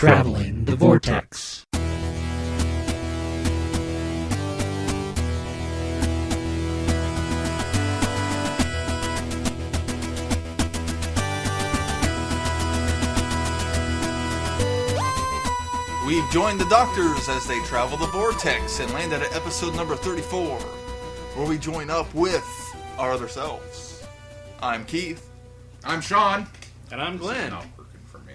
Traveling the Vortex. We've joined the doctors as they travel the vortex and landed at episode number 34, where we join up with our other selves. I'm Keith. I'm Sean. And I'm Glenn. It's not working for me.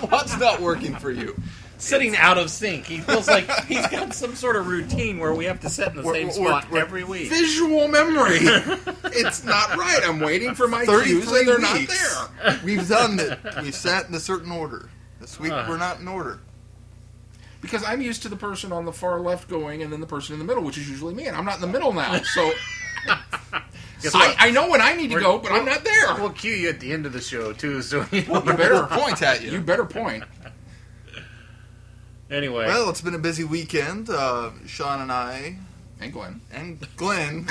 What's not working for you? Sitting out of sync. He feels like he's got some sort of routine where we have to sit in the same spot every week. Visual memory. It's not right. I'm waiting for my cues and they're not there. We've done it. We sat in a certain order. This week we're not in order. Because I'm used to the person on the far left going and then the person in the middle, which is usually me, and I'm not in the middle now. So I know when I need to go, but I'm not there. We'll cue you at the end of the show, too. So You better point at you. You better point. Anyway. Well, it's been a busy weekend. Sean and I And Glenn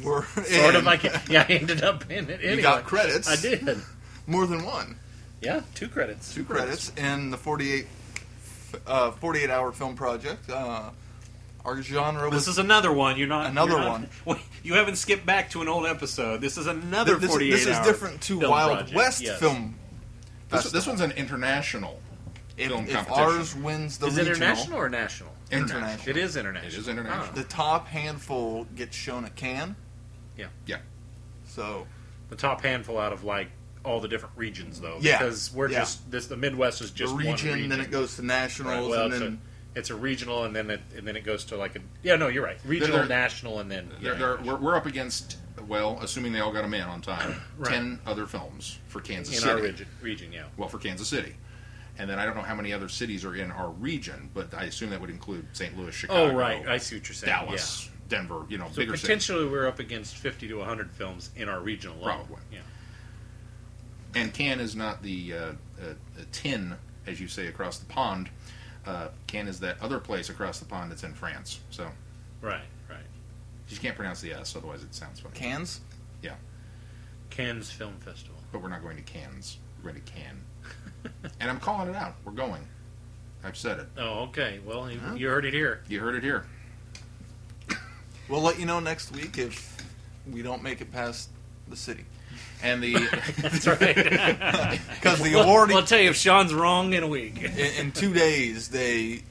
were sort of like, I ended up in it anyway. You got credits. I did. More than one. Yeah, two credits. Two credits in the 48-hour film project. Our genre was... This is another one. You're not... one. You haven't skipped back to an old episode. This is another 48-hour This is different to Wild project. West Yes. Film Festival. This one's an international film If competition. Ours wins the Is it regional... international or national? International. It is international. It is international. The top handful gets shown at Cannes. Yeah. So... The top handful out of, like, all the different regions, though. Yeah. Because we're just... the Midwest is just the one region. Then it goes to nationals, Well, and then... It's a regional, and then it goes to like a... Yeah, no, you're right. Regional, national, and then... We're up against, well, assuming they all got them in on time, Right. 10 other films for Kansas in City. our region, yeah. Well, for Kansas City. And then I don't know how many other cities are in our region, but I assume that would include St. Louis, Chicago. Oh, right. I see what you're saying. Dallas, Denver, So bigger cities. potentially we're up against 50 to 100 films in our region alone. Probably. Yeah. And Cannes is not the tin, as you say, across the pond. Cannes is that other place across the pond that's in France. So Right. you can't pronounce the S, otherwise it sounds funny. Cannes? Yeah. Cannes Film Festival. But we're not going to Cannes. We're going to Cannes. And I'm calling it out. We're going. I've said it. Oh, okay. Well, you heard it here. You heard it here. We'll let you know next week if we don't make it past the city. And the That's right. Because the award... I'll tell you if Sean's wrong in a week. in 2 days, they...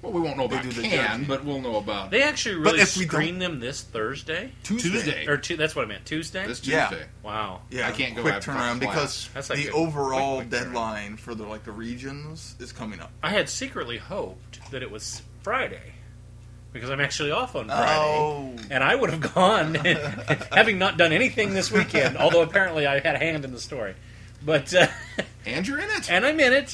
well, we won't know about do the Cannes, judging. but we'll know about They actually really if we screen them this Thursday? Tuesday. Or that's what I meant. Tuesday? This Tuesday. Yeah. Wow. Yeah, I can't go quick after turnaround class. because That's like the a overall quick deadline for the regions is coming up. I had secretly hoped that it was Friday. Because I'm actually off on Friday. Oh. And I would have gone, having not done anything this weekend, although apparently I had a hand in the story. But And you're in it. and I'm in it,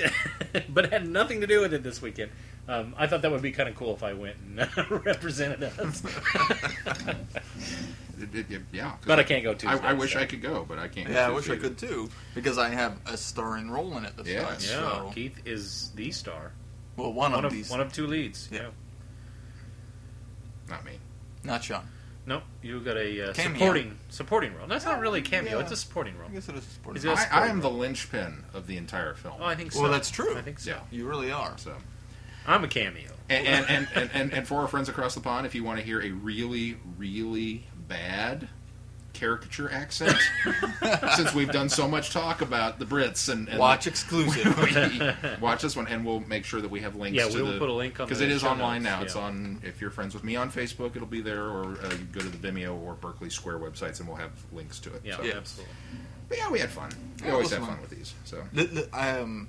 but it had nothing to do with it this weekend. I thought that would be kind of cool if I went and represented us. Yeah. But I can't go Tuesday. I wish I could go, but I can't go Yeah, I Tuesday wish I could too, because I have a starring role in it this Yeah. time. Yeah, So, Keith is the star. well, one of these. One of two leads. Yeah. Not me. Not Sean. Nope, you got a Cameo. supporting role. That's not really a cameo. Yeah. It's a supporting role. I guess it is a sporting. He's a- I am the linchpin of the entire film. Oh, I think so. Well, that's true. I think so. Yeah. You really are. So, I'm a cameo. and for our friends across the pond, if you want to hear a really, really bad caricature accent, since we've done so much talk about the Brits and Watch exclusive. watch this one, and we'll make sure that we have links. Yeah, to we'll put a link on because the it is show online notes, now. It's yeah. on. If you're friends with me on Facebook, it'll be there, or you go to the Vimeo or Berkeley Square websites, and we'll have links to it. Yeah, So. Yeah. absolutely. But yeah, we had fun. We Yeah, it always was have fun. fun with these. So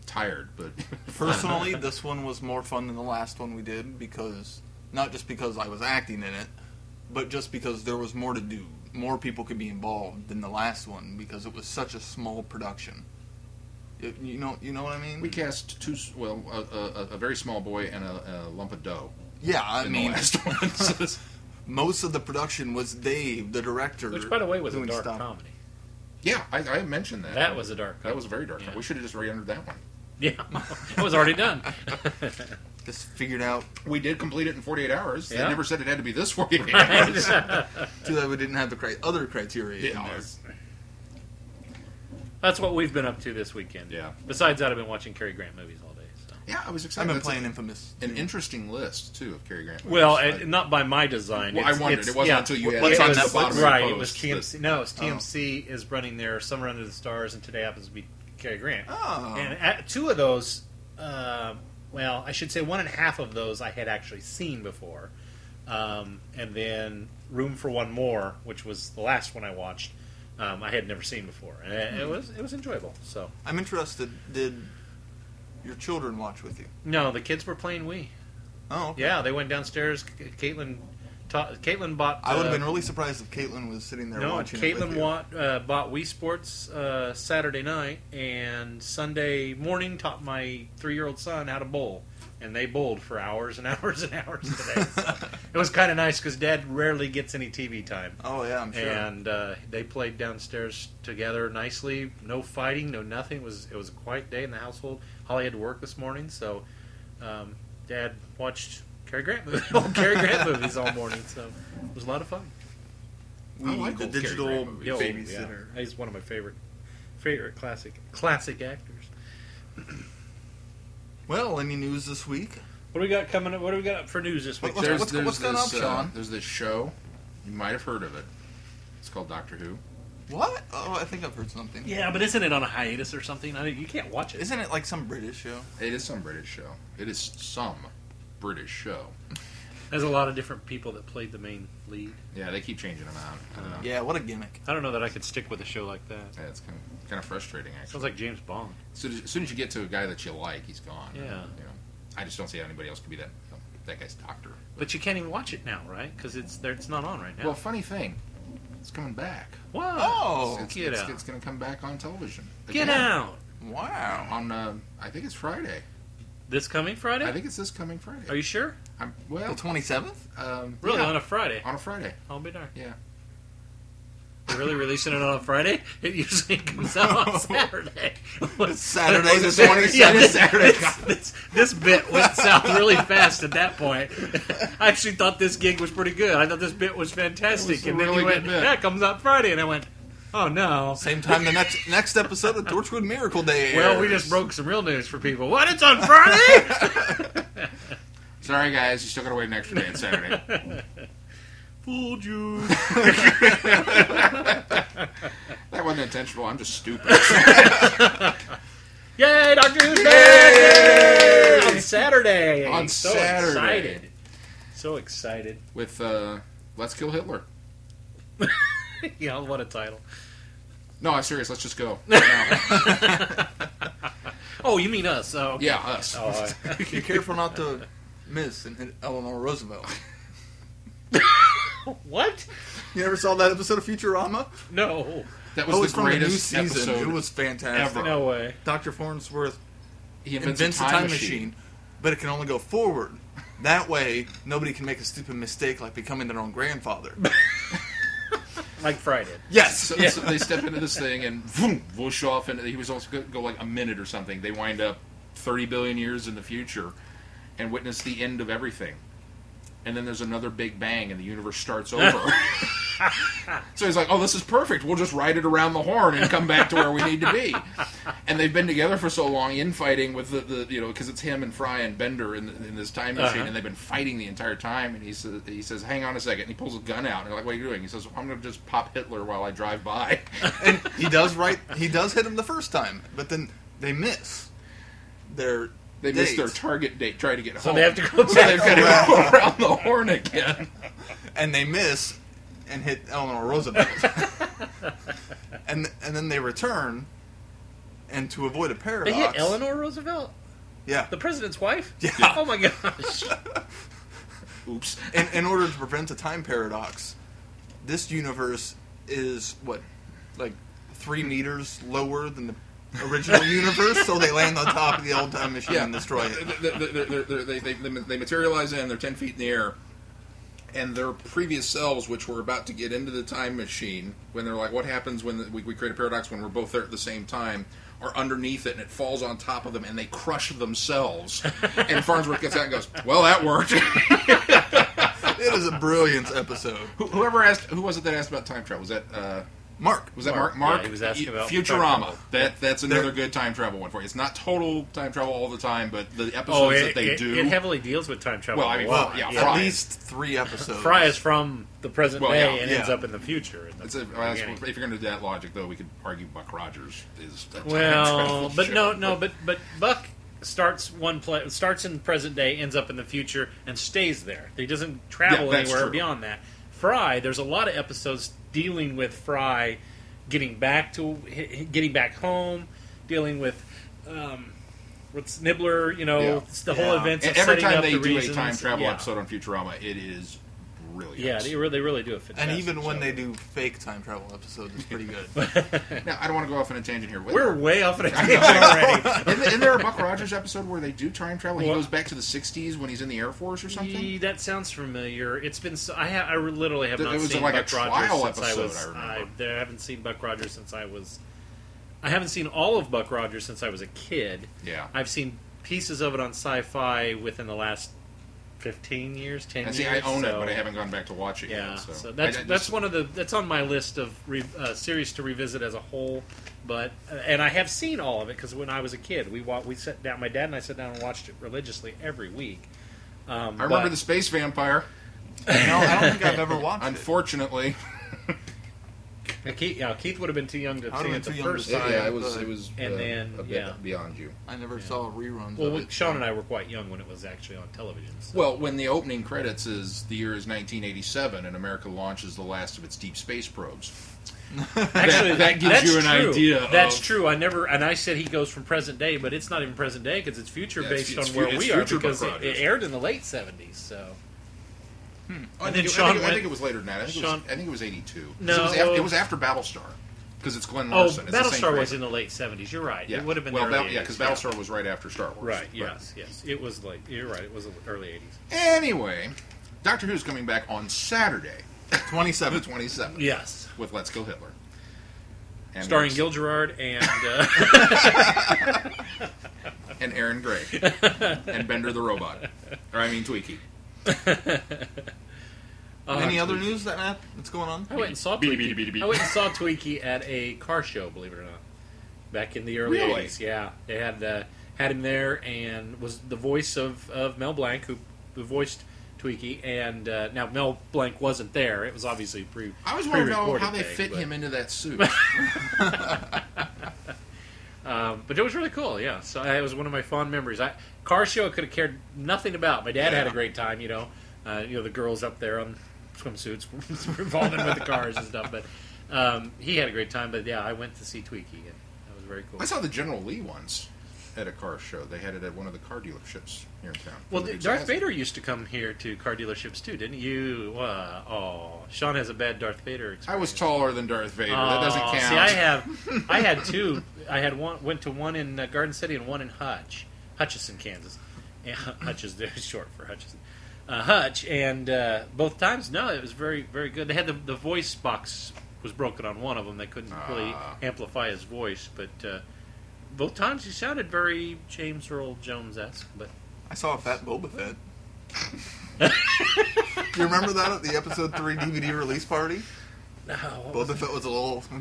tired, but Personally, this one was more fun than the last one we did, because not just because I was acting in it, but just because there was more to do. More people could be involved than the last one, because it was such a small production. You know what I mean? we cast a very small boy and a lump of dough. Yeah, I in mean, the last one. most of the production was Dave, the director. Which, by the way, was a doing dark stuff. comedy. Yeah, I mentioned that. That was a dark comedy. That was a very dark. Yeah. We should have just re-entered that one. Yeah, it was already done. Just figured out. We did complete it in 48 hours. Yeah. They never said it had to be this 48 hours. Too that we didn't have the other criteria in Yeah. there. That's what we've been up to this weekend. Yeah. Besides that, I've been watching Cary Grant movies all day. So. Yeah, I was I've excited. been That's playing Infamous. an interesting list, too, of Cary Grant movies. Well, Like- not by my design. Well, I wondered. It wasn't until you What's added on it to the Netflix? bottom of Right, your it was post TMC. that- No, it's TMC is running their Summer Under the Stars, and today happens to be Cary Grant. Oh. And two of those, well, I should say 1.5 of those I had actually seen before. And then Room for One More, which was the last one I watched, I had never seen before. And it was enjoyable. So I'm interested. Did your children watch with you? no, the kids were playing Wii. Oh, okay. Yeah, they went downstairs. Caitlin bought. I would have been really surprised if Caitlin was sitting there No, watching it with Caitlin you. bought Wii Sports Saturday night, and Sunday morning taught my 3-year-old son how to bowl, and they bowled for hours and hours and hours today. So it was kind of nice because Dad rarely gets any TV time, Oh, yeah, I'm sure. and they played downstairs together nicely. No fighting, no nothing. It was a quiet day in the household. Holly had to work this morning, so Dad watched Cary Grant movies all morning. So it was a lot of fun. I like the old Cary digital Grant movies. Yo, babysitter. Yeah. He's one of my favorite classic actors. Well, any news this week? What do we got coming up? What do we got up for news this week? What's going up, this, Sean? There's this show. You might have heard of it. It's called Doctor Who. What? Oh, I think I've heard something. Yeah, but isn't it on a hiatus or something? I mean, you can't watch it. Isn't it like some British show? It is some British show. It is some British show. There's a lot of different people that played the main lead. Yeah, they keep changing them out. I don't know. Yeah, what a gimmick. I don't know that I could stick with a show like that. Yeah, it's kind of frustrating, actually. Sounds like James Bond. As soon as you get to a guy that you like, he's gone. Yeah. You know, I just don't see how anybody else could be that guy's doctor. But you can't even watch it now, right? Because it's not on right now. Well, funny thing, it's coming back. Wow. Oh, Get out. It's going to come back on television. Get Again. out. Wow. On, I think it's Friday. This coming Friday? I think it's this coming Friday. Are you sure? Well, The 27th? Really? yeah, On a Friday? on a Friday. I'll be darned. Yeah. You're really releasing it on a Friday? It usually comes out on Saturday. It's Saturday the Yeah, 27th. this, Saturday. This bit went south really fast at that point. I actually thought this gig was pretty good. I thought this bit was fantastic. It was a and then really you went, good bit. yeah, it comes out Friday. And I went, oh no. Same time the next episode of Torchwood Miracle Day airs. Well, we just broke some real news for people. What? It's on Friday? Sorry, guys. You still got to wait an extra day on Saturday. Fooled you. That wasn't intentional. I'm just stupid. Yay, Dr. Who's back! On Saturday. On so Saturday. Excited. So excited. With Let's Kill Hitler. Yeah, what a title. No, I'm serious. Let's just go. Right now. Oh, you mean us? Oh, okay. Yeah, us. Oh, Be careful not to miss and hit Eleanor Roosevelt. what? You ever saw that episode of Futurama? No. That was It's the from the new greatest season. episode. It was fantastic. ever. No way. Dr. Farnsworth He invents a time machine, but it can only go forward. That way, nobody can make a stupid mistake like becoming their own grandfather. Like Friday. Yes! So they step into this thing and boom, whoosh off, and he was also going to go like a minute or something. They wind up 30 billion years in the future and witness the end of everything. And then there's another big bang, and the universe starts over. So he's like, oh, this is perfect. We'll just ride it around the horn and come back to where we need to be. And they've been together for so long, infighting with the because it's him and Fry and Bender in this time machine, and they've been fighting the entire time. And he says, hang on a second. And he pulls a gun out. And they're like, what are you doing? He says, I'm going to just pop Hitler while I drive by. And he does hit him the first time, but then they miss their They date. missed their target date trying to get home. So they have to go So back. they've got to go around the horn again. And they miss and hit Eleanor Roosevelt. and then they return, and to avoid a They paradox... hit Eleanor Roosevelt? Yeah. The president's wife? Yeah. Oh my gosh. Oops. In order to prevent a time paradox, this universe is, like 3 meters lower than the original universe, so they land on top of the old time machine and destroy it. They materialize in, they're 10 feet in the air, and their previous selves, which were about to get into the time machine, when they're like, what happens when we create a paradox when we're both there at the same time, are underneath it, and it falls on top of them, and they crush themselves. And Farnsworth gets out and goes, well, that worked. It is a brilliant episode. Who was it that asked about time travel? Was that Mark. Was that Mark, Mark? yeah, he was asking about time Futurama. travel. That's another good time travel one for you. It's not total time travel all the time, but the episodes Oh, that they do. it heavily deals with time travel. Well, I mean, a lot. yeah, At Fry. least 3 episodes. Fry is from the present Well, day yeah, and yeah. ends up in the future. In the If you're going to do that logic, though, we could argue Buck Rogers is a time well, travel but show. but Buck starts starts in the present day, ends up in the future, and stays there. He doesn't travel Yeah, that's anywhere true. beyond that. Fry, there's a lot of episodes dealing with Fry getting back home, dealing with what's Nibbler. It's the whole Yeah. events. And of every setting time up they the do reasons. a time travel Yeah. episode on Futurama, it is brilliant. Yeah, they really do a fantastic And even when show. they do fake time travel episodes, it's pretty good. Now, I don't want to go off on a tangent here. We're way off on a tangent already. Isn't there a Buck Rogers episode where they do time travel? He Well- goes back to the 60s when he's in the Air Force or something? That sounds familiar. It's been I literally have not It was seen like a Buck trial Rogers since I episode, was. I remember. I haven't seen Buck Rogers since I was. I haven't seen all of Buck Rogers since I was a kid. Yeah. I've seen pieces of it on Sci-Fi within the last 15 years, 10 And years. see, I own it, so- but I haven't gone back to watch it Yeah, yet. so I just- that's one of that's on my list of series to revisit as a whole. But and I have seen all of it because when I was a kid, we sat down. My dad and I sat down and watched it religiously every week. I remember the Space Vampire, No, I don't think I've ever watched it. unfortunately. Keith would have been too young to I see would've it the been too young to first see it. time. Yeah, it was And then, a bit yeah. beyond you. I never saw reruns Well, of it. Sean and I were quite young when it was actually on television. So. Well, when the opening credits is the year is 1987 and America launches the last of its deep space probes. Actually, that gives that's you an true. idea That's of- true. I said he goes from present day, but it's not even present day because it's future Yeah, based it's on where it's we are future because Buck it Rogers. aired in the late 70s. So. I then think, Sean I think went- it was later than that. I Sean- think it was 82. 'Cause No. it was after Battlestar. Because it's Glenn Oh, Larson. It's the same Battlestar was creator. in the late 70s. You're right. Yeah. It would have been well, the early 80s. because Battlestar was right after Star Wars. Right. Yes. It was late. You're right. It was the early 80s. Anyway, Doctor Who's coming back on Saturday, 27. 27th, Yes. with Let's Kill Hitler. And Starring there's- Gil Gerard and and Aaron Gray and Bender the Robot, or I mean Tweaky. Any other news that's going on? I went and saw Tweaky. I went and saw Tweaky at a car show, believe it or not, back in the early Really? 80s. Yeah, they had him there and was the voice of Mel Blanc, who voiced Tweaky. And now Mel Blanc wasn't there; it was obviously I always want to know pre-recorded how they thing, fit but- him into that suit. But it was really cool. Yeah, so it was one of my fond memories. Car show I could have cared nothing about. My dad had a great time. The girls up there on swimsuits revolving with the cars and stuff. But he had a great time. But yeah, I went to see Tweaky, and that was very cool. I saw the General Lee once at a car show. They had it at one of the car dealerships here in town. Well, Big Darth Zazie. Vader used to come here to car dealerships too, didn't you? Sean has a bad Darth Vader experience. I was taller than Darth Vader. That doesn't count. See, I had two. I had one. Went to one in Garden City and one in Hutchinson, Kansas. And Hutch is very short for Hutchinson. Hutch, and both times, no, it was very, very good. They had the voice box was broken on one of them. They couldn't really amplify his voice, but both times he sounded very James Earl Jones-esque. But I saw a fat Boba Fett. Do you remember that at the episode 3 DVD release party? no, Boba Fett was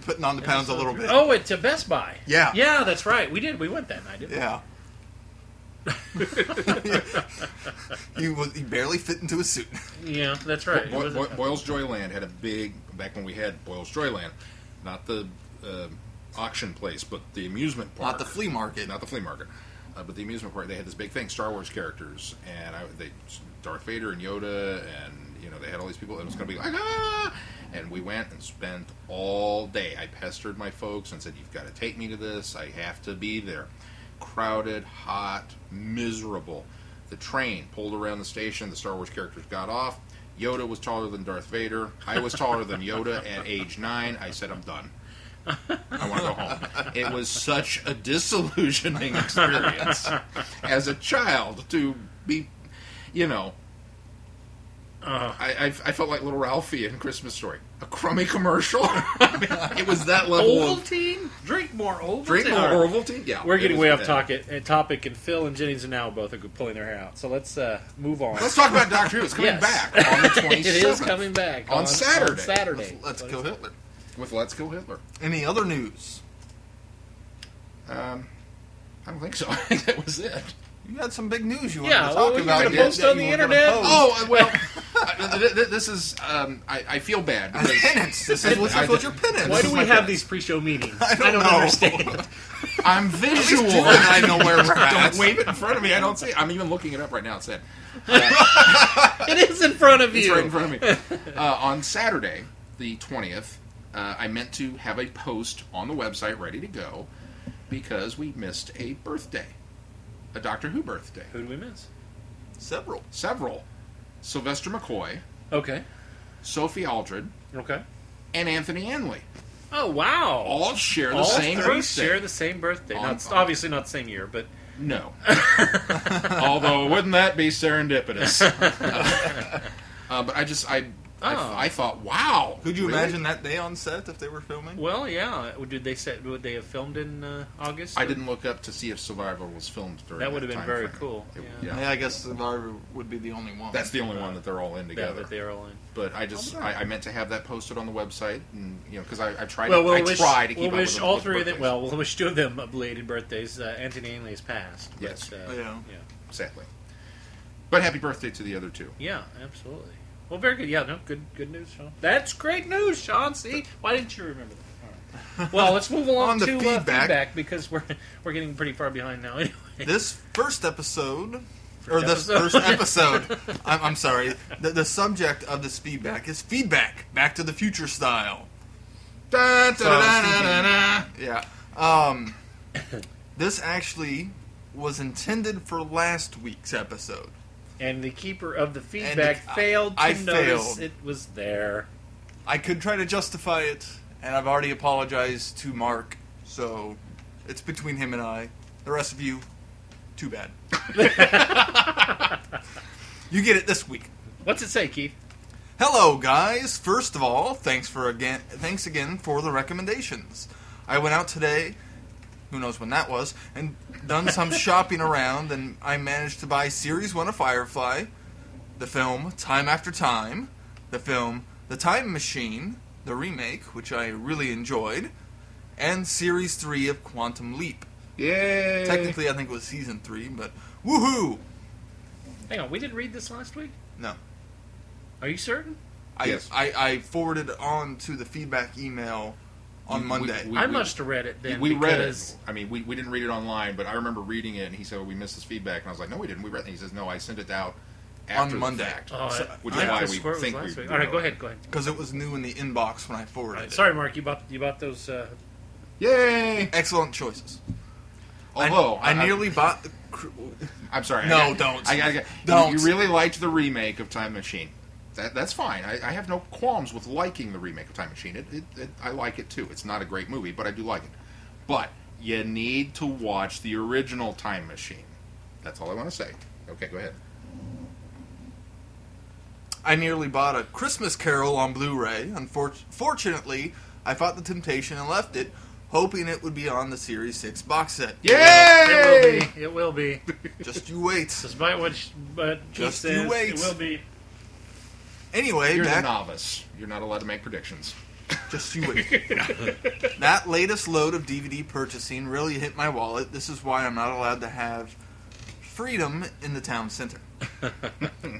putting on the pounds a little bit. Oh, at Best Buy. Yeah. Yeah, that's right. We did. We went that night, didn't we? Yeah. He barely fit into a suit. Yeah, that's right. It wasn't- Boyle's Joyland had a big, back when we had Boyle's Joyland, not the auction place, but the amusement park. Not the flea market. Not the flea market. But the amusement park, they had this big thing, Star Wars characters, and Darth Vader and Yoda, and they had all these people, and it was going to be like, ah! And we went and spent all day. I pestered my folks and said, you've got to take me to this. I have to be there. Crowded, hot, miserable. The train pulled around the station. The Star Wars characters got off. Yoda was taller than Darth Vader. I was taller than Yoda at age 9. I said, I'm done. I want to go home. It was such a disillusioning experience as a child to be, I felt like little Ralphie in Christmas Story. A crummy commercial. It was that level of... Ovaltine? Drink more Ovaltine. Drink more Ovaltine? Yeah. We're it getting was way off bad. topic, and Phil and Jennings are now both pulling their hair out. So let's move on. Let's talk about Doctor Who. It's coming Yes. back on the 27th. It is coming back On Saturday. Saturday. Let's kill Hitler. with Let's Kill Hitler. Any other news? I don't think so. I think that was it. You had some big news you wanted Yeah, to well, talk you're about. gonna that post on you the were gonna internet? post. Oh, well, this is, I feel bad. As penance. This is what's your penance. Why do we my have best. these pre-show meetings? I don't know. understand. I'm visual. You and I know where we're at. Don't wave it in front of me. I don't see it. I'm even looking it up right now. It said. It is in front of It's you. right in front of me. On Saturday, the 20th, I meant to have a post on the website ready to go because we missed a birthday. A Doctor Who birthday. Who do we miss? Several. Several. Sylvester McCoy, Okay. Sophie Aldred, Okay. and Anthony Anley. Oh, wow. All share the All same three birthday. share the same birthday. Obviously not the same year, but... No. Although, wouldn't that be serendipitous? But I thought, wow. Could you really? imagine that day on set if they were filming? Well, yeah. Would they have filmed in August? I didn't look up to see if Survivor was filmed during That would have been time very frame. cool. Yeah. Yeah, I guess Survivor would be the only one. That's the only one that they're all in Yeah, together. that they're all in. But I meant to have that posted on the website, and because I tried. Well, I try to keep we'll up wish with all with three of them. birthdays. Well, we'll wish two of them belated birthdays. Anthony Ainley is passed. Yes. But, Yeah. Sadly. But happy birthday to the other two. Yeah, absolutely. Well, very good. Yeah, no, good news, Sean. That's great news, Sean. See, why didn't you remember that? All right. Well, let's move along On to to feedback. because we're getting pretty far behind now. Anyway, This first episode, I'm sorry, the subject of this feedback is feedback, Back to the Future style. Da, da, So, da, da, da, da. Yeah. This actually was intended for last week's episode. and the keeper of the feedback And failed to I notice failed. it was there. I could try to justify it, and I've already apologized to Mark, so it's between him and I. The rest of you, too bad. You get it this week. What's it say, Keith? Hello, guys. First of all, thanks again for the recommendations. I went out today, who knows when that was, and done some shopping around, and I managed to buy Series 1 of Firefly, the film Time After Time, the film The Time Machine, the remake, which I really enjoyed, and Series 3 of Quantum Leap. Yay! Technically, I think it was Season 3, but woohoo! Hang on, we didn't read this last week? No. Are you certain? Yes. I forwarded on to the feedback email on Monday. I must have read it then. We read it. because I mean, we didn't read it online, but I remember reading it, and he said, well, we missed this feedback. And I was like, no, we didn't. We read it. And he says, no, I sent it out after On Monday. the fact. Oh, Which I is why could've we swore it was think last we week. All right, know go it. ahead. Because it was new in the inbox when I forwarded it. Sorry, Mark, you bought those. Yay! Excellent choices. Although, I nearly bought the... I'm sorry. No, don't. Don't. You really liked the remake of Time Machine. That's fine. I have no qualms with liking the remake of Time Machine. I like it too. It's not a great movie, but I do like it. But you need to watch the original Time Machine. That's all I want to say. Okay, go ahead. I nearly bought A Christmas Carol on Blu-ray. Fortunately, I fought the temptation and left it, hoping it would be on the Series 6 box set. Yay! It will be. Just you wait. Despite what Keith Just says, you wait. it will be. Anyway, You're the back... novice. You're not allowed to make predictions. Just you wait. That latest load of DVD purchasing really hit my wallet. This is why I'm not allowed to have freedom in the town center.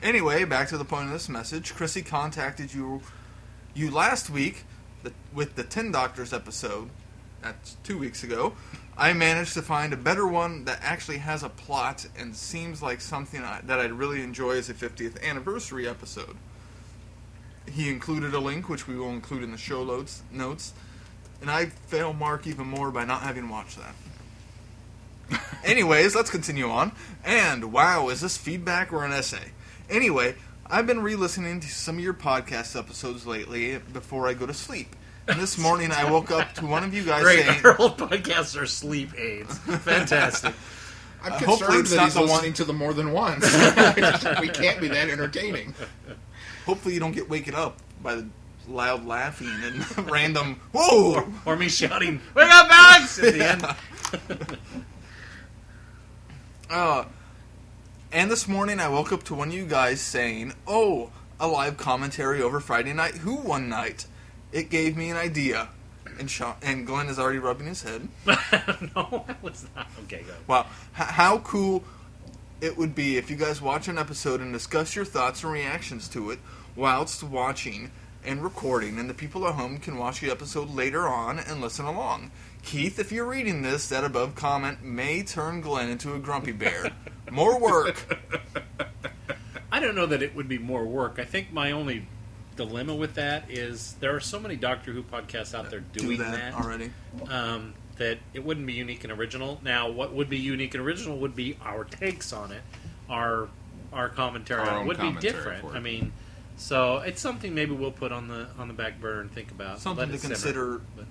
Anyway, back to the point of this message. Chrissy contacted you last week with the 10 Doctors episode. That's 2 weeks ago. I managed to find a better one that actually has a plot and seems like something that I'd really enjoy as a 50th anniversary episode. He included a link, which we will include in the show notes, and I fail Mark even more by not having watched that. Anyways, let's continue on. And, wow, is this feedback or an essay? Anyway, I've been re-listening to some of your podcast episodes lately before I go to sleep. And this morning I woke up to one of you guys Great. saying... Our old podcasts are sleep aids. Fantastic. I'm hopefully concerned it's that not he's the one- listening to them more than once. We can't be that entertaining. Hopefully you don't get waken up by the loud laughing and random... Whoa! Or me shouting, "Wake up, Alex!" at the end. And this morning I woke up to one of you guys saying, "Oh, a live commentary over Friday Night Who one night." It gave me an idea. and Glenn is already rubbing his head. No, that was not. Okay, go. Wow, how cool it would be if you guys watch an episode and discuss your thoughts and reactions to it whilst watching and recording, and the people at home can watch the episode later on and listen along. Keith, if you're reading this, that above comment may turn Glenn into a grumpy bear. More work. I don't know that it would be more work. I think my only dilemma with that is there are so many Doctor Who podcasts out there doing that already. That it wouldn't be unique and original. Now, what would be unique and original would be our takes on it, our commentary Our on own it would be commentary different. for it. I mean, so it's something maybe we'll put on the back burner and think about. Something Let to it simmer. consider. But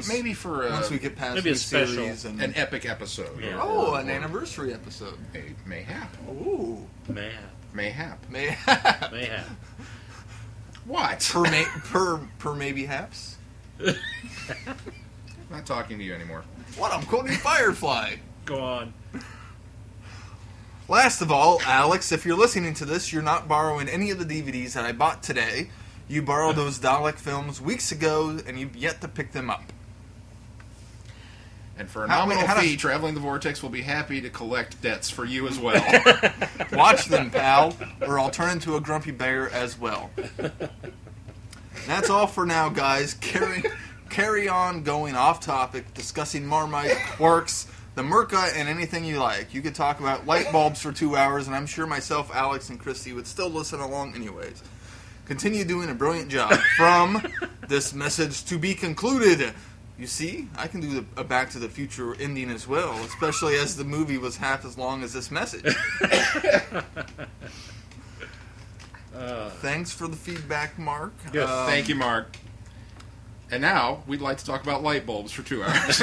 Maybe for Once we get past maybe a the special. series and an epic episode. Yeah. oh, an anniversary episode. Mayhap. Ooh, Mayhap. mayhap. What? per maybe haps. I'm not talking to you anymore. What? I'm quoting Firefly. Go on. Last of all, Alex, if you're listening to this, you're not borrowing any of the DVDs that I bought today. You borrowed those Dalek films weeks ago, and you've yet to pick them up. And for a How- nominal how does- fee, Traveling the Vortex will be happy to collect debts for you as well. Watch them, pal, or I'll turn into a grumpy bear as well. That's all for now, guys. Carry on going off topic, discussing Marmite, quarks, the Merca, and anything you like. You could talk about light bulbs for 2 hours, and I'm sure myself, Alex, and Christy would still listen along anyways. Continue doing a brilliant job. From this message to be concluded. You see, I can do a Back to the Future ending as well, especially as the movie was half as long as this message. Thanks for the feedback, Mark. Good. Thank you, Mark. And now, we'd like to talk about light bulbs for 2 hours.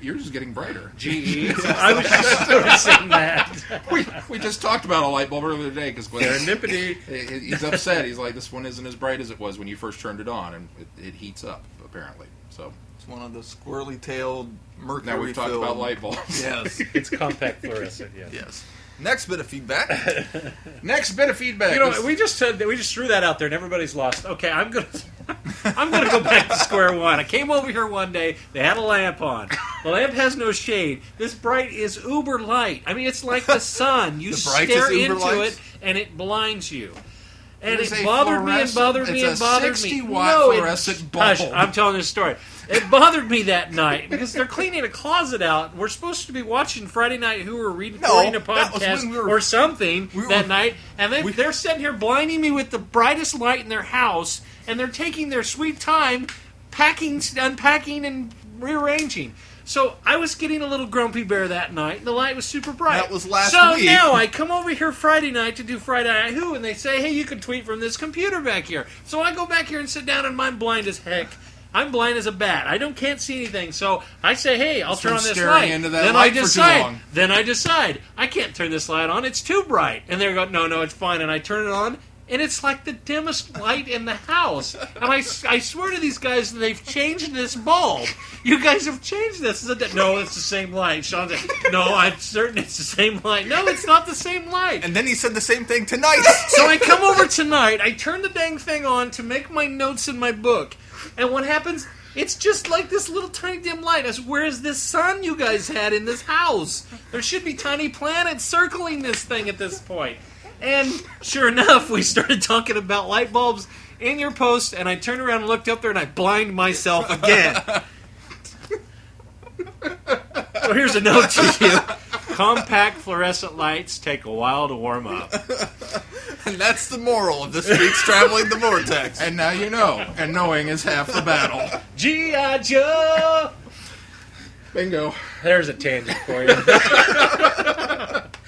Yours is getting brighter. GE. I was just noticing that. We just talked about a light bulb earlier today because Serendipity. he's upset. He's like, this one isn't as bright as it was when you first turned it on, and it heats up, apparently. So It's one of the squirrely-tailed mercury. now we've talked about light bulbs. Yes. It's compact fluorescent. Yeah. Yes. Next bit of feedback. Next bit of feedback. You know, is- we just threw that out there, and everybody's lost. Okay, I'm gonna go back to square one. I came over here one day. They had a lamp on. The lamp has no shade. This bright is uber light. I mean, it's like the sun. You The bright stare is uber into light? it, and it blinds you. And It is it a bothered me and fluorescent- bothered me it's and a bothered me. 60-watt fluorescent bulb. Hush, I'm telling this story. It bothered me that night because they're cleaning a closet out. We're supposed to be watching Friday Night Who or recording a that was podcast when we were- or something we were- that night, and they're sitting here blinding me with the brightest light in their house, and they're taking their sweet time packing, unpacking, and rearranging. So I was getting a little grumpy bear that night, and the light was super bright. That was last so week. now I come over here Friday night to do Friday Night Who, and they say, hey, you can tweet from this computer back here. So I go back here and sit down, and I'm blind as heck. I'm blind as a bat. Can't see anything. So I say, hey, I'll It's turn been on this staring light. into that Then light I for too decide. long. Then I decide I can't turn this light on. It's too bright. And they go, no, it's fine. And I turn it on, and it's like the dimmest light in the house. And I swear to these guys that they've changed this bulb. You guys have changed this. No, it's the same light. Sean said, no, I'm certain it's the same light. No, it's not the same light. And then he said the same thing tonight. So I come over tonight, I turn the dang thing on to make my notes in my book. And what happens? It's just like this little tiny dim light. I said, where is this sun you guys had in this house? There should be tiny planets circling this thing at this point. And sure enough, we started talking about light bulbs in your post, and I turned around and looked up there, and I blind myself again. So here's a note to you. Compact fluorescent lights take a while to warm up. And that's the moral of this week's Traveling the Vortex. and now you know, and knowing is half the battle. G.I. Joe! Bingo. There's a tangent for you.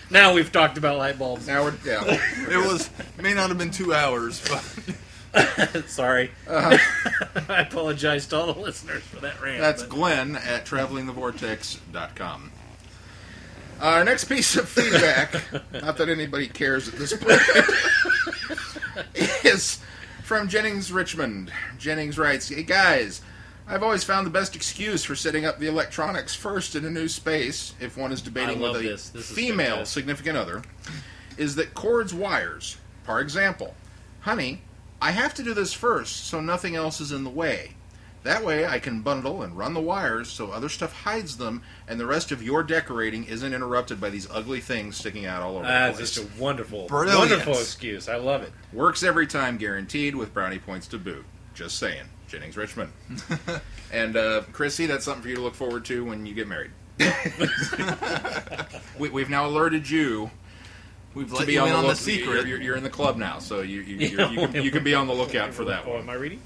Now we've talked about light bulbs. Now we're It may not have been 2 hours, but Sorry. I apologize to all the listeners for that rant. That's but- Glenn at travelingthevortex.com. Our next piece of feedback, not that anybody cares at this point, is from Jennings Richmond. Jennings writes, hey guys, I've always found the best excuse for setting up the electronics first in a new space, if one is debating I love with a this. This is female fantastic. significant other, is that cords wires. For example, honey, I have to do this first so nothing else is in the way. That way I can bundle and run the wires so other stuff hides them and the rest of your decorating isn't interrupted by these ugly things sticking out all over the That's place. just a wonderful, Brilliant. wonderful excuse. I love it. Works every time, guaranteed, with brownie points to boot. Just saying. Jennings Richmond. And, Chrissy, that's something for you to look forward to when you get married. We've now alerted you We've to let be you in on the look. secret. You're in the club now, so you can be on the lookout for that Oh, one. am I reading?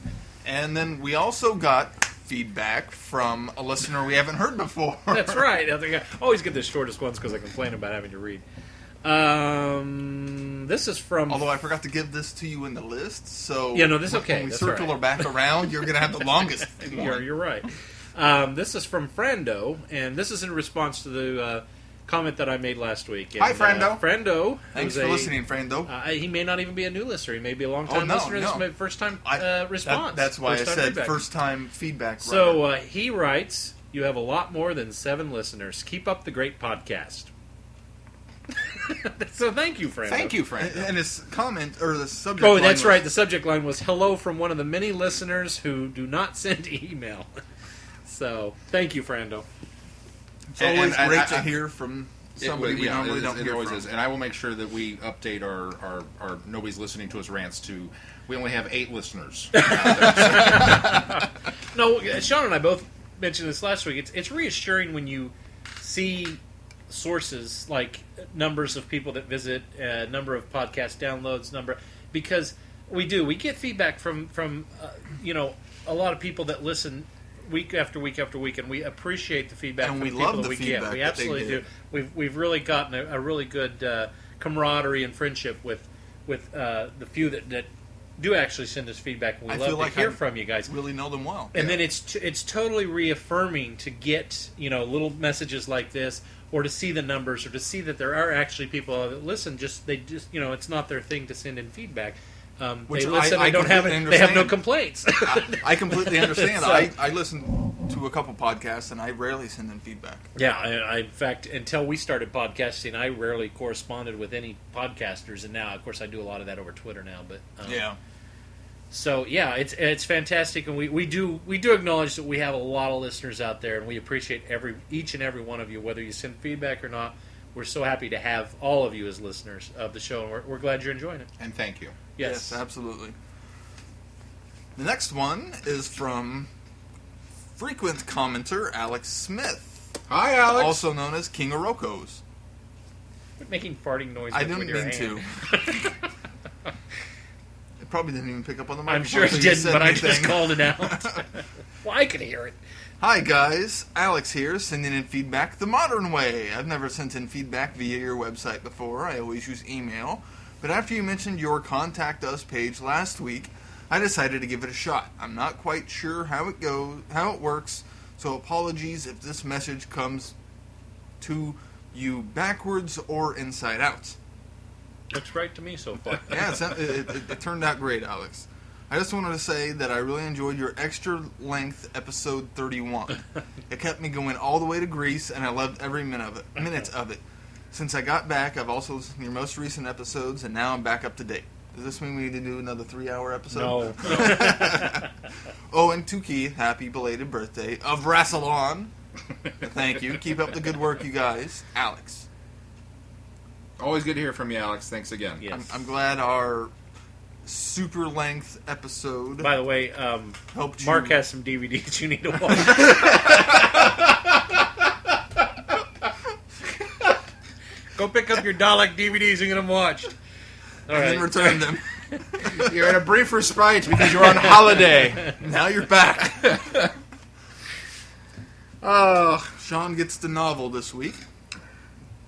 And then we also got feedback from a listener we haven't heard before. That's right. I think I always get the shortest ones because I complain about having to read. This is from... Although I forgot to give this to you in the list, so Yeah, no, this is okay. when we That's circle all right. her back around, you're going to have the longest one. You're right. This is from Frando, and this is in response to the comment that I made last week. And, Hi, Frando. Frando. Thanks who's for a- listening, Frando. He may not even be a new listener. He may be a long-time Oh, no, listener. This no. may be first-time I- response. that's why I First-time said feedback. first-time feedback. So he writes, "You have a lot more than 7 listeners. Keep up the great podcast." So thank you, Frando. Thank you, Frank. and his comment, or the subject Oh, line that's was- right. The subject line was "Hello from one of the many listeners who do not send email." So thank you, Frando. It's always And great I- to hear from somebody we normally don't it hear always from. is. And I will make sure that we update our nobody's listening to us rants to, we only have 8 listeners. No, Sean and I both mentioned this last week. It's reassuring when you see sources like numbers of people that visit, number of podcast downloads, because we get feedback from a lot of people that listen week after week after week, and we appreciate the feedback And from we the people love that the we get. feedback We that they absolutely do. give. We've really gotten a really good camaraderie and friendship with the few that do actually send us feedback, and we I love feel to like hear I from you guys. Really know them well. And then it's totally reaffirming to get little messages like this, or to see the numbers, or to see that there are actually people that listen. They just it's not their thing to send in feedback. Which they listen I and don't have completely they have no understand. complaints. I completely understand. So- I listen to a couple podcasts, and I rarely send in feedback. Yeah, I in fact, until we started podcasting, I rarely corresponded with any podcasters, and now, of course, I do a lot of that over Twitter now. But Yeah. So yeah, it's fantastic, and we do acknowledge that we have a lot of listeners out there, and we appreciate each and every one of you, whether you send feedback or not. We're so happy to have all of you as listeners of the show, and we're glad you're enjoying it. And thank you. Yes. Absolutely. The next one is from frequent commenter Alex Smith, Hi, Alex. also known as King of Rocos. Quit making farting noises. I with didn't your mean hand. to. It probably didn't even pick up on the I'm microphone. sure it so you didn't, said but I anything. just called it out. Well, I could hear it. Hi guys, Alex here, sending in feedback the modern way. I've never sent in feedback via your website before. I always use email. But after you mentioned your Contact Us page last week, I decided to give it a shot. I'm not quite sure how it works, so apologies if this message comes to you backwards or inside out. Looks right to me so far. Yeah, it turned out great, Alex. I just wanted to say that I really enjoyed your extra length episode 31. It kept me going all the way to Greece, and I loved every minute of it. Since I got back, I've also listened to your most recent episodes, and now I'm back up to date. Does this mean we need to do another 3-hour episode? No. Oh, and to Keith, happy belated birthday of Rassilon. Thank you. Keep up the good work, you guys. Alex. Always good to hear from you, Alex. Thanks again. Yes. I'm glad our super length episode By the way, helped you. Mark has some DVDs you need to watch. Go pick up your Dalek DVDs and get them watched. All and right. then return them. You're in a brief respite because you're on holiday. Now you're back. Sean gets the novel this week.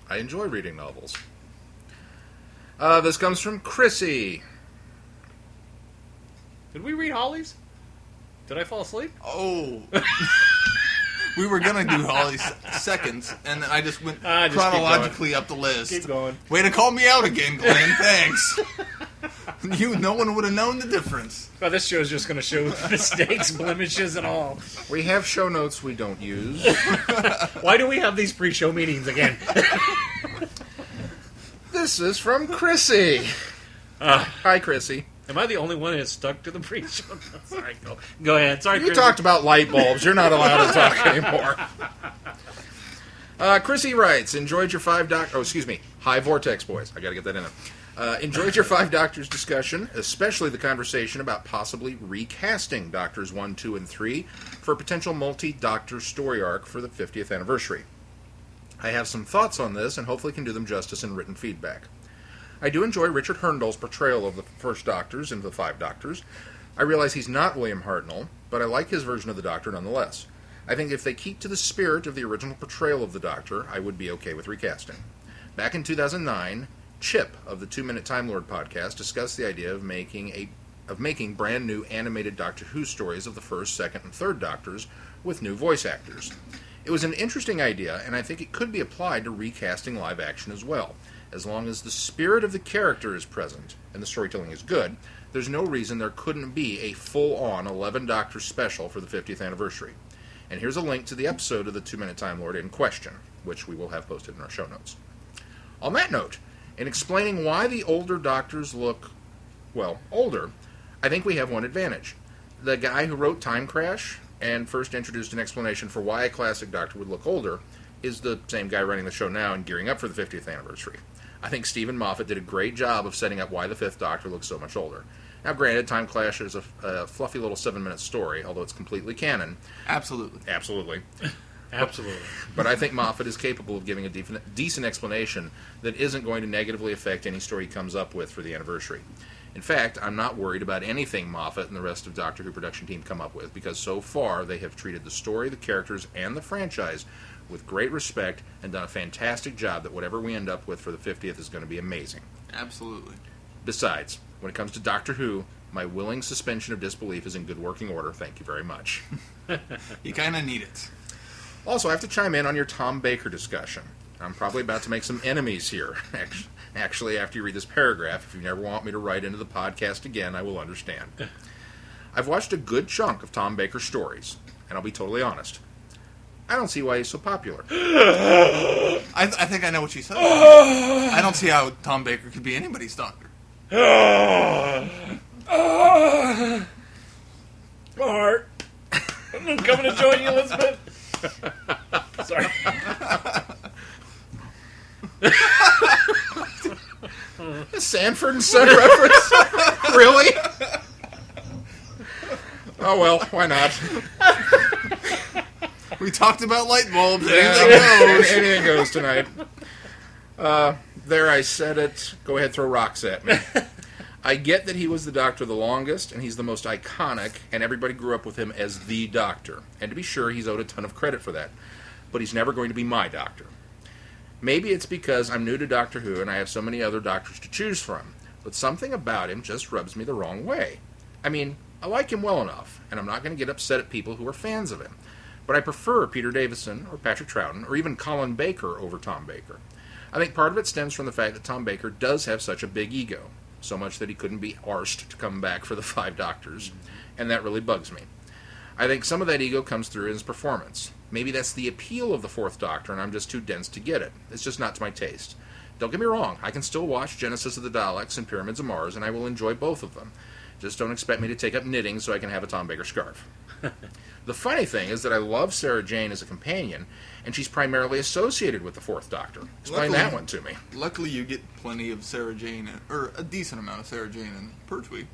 I enjoy reading novels. This comes from Chrissy. Did we read Holly's? Did I fall asleep? Oh. We were going to do Holly's seconds, and I just went Just keep chronologically up the list. Keep going. Way to call me out again, Glenn. Thanks. No one would have known the difference. Well, this show's just going to show mistakes, blemishes, and all. We have show notes we don't use. Why do we have these pre-show meetings again? This is from Chrissy. Hi, Chrissy. Am I the only one who has stuck to the pre-show? Sorry, go ahead. Sorry, You Chris. talked about light bulbs. You're not allowed to talk anymore. Chrissy writes, enjoyed your Hi, Vortex boys. I got to get that in there. Enjoyed your 5 Doctors discussion, especially the conversation about possibly recasting Doctors 1, 2, and 3 for a potential multi-Doctor story arc for the 50th anniversary. I have some thoughts on this and hopefully can do them justice in written feedback. I do enjoy Richard Herndl's portrayal of the first Doctors and the 5 Doctors. I realize he's not William Hartnell, but I like his version of the Doctor nonetheless. I think if they keep to the spirit of the original portrayal of the Doctor, I would be okay with recasting. Back in 2009, Chip of the 2 Minute Time Lord podcast discussed the idea of making brand new animated Doctor Who stories of the first, second, and third Doctors with new voice actors. It was an interesting idea, and I think it could be applied to recasting live action as well. As long as the spirit of the character is present and the storytelling is good, there's no reason there couldn't be a full-on 11 Doctor special for the 50th anniversary. And here's a link to the episode of the 2 Minute Time Lord in question, which we will have posted in our show notes. On that note, in explaining why the older Doctors look, well, older, I think we have one advantage. The guy who wrote Time Crash and first introduced an explanation for why a classic Doctor would look older is the same guy running the show now and gearing up for the 50th anniversary. I think Stephen Moffat did a great job of setting up why the 5th Doctor looks so much older. Now, granted, Time Clash is a fluffy little 7-minute story, although it's completely canon. Absolutely. Absolutely. Absolutely. But I think Moffat is capable of giving a decent explanation that isn't going to negatively affect any story he comes up with for the anniversary. In fact, I'm not worried about anything Moffat and the rest of Doctor Who production team come up with, because so far they have treated the story, the characters, and the franchise with great respect and done a fantastic job that whatever we end up with for the 50th is going to be amazing. Absolutely. Besides, when it comes to Doctor Who, my willing suspension of disbelief is in good working order. Thank you very much. You kind of need it. Also, I have to chime in on your Tom Baker discussion. I'm probably about to make some enemies here. Actually, after you read this paragraph, if you never want me to write into the podcast again, I will understand. I've watched a good chunk of Tom Baker stories, and I'll be totally honest. I don't see why he's so popular. I think I know what you said. I don't see how Tom Baker could be anybody's Doctor. Art. I'm coming to join you, Elizabeth. Sorry. A Sanford and Son reference? Really? Oh well, why not? We talked about light bulbs. Anything goes tonight. There, I said it. Go ahead, throw rocks at me. I get that he was the Doctor the longest, and he's the most iconic, and everybody grew up with him as the Doctor. And to be sure, he's owed a ton of credit for that. But he's never going to be my Doctor. Maybe it's because I'm new to Doctor Who, and I have so many other Doctors to choose from. But something about him just rubs me the wrong way. I mean, I like him well enough, and I'm not going to get upset at people who are fans of him. But I prefer Peter Davison, or Patrick Troughton, or even Colin Baker over Tom Baker. I think part of it stems from the fact that Tom Baker does have such a big ego, so much that he couldn't be arsed to come back for the 5 Doctors, and that really bugs me. I think some of that ego comes through in his performance. Maybe that's the appeal of the 4th Doctor, and I'm just too dense to get it. It's just not to my taste. Don't get me wrong, I can still watch Genesis of the Daleks and Pyramids of Mars, and I will enjoy both of them. Just don't expect me to take up knitting so I can have a Tom Baker scarf. The funny thing is that I love Sarah Jane as a companion, and she's primarily associated with the 4th Doctor. Explain that one to me. Luckily, you get plenty of Sarah Jane, or a decent amount of Sarah Jane in Pertwee.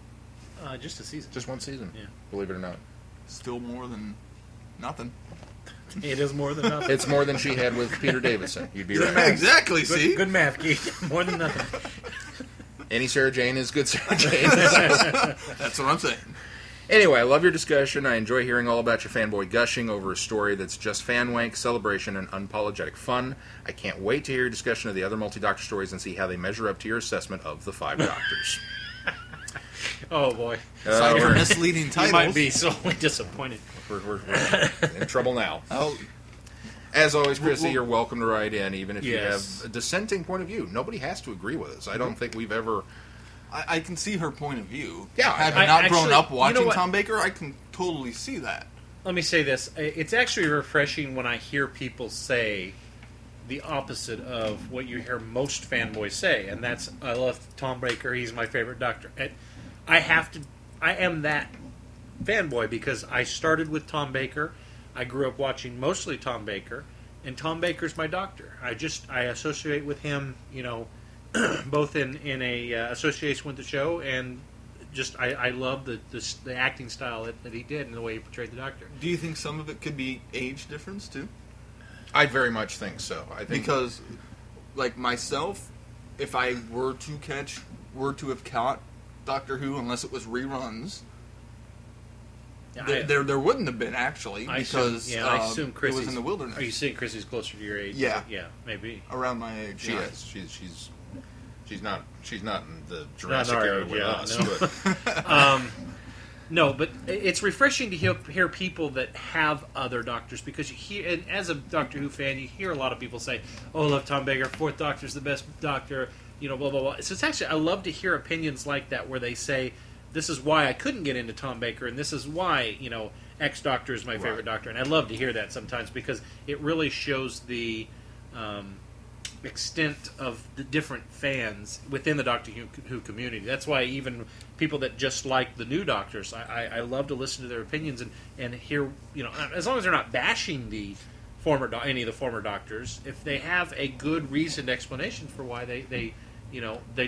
Just a season. Just one season, Yeah. Believe it or not. Still more than nothing. It is more than nothing. It's more than she had with Peter Davison. You'd be right. Exactly, see? Good math, Keith. More than nothing. Any Sarah Jane is good Sarah Jane. That's what I'm saying. Anyway, I love your discussion. I enjoy hearing all about your fanboy gushing over a story that's just fan wank, celebration, and unapologetic fun. I can't wait to hear your discussion of the other multi-Doctor stories and see how they measure up to your assessment of the 5 Doctors. Oh, boy. Aside from misleading titles. You might be sorely disappointed. We're in trouble now. Oh, As always, Chrissy, you're welcome to write in, even if you Yes. have a dissenting point of view. Nobody has to agree with us. I don't think we've ever... I can see her point of view. Yeah, Having not grown actually, up you know watching what? Tom Baker, I can totally see that. Let me say this. It's actually refreshing when I hear people say the opposite of what you hear most fanboys say, and that's, I love Tom Baker, he's my favorite Doctor. I am that fanboy because I started with Tom Baker. I grew up watching mostly Tom Baker, and Tom Baker's my doctor. I associate with him, both in a association with the show and just I love the acting style that he did and the way he portrayed the doctor. Do you think some of it could be age difference too? I very much think so. I think Because, like myself, if I were to have caught Doctor Who, unless it was reruns, there wouldn't have been actually because I assume it Chrissy's was in the wilderness. Are you saying Chrissy's closer to your age? Yeah. Yeah, maybe. Around my age. she yeah. is. She's not in the Not Jurassic our era age, with yeah, us. no. But No, but it's refreshing to hear people that have other doctors because you hear, and as a Doctor Who fan, you hear a lot of people say, "Oh, I love Tom Baker. Fourth Doctor's the best Doctor." Blah blah blah. So it's actually I love to hear opinions like that where they say, "This is why I couldn't get into Tom Baker, and this is why X Doctor is my favorite Doctor." And I love to hear that sometimes because it really shows the extent of the different fans within the Doctor Who community. That's why even people that just like the new Doctors, I love to listen to their opinions and hear, as long as they're not bashing the any of the former Doctors, if they have a good reasoned explanation for why they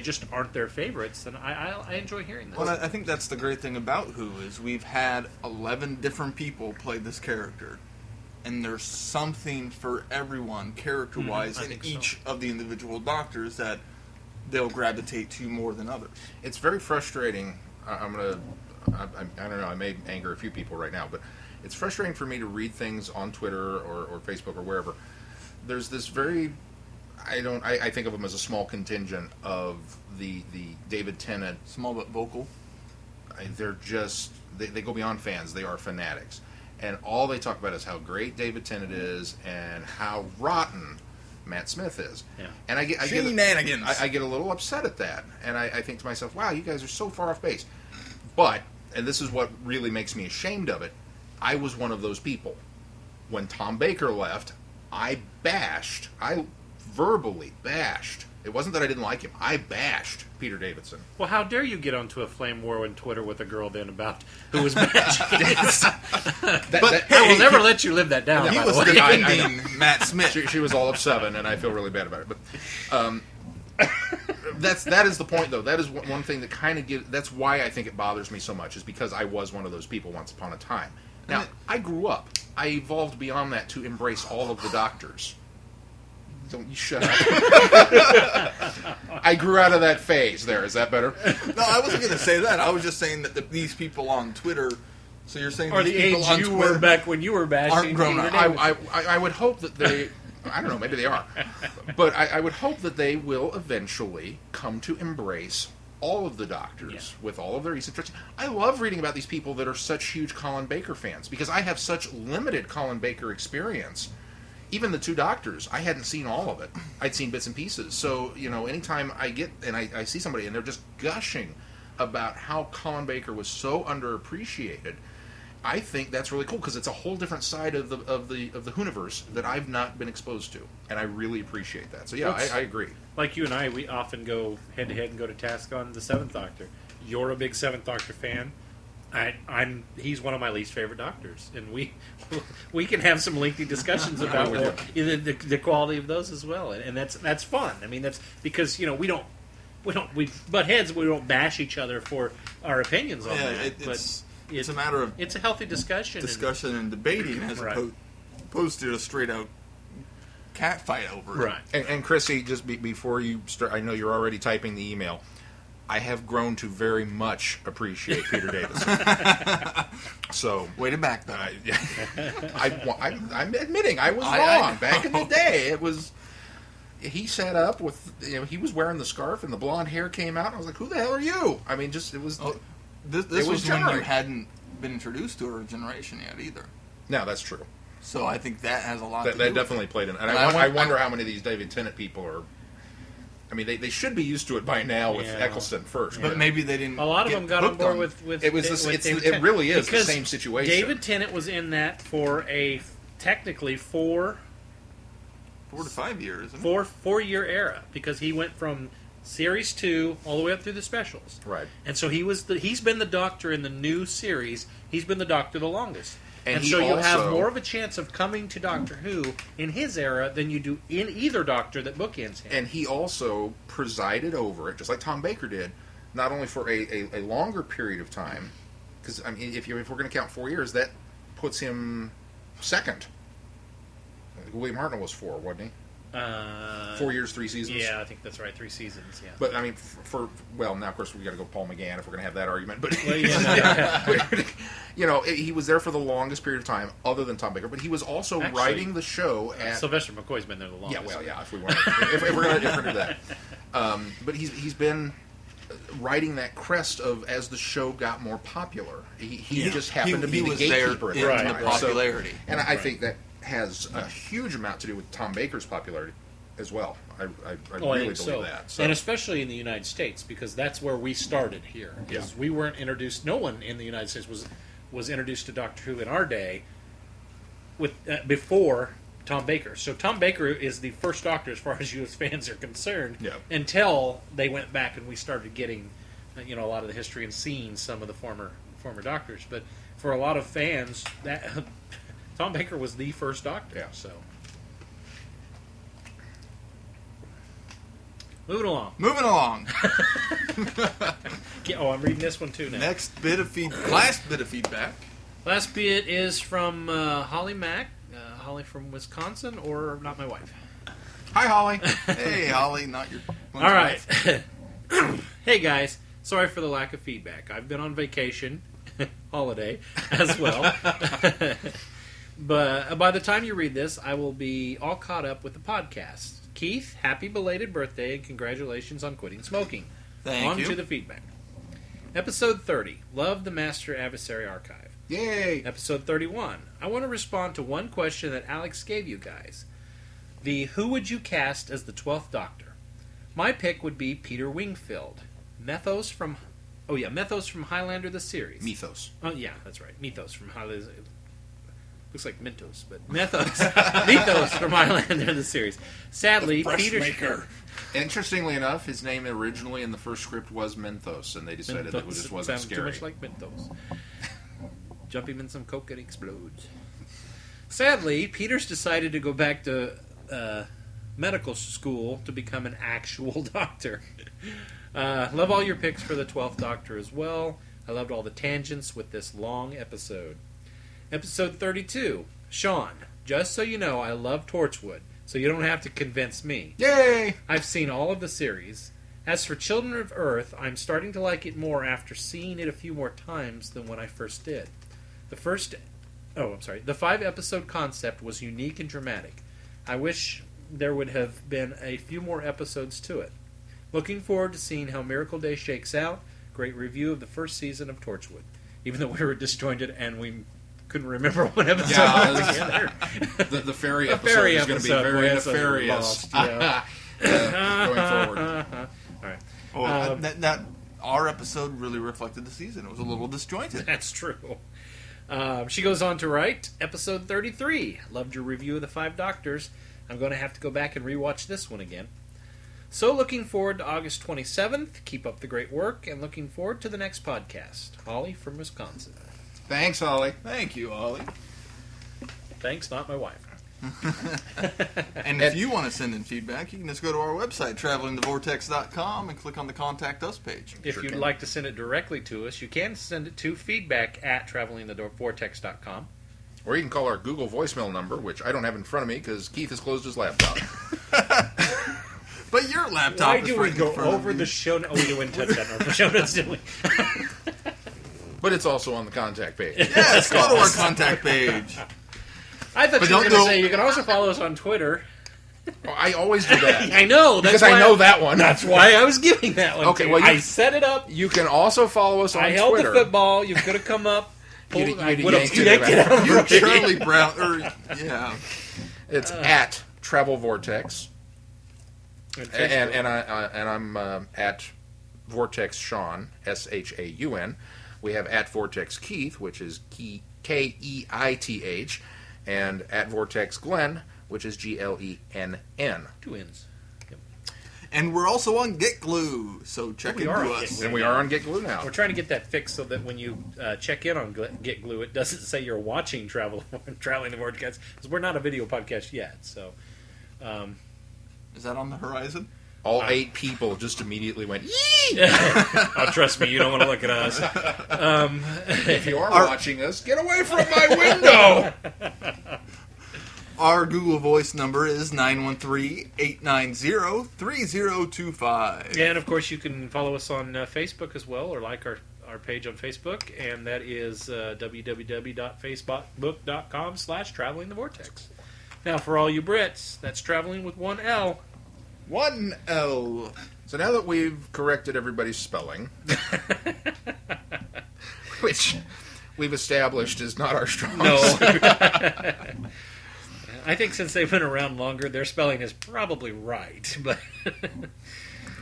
just aren't their favorites, then I enjoy hearing that. Well, I think that's the great thing about Who is we've had 11 different people play this character. And there's something for everyone, character-wise, in each of the individual Doctors that they'll gravitate to more than others. it's very frustrating. I don't know. I may anger a few people right now, but it's frustrating for me to read things on Twitter or Facebook or wherever. There's this very, I think of them as a small contingent of the David Tennant. Small but vocal. They're just they go beyond fans. They are fanatics. And all they talk about is how great David Tennant is and how rotten Matt Smith is. Yeah. And I get Shenanigans. I get a little upset at that. And I think to myself, wow, you guys are so far off base. But, and this is what really makes me ashamed of it, I was one of those people. When Tom Baker left, I verbally bashed. It wasn't that I didn't like him. I bashed Peter Davison. Well, how dare you get onto a flame war on Twitter with a girl then about who was bashing? I will never let you live that down. He by was the way. defending Matt Smith. She was all of 7, and I feel really bad about it. But that is the point, though. That is one thing that kind of gives. That's why I think it bothers me so much, is because I was one of those people once upon a time. Now, I grew up. I evolved beyond that to embrace all of the Doctors. Don't you shut up. I grew out of that phase there. Is that better? No, I wasn't going to say that. I was just saying that these people on Twitter. So you're saying or these the people age on you Twitter were back when you were bashing aren't grown Peter up. Davison. I would hope that they... I don't know, maybe they are. But I would hope that they will eventually come to embrace all of the Doctors with all of their eccentricities. I love reading about these people that are such huge Colin Baker fans because I have such limited Colin Baker experience. Even the 2 Doctors, I hadn't seen all of it. I'd seen bits and pieces. So, anytime I get and I see somebody and they're just gushing about how Colin Baker was so underappreciated, I think that's really cool because it's a whole different side of the Whoniverse that I've not been exposed to, and I really appreciate that. So yeah, I agree. Like you and I, we often go head to head and go to task on the 7th Doctor. You're a big 7th Doctor fan. He's one of my least favorite Doctors, and we can have some lengthy discussions about the quality of those as well, and that's fun. I mean, that's because we butt heads. We don't bash each other for our opinions on that. It's a matter of it's a healthy discussion and debating as opposed to a straight out cat fight over it. Right. And Chrissy, just before you start, I know you're already typing the email. I have grown to very much appreciate Peter Davison. So way to back that. I'm admitting I was wrong. Back in the day, it was. He sat up with, he was wearing the scarf and the blonde hair came out. And I was like, "Who the hell are you?" I mean, just it was. Oh, this was when you hadn't been introduced to our generation yet either. No, that's true. So I think that has a lot to do that with definitely it. played in. And I wonder how many of these David Tennant people are. I mean, they should be used to it by now with Eccleston first. But maybe they didn't. A lot of them got on board with it was it really is the same situation. David Tennant was in that for technically 4 to 5 years, isn't it? 4 year era because he went from Series 2, all the way up through the specials. Right. And so he's been the Doctor in the new series. He's been the Doctor the longest. And he so you have also- more of a chance of coming to Doctor Who in his era than you do in either Doctor that bookends him. And he also presided over it, just like Tom Baker did, not only for a longer period of time, because I mean, if we're going to count 4 years, that puts him second. William Hartnell was 4, wasn't he? 4 years, 3 seasons. Yeah, I think that's right. 3 seasons. Yeah. But I mean, well, now of course we got to go Paul McGann if we're going to have that argument. But Well, yeah, no. you know, he was there for the longest period of time, other than Tom Baker. But he was also Actually, writing the show at Sylvester McCoy's been there the longest. Yeah, well, yeah. If we want, if we're going to do that, but he's been riding that crest of as the show got more popular. He just happened to be the was there gatekeeper at in that the time. popularity. So, and I think that has a huge amount to do with Tom Baker's popularity as well. I really believe so. that. So. And especially in the United States, because that's where we started here. Because we weren't introduced. No one in the United States was introduced to Doctor Who in our day with before Tom Baker. So Tom Baker is the first Doctor as far as U.S. fans are concerned. Yeah. Until they went back and we started getting, a lot of the history and seeing some of the former Doctors. But for a lot of fans, that Tom Baker was the first Doctor. Yeah. So. Moving along. I'm reading this one too now. Last bit of feedback. Last bit is from Holly Mack. Holly from Wisconsin, or not my wife. Hi, Holly. Hey, Holly, not your. All right. Hey guys, sorry for the lack of feedback. I've been on vacation, holiday as well. But by the time you read this, I will be all caught up with the podcast. Keith, happy belated birthday and congratulations on quitting smoking. Thank you. On to the feedback. Episode 30, Love the Master Adversary Archive. Yay! Episode 31, I want to respond to one question that Alex gave you guys. Who would you cast as the 12th Doctor? My pick would be Peter Wingfield. Mythos from Highlander the series. Mythos. Oh yeah, that's right. Mythos from Highlander. Looks like Mentos, but Mythos from Highlander the series. Sadly, Peter. Interestingly enough, his name originally in the first script was Menthos, and they decided that it just wasn't Sounds scary. too much like Mentos. Jump him in some Coke and explodes. Sadly, Peter's decided to go back to medical school to become an actual doctor. Love all your picks for the 12th Doctor as well. I loved all the tangents with this long episode. Episode 32, Sean, just so you know, I love Torchwood, so you don't have to convince me. Yay! I've seen all of the series. As for Children of Earth, I'm starting to like it more after seeing it a few more times than when I first did. The 5-episode concept was unique and dramatic. I wish there would have been a few more episodes to it. Looking forward to seeing how Miracle Day shakes out. Great review of the first season of Torchwood. Even though we were disjointed and we couldn't remember what episode was together. The fairy episode is going to be very nefarious lost, yeah. going forward. All right. Well, that our episode really reflected the season. It was a little disjointed. That's true. She goes on to write, episode 33. Loved your review of the 5 Doctors. I'm going to have to go back and rewatch this one again. So looking forward to August 27th. Keep up the great work, and looking forward to the next podcast. Holly from Wisconsin. Thanks, Holly. Thank you, Ollie. Thanks, not my wife. And if you want to send in feedback, you can just go to our website, travelingthevortex.com, and click on the Contact Us page. If you'd like to send it directly to us, you can send it to feedback@travelingthevortex.com. Or you can call our Google voicemail number, which I don't have in front of me because Keith has closed his laptop. But your laptop Why is do we right in go front of over you. the show? Oh, we didn't touch that on the show notes, did we? But it's also on the contact page. Yes, go to our contact page. I thought But you were don't going to go- say you can also follow us on Twitter. Oh, I always do that. I know. That's Because why I know that one. That's why I was giving that one. Okay, to you. well, you- I set it up. You can also follow us on I held Twitter. the football. You could have come up. You'd- I you'd would have yanked it yanked it back. out. You're Charlie Brown. Yeah. It's at Travel Vortex. And And I'm at Vortex Sean, SHAUN. We have at Vortex Keith, which is KEITH, and at Vortex Glenn, which is GLENN. 2 N's. Yep. And we're also on Get Glue, so check We into are on us. Get Glue. And we are on Get Glue now. We're trying to get that fixed so that when you check in on Get Glue, it doesn't say you're watching Traveling the Vortex, because we're not a video podcast yet. So, Is that on the horizon? All 8 people just immediately went, yee! oh, trust me, you don't want to look at us. If you are watching us, get away from my window! Our Google Voice number is 913-890-3025. And, of course, you can follow us on Facebook as well, or like our page on Facebook, and that is www.facebook.com/travelingthevortex. Now, for all you Brits, that's traveling with one L. 1L. So now that we've corrected everybody's spelling, which we've established is not our strong suit. I think since they've been around longer, their spelling is probably right. But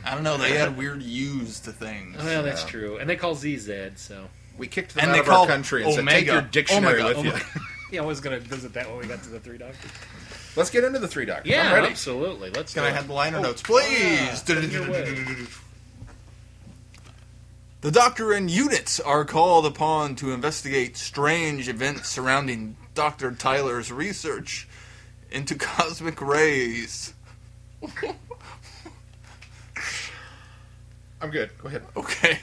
I don't know, they had weird U's to things. well, that's true. And they call ZZ, so... We kicked them And out they of our called country and said, Omega. take your dictionary Omega. with you. Yeah, I was going to visit that when we got to the Three Doctors. Let's get into the 3 Doctors. Yeah, I'm ready. absolutely. Let's Can do I it. have the liner notes, please? Send your way. The Doctor and units are called upon to investigate strange events surrounding Dr. Tyler's research into cosmic rays. I'm good. Go ahead. Okay.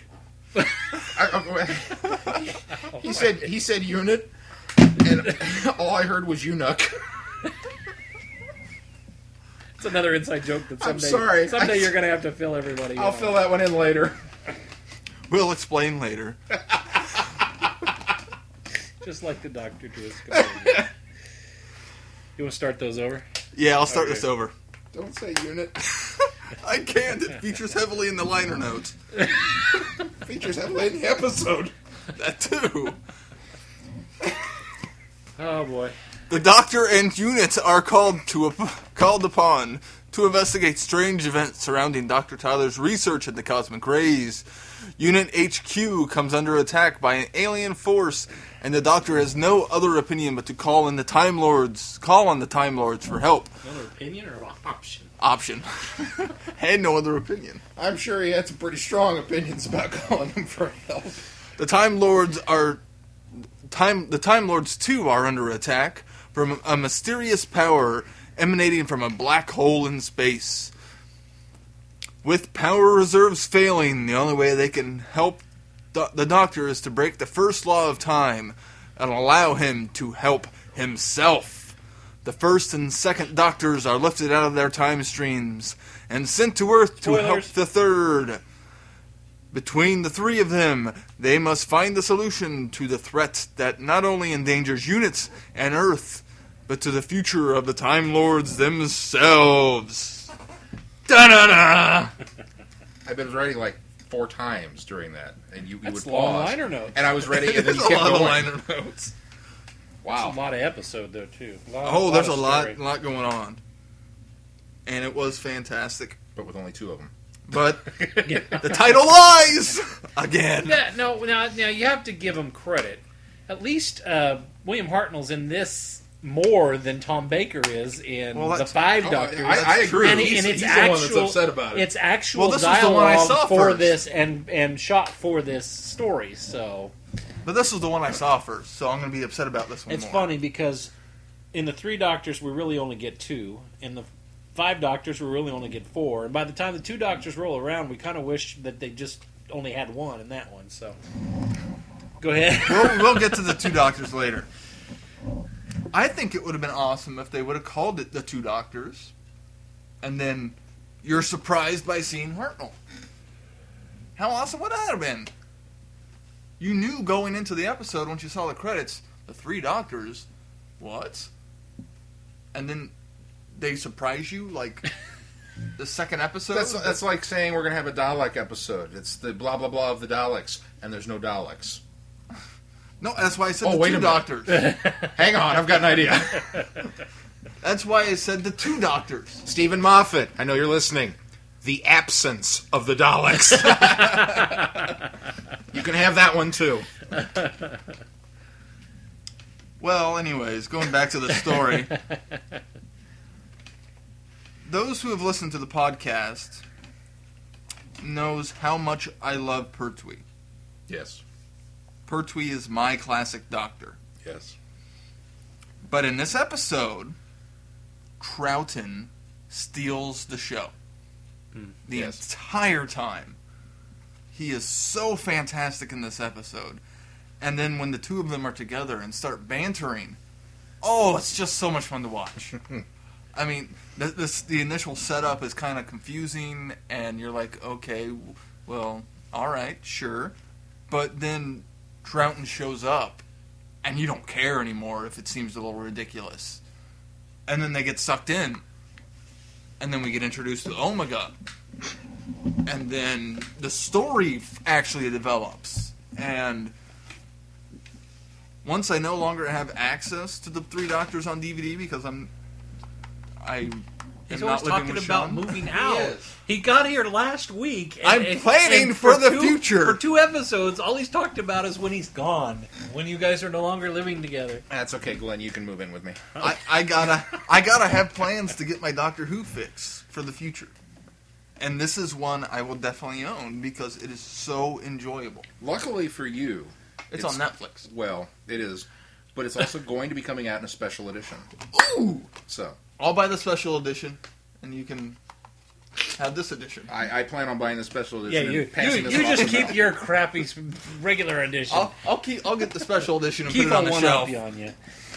He said unit, and all I heard was eunuch. It's another inside joke that someday, I'm sorry. someday you're going to have to fill everybody I'll in. fill that one in later. We'll explain later. Just like the Doctor to his You want to start those over? Yeah, I'll start Okay. this over. Don't say unit. I can't. It features heavily in the liner notes. Features heavily in the episode. That too. Oh, boy. The Doctor and units are called upon to investigate strange events surrounding Dr. Tyler's research into cosmic rays. Unit HQ comes under attack by an alien force, and the Doctor has no other opinion but to call on the Time Lords for help. Another opinion or option? Option. Had no other opinion. I'm sure he had some pretty strong opinions about calling him for help. The Time Lords too are under attack from a mysterious power emanating from a black hole in space. With power reserves failing, the only way they can help the Doctor is to break the first law of time and allow him to help himself. The first and second Doctors are lifted out of their time streams and sent to Earth to help Spoilers. the third. Between the three of them, they must find the solution to the threat that not only endangers units and Earth, but to the future of the Time Lords themselves. Da-da-da! I've been writing like 4 times during that, and you That's would long pause. liner notes. And I was ready, and then There's you a kept lot of going. liner notes. Wow. Wow. A lot of episode, though, too. There's a of lot story. going on. And it was fantastic. But with only 2 of them. But the title lies! Again. Yeah, no, now you have to give him credit. At least William Hartnell's in this more than Tom Baker is in Well, the that's- Five Oh, Doctors. I agree. And, He's it's the actual, one that's upset about it. It's actual Well, this was the one I dialogue saw for first. this and shot for this story. So But this was the one I saw first, so I'm going to be upset about this one it's more. funny because in the Three Doctors we really only get 2. In the Five Doctors we really only get 4. And by the time the 2 Doctors roll around, we kind of wish that they just only had 1 in that one. So go ahead. We'll get to the 2 Doctors later. I think it would have been awesome if they would have called it the 2 Doctors, and then you're surprised by seeing Hartnell. How awesome would that have been? You knew going into the episode, once you saw the credits, the 3 Doctors, what? And then they surprise you, like, the second episode? That's like saying we're going to have a Dalek episode. It's the blah, blah, blah of the Daleks, and there's no Daleks. No, that's why I said Oh, the wait 2 a minute. Doctors. Hang on, I've got an idea. That's why I said the 2 Doctors. Stephen Moffat, I know you're listening. The absence of the Daleks. You can have that one, too. Well, anyways, going back to the story. Those who have listened to the podcast knows how much I love Pertwee. Yes. Pertwee is my classic doctor. Yes. But in this episode, Troughton steals the show. The Yes. entire time. He is so fantastic in this episode. And then when the two of them are together and start bantering, oh, it's just so much fun to watch. I mean, the initial setup is kind of confusing, and you're like, okay, well, all right, sure. But then Troughton shows up, and you don't care anymore if it seems a little ridiculous. And then they get sucked in, and then we get introduced to Omega. And then the story actually develops. And once I no longer have access to the Three Doctors on DVD because I He's am always not living talking with about Sean. moving out. is. He got here last week. I'm planning for the future. For 2 episodes, all he's talked about is when he's gone. When you guys are no longer living together. That's okay, Glenn. You can move in with me. I gotta have plans to get my Doctor Who fix for the future. And this is one I will definitely own because it is so enjoyable. Luckily for you, It's on Netflix. Well, it is, but it's also going to be coming out in a special edition. Ooh! So I'll buy the special edition, and you can have this edition. I plan on buying the special Yeah, edition. you and passing this off just to keep Mel. your crappy regular edition. I'll get the special edition and Keep put it on the one shelf. up on you.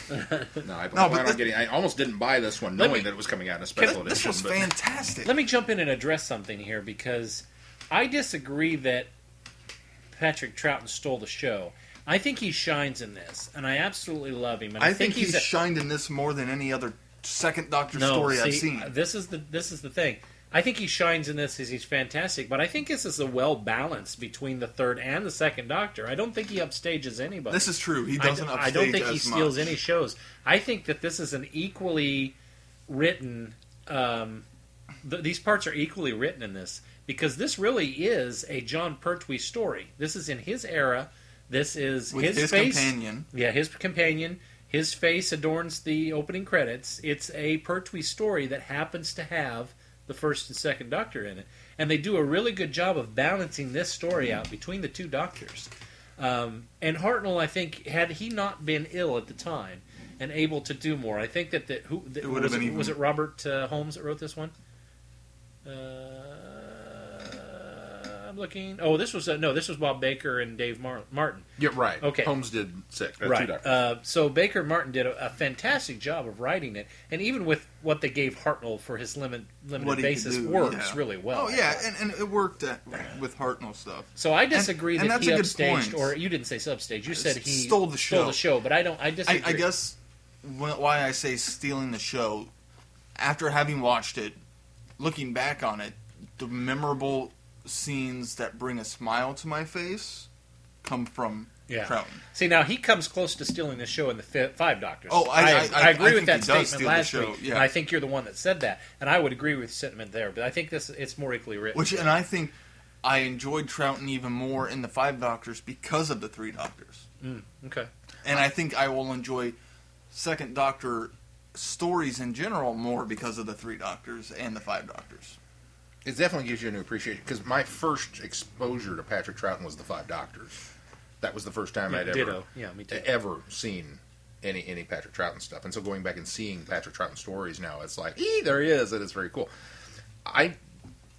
No, I No, plan but on getting. I almost didn't buy this one Let knowing me- that it was coming out in a special This edition. was but fantastic. Let me jump in and address something here because I disagree that Patrick Troughton stole the show. I think he shines in this, and I absolutely love him. And I think he's he's shined in this more than any other second Doctor story I've seen. This is the thing. I think he shines in this as he's fantastic, but I think this is a well balance between the third and the second Doctor. I don't think he upstages anybody. This is true. He doesn't upstage I don't think he as steals much. any shows. I think that this is an equally written. These parts are equally written in this because this really is a John Pertwee story. This is in his era. This is With his face. companion. Yeah, his companion. His face adorns the opening credits. It's a Pertwee story that happens to have the first and second Doctor in it. And they do a really good job of balancing this story out between the two Doctors. And Hartnell, I think, had he not been ill at the time and able to do more, I think that It would have been even- was it Robert Holmes that wrote this one? I'm looking. Oh, this was this was Bob Baker and Dave Martin. You're right. Okay. Holmes did 6. Two Right. Doctors. So Baker and Martin did a fantastic job of writing it, and even with what they gave Hartnell for his limited What he could basis do, works yeah. really well. Oh yeah, and it worked with Hartnell stuff. So I disagree and that that's he a good upstaged, point. or you didn't say substage. You said he Stole the show. But I don't. I disagree. I guess why I say stealing the show, after having watched it, looking back on it, the memorable scenes that bring a smile to my face come from Troughton. See, now he comes close to stealing the show in the Five Doctors. Oh, I agree with think that he does statement steal the last show, week, yeah. and I think you're the one that said that, and I would agree with sentiment there. But I think it's more equally written. And I think I enjoyed Troughton even more in the Five Doctors because of the Three Doctors. Okay. And I think I will enjoy Second Doctor stories in general more because of the Three Doctors and the Five Doctors. It definitely gives you a new appreciation because my first exposure to Patrick Troughton was the Five Doctors. That was the first time I'd ever seen any Patrick Troughton stuff. And so going back and seeing Patrick Troughton stories now, it's like, there he is, and it's very cool. I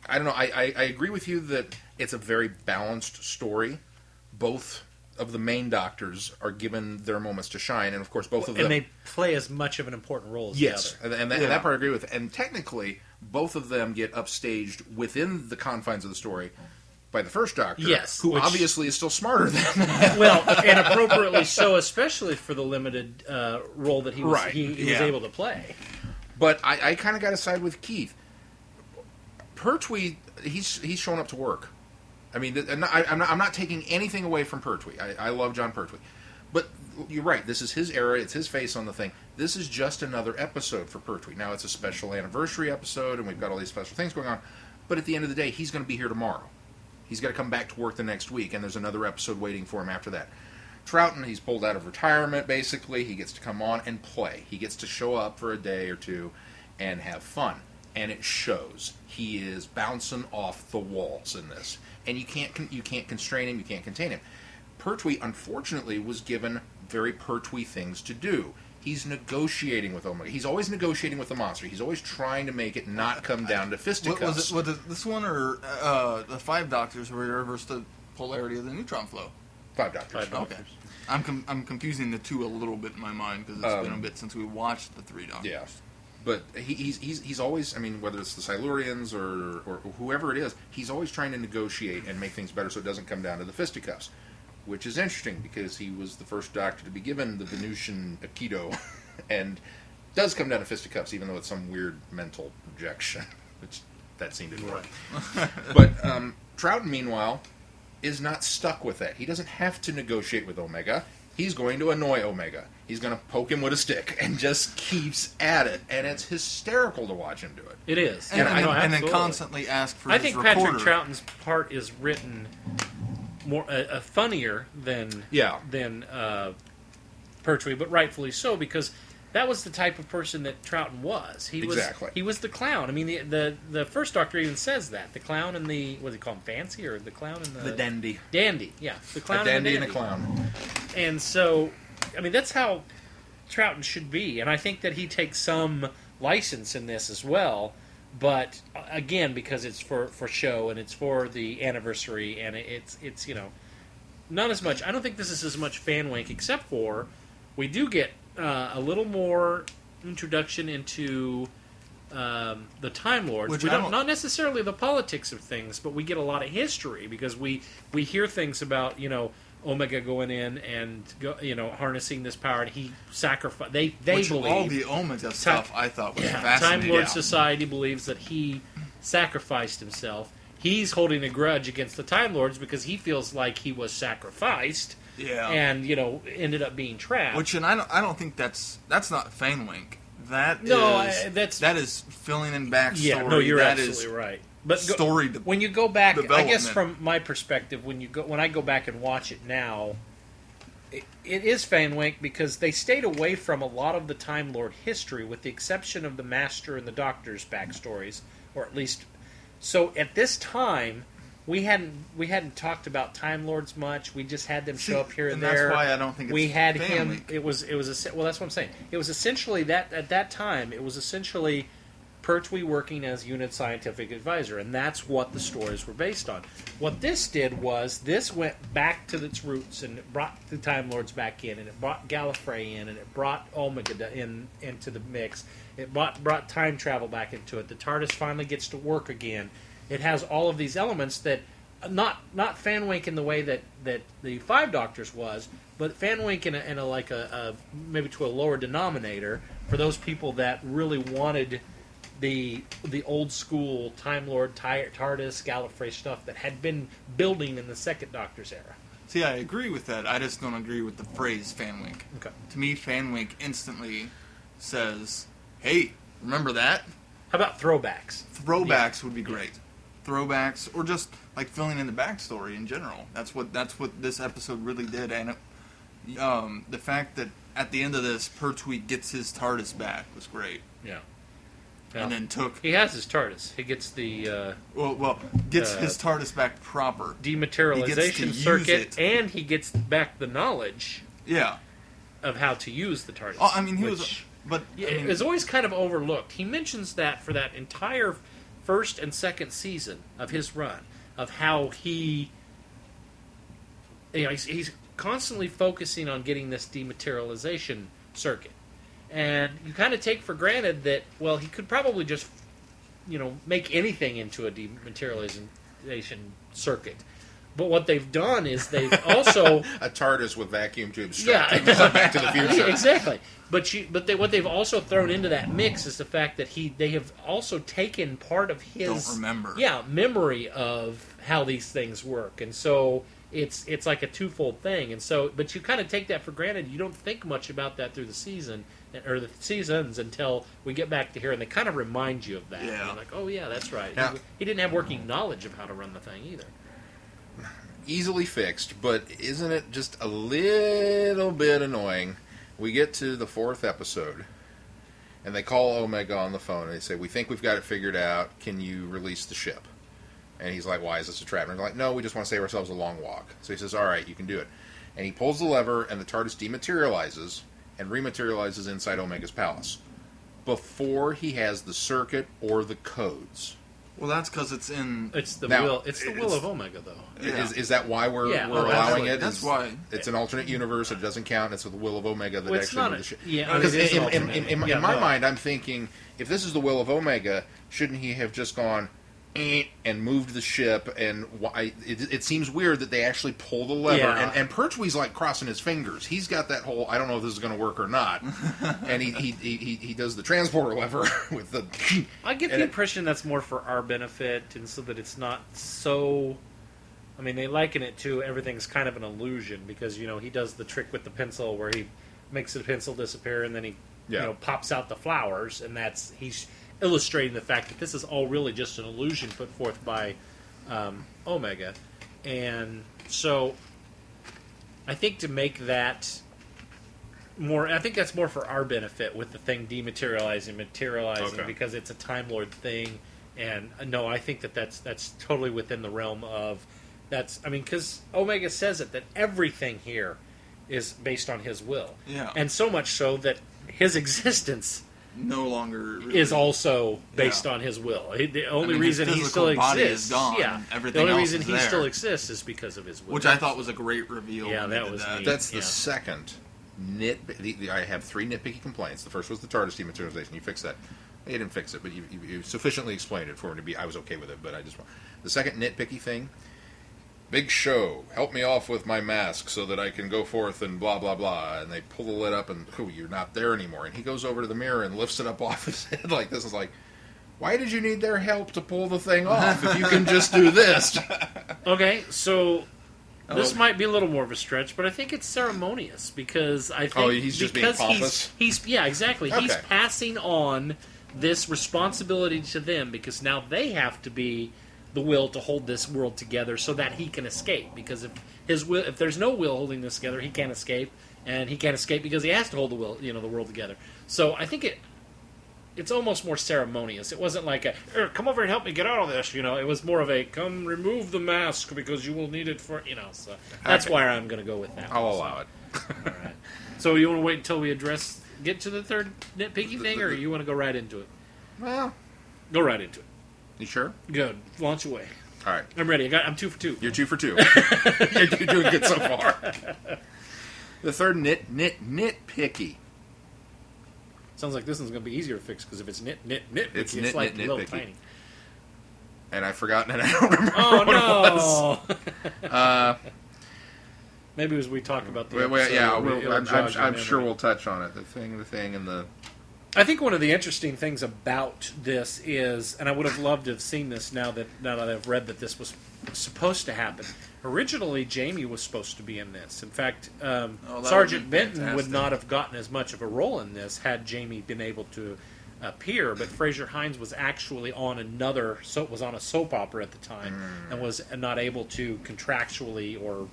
don't know. I agree with you that it's a very balanced story. Both of the main Doctors are given their moments to shine, and of course both of them. And they play as much of an important role as Yes, the other. and that part I agree with. And technically, both of them get upstaged within the confines of the story by the first Doctor, Yes, who which- obviously is still smarter than them. Well, and appropriately so, especially for the limited role that he was Right, he was yeah. able to play. But I kind of got to side with Keith. Pertwee, he's showing up to work. I mean, I'm not taking anything away from Pertwee. I love John Pertwee. But you're right. This is his era. It's his face on the thing. This is just another episode for Pertwee. Now, it's a special anniversary episode, and we've got all these special things going on. But at the end of the day, he's going to be here tomorrow. He's got to come back to work the next week, and there's another episode waiting for him after that. Troughton, he's pulled out of retirement, basically. He gets to come on and play. He gets to show up for a day or two and have fun. and it shows. He is bouncing off the walls in this, and you can't constrain him, you can't contain him. Pertwee, unfortunately, was given very Pertwee things to do. He's negotiating with Omega. He's always negotiating with the monster. He's always trying to make it not come down to fisticuffs. Was it this one or the Five Doctors where he reversed the polarity of the neutron flow? Five Doctors. Okay. I'm confusing the two a little bit in my mind because it's been a bit since we watched the Three Doctors. Yeah. But he's always, I mean, whether it's the Silurians or whoever it is, he's always trying to negotiate and make things better so it doesn't come down to the fisticuffs. Which is interesting because he was the first Doctor to be given the Venusian Aikido and does come down to fisticuffs even though it's some weird mental projection, which that seemed to work. But Troughton, meanwhile, is not stuck with that. He doesn't have to negotiate with Omega. He's going to annoy Omega. He's going to poke him with a stick and just keeps at it. And it's hysterical to watch him do it. It is. And then constantly ask for his think recorder. Patrick Troughton's part is written more funnier than Pertwee, but rightfully so, because that was the type of person that Troughton was. He was the clown. I mean, the first Doctor even says that. The clown and the, what do they call him, Fancy? Or the clown and the dandy. Dandy, yeah. The clown and and the dandy. A clown. And so, I mean, that's how Troughton should be. And I think that he takes some license in this as well. But, again, because it's for show and it's for the anniversary and it's you know, not as much. I don't think this is as much fan wink, except for we do get a little more introduction into the Time Lords. Which we don't, not necessarily the politics of things, but we get a lot of history because we hear things about, you know, Omega going in and harnessing this power, and he sacrificed. They Which believe all the Omega stuff I thought was fascinating. Time Lord Society believes that he sacrificed himself. He's holding a grudge against the Time Lords because he feels like he was sacrificed. Yeah. And ended up being trapped. Which, and I don't think that's not fan wink. That is filling in backstory. Yeah, no, you're absolutely right. But when you go back, I guess from my perspective, when I go back and watch it now, it is fan wink because they stayed away from a lot of the Time Lord history, with the exception of the Master and the Doctor's backstories, or at least. So at this time, we hadn't talked about Time Lords much. We just had them show up here and there. That's why I don't think it's we had fan him. wink. Well, that's what I'm saying. It was essentially that at that time. It was essentially Pertwee working as unit scientific advisor, and that's what the stories were based on. What this did was this went back to its roots, and it brought the Time Lords back in, and it brought Gallifrey in, and it brought Omega into the mix. It brought time travel back into it. The TARDIS finally gets to work again. It has all of these elements that not fanwink in the way that the Five Doctors was, but fanwink in a maybe to a lower denominator for those people that really wanted the old school Time Lord, TARDIS, Gallifrey stuff that had been building in the Second Doctor's era. See, I agree with that. I just don't agree with the phrase fanwink. Okay. To me, fanwink instantly says, "Hey, remember that?" How about throwbacks? Throwbacks would be great. Throwbacks, or just like filling in the backstory in general. That's what this episode really did, and the fact that at the end of this, Pertwee gets his TARDIS back was great. Yeah. And then he has his TARDIS. He gets the his TARDIS back proper dematerialization circuit, and he gets back the knowledge. Yeah. Of how to use the TARDIS. Oh, I mean, it was always kind of overlooked. He mentions that for that entire first and second season of his run, of how he's constantly focusing on getting this dematerialization circuit. And you kind of take for granted that, well, he could probably just, make anything into a dematerialization circuit. But what they've done is they've also a TARDIS with vacuum tubes strapped to Back to the Future. Exactly. What they've also thrown into that mix is the fact that they have also taken part of his memory of how these things work, and so it's like a twofold thing. And so, but you kind of take that for granted. You don't think much about that through the season or the seasons until we get back to here, and they kind of remind you of that. Yeah. You're like, oh yeah, that's right. Now, he didn't have working knowledge of how to run the thing either. Easily fixed, but isn't it just a little bit annoying? We get to the fourth episode, And they call Omega on the phone, and they say, we think we've got it figured out. Can you release the ship? And he's like, why is this a trap? And they're like, no, we just want to save ourselves a long walk. So he says, all right, you can do it. And he pulls the lever, and the TARDIS dematerializes and rematerializes inside Omega's palace before he has the circuit or the codes. Well, that's because it's in... It's the Now, will. It's the will of Omega, though. Yeah. Is that why we're Yeah, allowing it? That's why. It's an alternate universe. It doesn't count. It's the will of Omega that actually did the shit. Yeah, Because it is an in alternate. my mind, I'm thinking, if this is the will of Omega, shouldn't he have just gone and moved the ship? And why? It seems weird that they actually pull the lever. Yeah. And Pertwee's like crossing his fingers. He's got that whole, I don't know if this is going to work or not. And he does the transporter lever with the... I get the impression that's more for our benefit, and so that it's not so... I mean, they liken it to everything's kind of an illusion, because, he does the trick with the pencil where he makes the pencil disappear, and then he pops out the flowers, and he's illustrating the fact that this is all really just an illusion put forth by Omega. And so I think to make that more, I think that's more for our benefit with the thing dematerializing, materializing, Okay. because it's a Time Lord thing. And no, I think that's totally within the realm of because Omega says that everything here is based on his will. Yeah. And so much so that his existence No longer really is also based on his will. The only his reason he physical still body exists, is gone. yeah, Everything the only else reason is he there. still exists is because of his will. Which I thought was a great reveal. Yeah, when they that did was neat. That's the Yeah. second I have 3 nitpicky complaints. The first was the TARDIS dematerialization. You fixed that. You didn't fix it, but you sufficiently explained it for me to be. I was okay with it, but I just... The second nitpicky thing... Big show, help me off with my mask so that I can go forth and blah, blah, blah. And they pull the lid up and, you're not there anymore. And he goes over to the mirror and lifts it up off his head like this. Is like, why did you need their help to pull the thing off if you can just do this? Okay, so this might be a little more of a stretch, but I think it's ceremonious because I think he's just being pompous? He's exactly. He's Okay. passing on this responsibility to them because now they have to be the will to hold this world together so that he can escape. Because if there's no will holding this together, he can't escape, and he can't escape because he has to hold the world together. So I think it's almost more ceremonious. It wasn't like come over and help me get out of this. It was more of a come remove the mask because you will need it for So that's Okay. why I'm going to go with that. I'll allow it. All right. So you want to wait until we get to the third nitpicky thing, or you want to go right into it? Well, Go right into it. you sure? Good. Launch away. All right. I'm ready. I'm 2 for 2. You're 2 for 2. You're doing good so far. The third nitpicky. Sounds like this one's going to be easier to fix because if it's nitpicky, It's it's like little nitpicky. tiny. And I've forgotten it. I don't remember Oh what it was. Maybe as we talk about the Well, episode, yeah, it'll jog your I'm sure memory. we'll touch on it. The thing, and the... I think one of the interesting things about this is, and I would have loved to have seen this now that I've read that this was supposed to happen. Originally, Jamie was supposed to be in this. In fact, that Sergeant would be Benton would fantastic. not have gotten as much of a role in this had Jamie been able to appear. But Fraser Hines was actually on a soap opera at the time and was not able to contractually or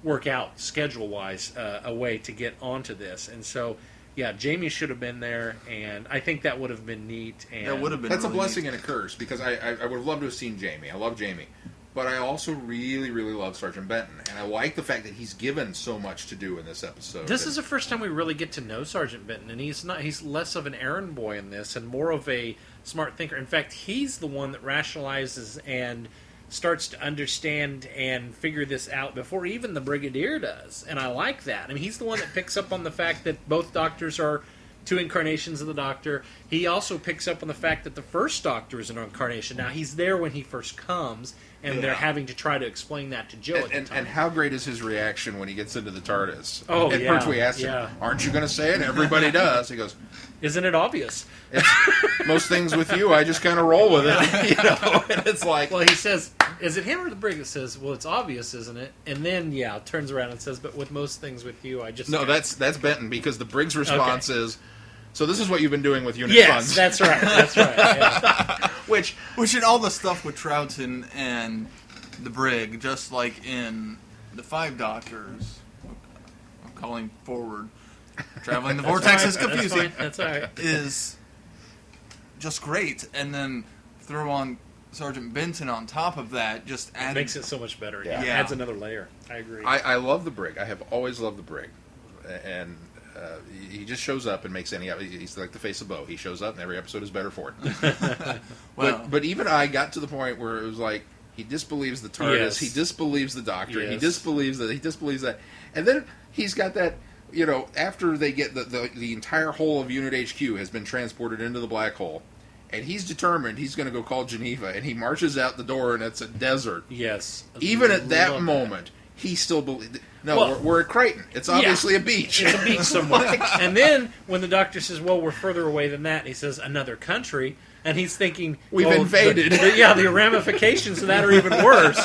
work out schedule-wise a way to get onto this. And so... Yeah, Jamie should have been there, and I think that would have been neat. And That would have been That's really a blessing neat. and a curse, because I would have loved to have seen Jamie. I love Jamie. But I also really, really love Sergeant Benton, and I like the fact that he's given so much to do in this episode. This is the first time we really get to know Sergeant Benton, and he's less of an errand boy in this and more of a smart thinker. In fact, he's the one that rationalizes and starts to understand and figure this out before even the Brigadier does. And I like that. I mean, he's the one that picks up on the fact that both Doctors are 2 incarnations of the Doctor. He also picks up on the fact that the first Doctor is an incarnation. Now, he's there when he first comes, and they're having to try to explain that to Joe at the time. And how great is his reaction when he gets into the TARDIS? Oh, and yeah, Pertwee asks yeah. him, "Aren't you going to say it? Everybody does." He goes, Isn't it obvious? "Most things with you, I just kind of roll with it." And it's like, Well, he says, is it him or the Brig that says, well, it's obvious, isn't it? And then, turns around and says, but with most things with you, I just... no, that's Benton, because the Briggs response is, "So this is what you've been doing with unit Yes, funds." that's right, Yeah. Which in all the stuff with Troughton and the Brig, just like in the 5 Doctors, I'm calling forward, traveling the Vortex is confusing. That's all right. Is just great, and then throw on Sergeant Benton on top of that, just It makes it so much better. Yeah. It Yeah. adds another layer. I agree. I love the Brig. I have always loved the Brig, and he just shows up and makes any. He's like the face of Bo. He shows up, and every episode is better for it. Well, but even I got to the point where it was like he disbelieves the TARDIS, Yes. he disbelieves the Doctor, he Yes. disbelieves that, and then he's got that. You know, after they get the entire whole of Unit HQ has been transported into the black hole, and he's determined he's going to go call Geneva, and he marches out the door, and it's a desert. yes. Even at that Love moment, he still believes. No, Well, we're at Crichton. It's obviously a beach. It's a beach somewhere. And then when the Doctor says, "Well, we're further away than that," he says, "Another country," and he's thinking, We've "Oh, invaded." the ramifications of that are even worse.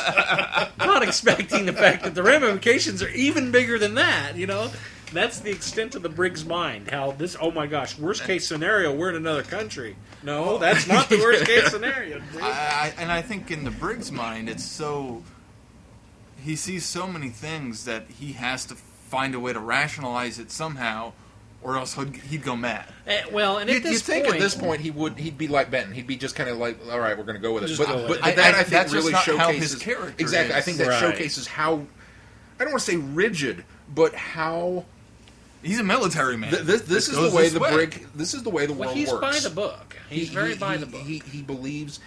Not expecting the fact that the ramifications are even bigger than that. You know, that's the extent of the Brig's mind. How this? Oh my gosh! Worst case scenario, we're in another country. No, that's not the worst case scenario. Brig. I think in the Briggs' mind, it's so... He sees so many things that he has to find a way to rationalize it somehow, or else he'd go mad. Well, and at You'd this think point, at this point he'd be like Benton. He'd be just kind of like, all right, we're going to go with it. Just But, go with but it. that I think that's really just not how showcases his character exactly. is. I think that Right. showcases how I don't want to say rigid, but how He's a military man. this It is goes the way this the way. Brig. This is the way the well, world he's works. by the book. He's very by the book. He believes,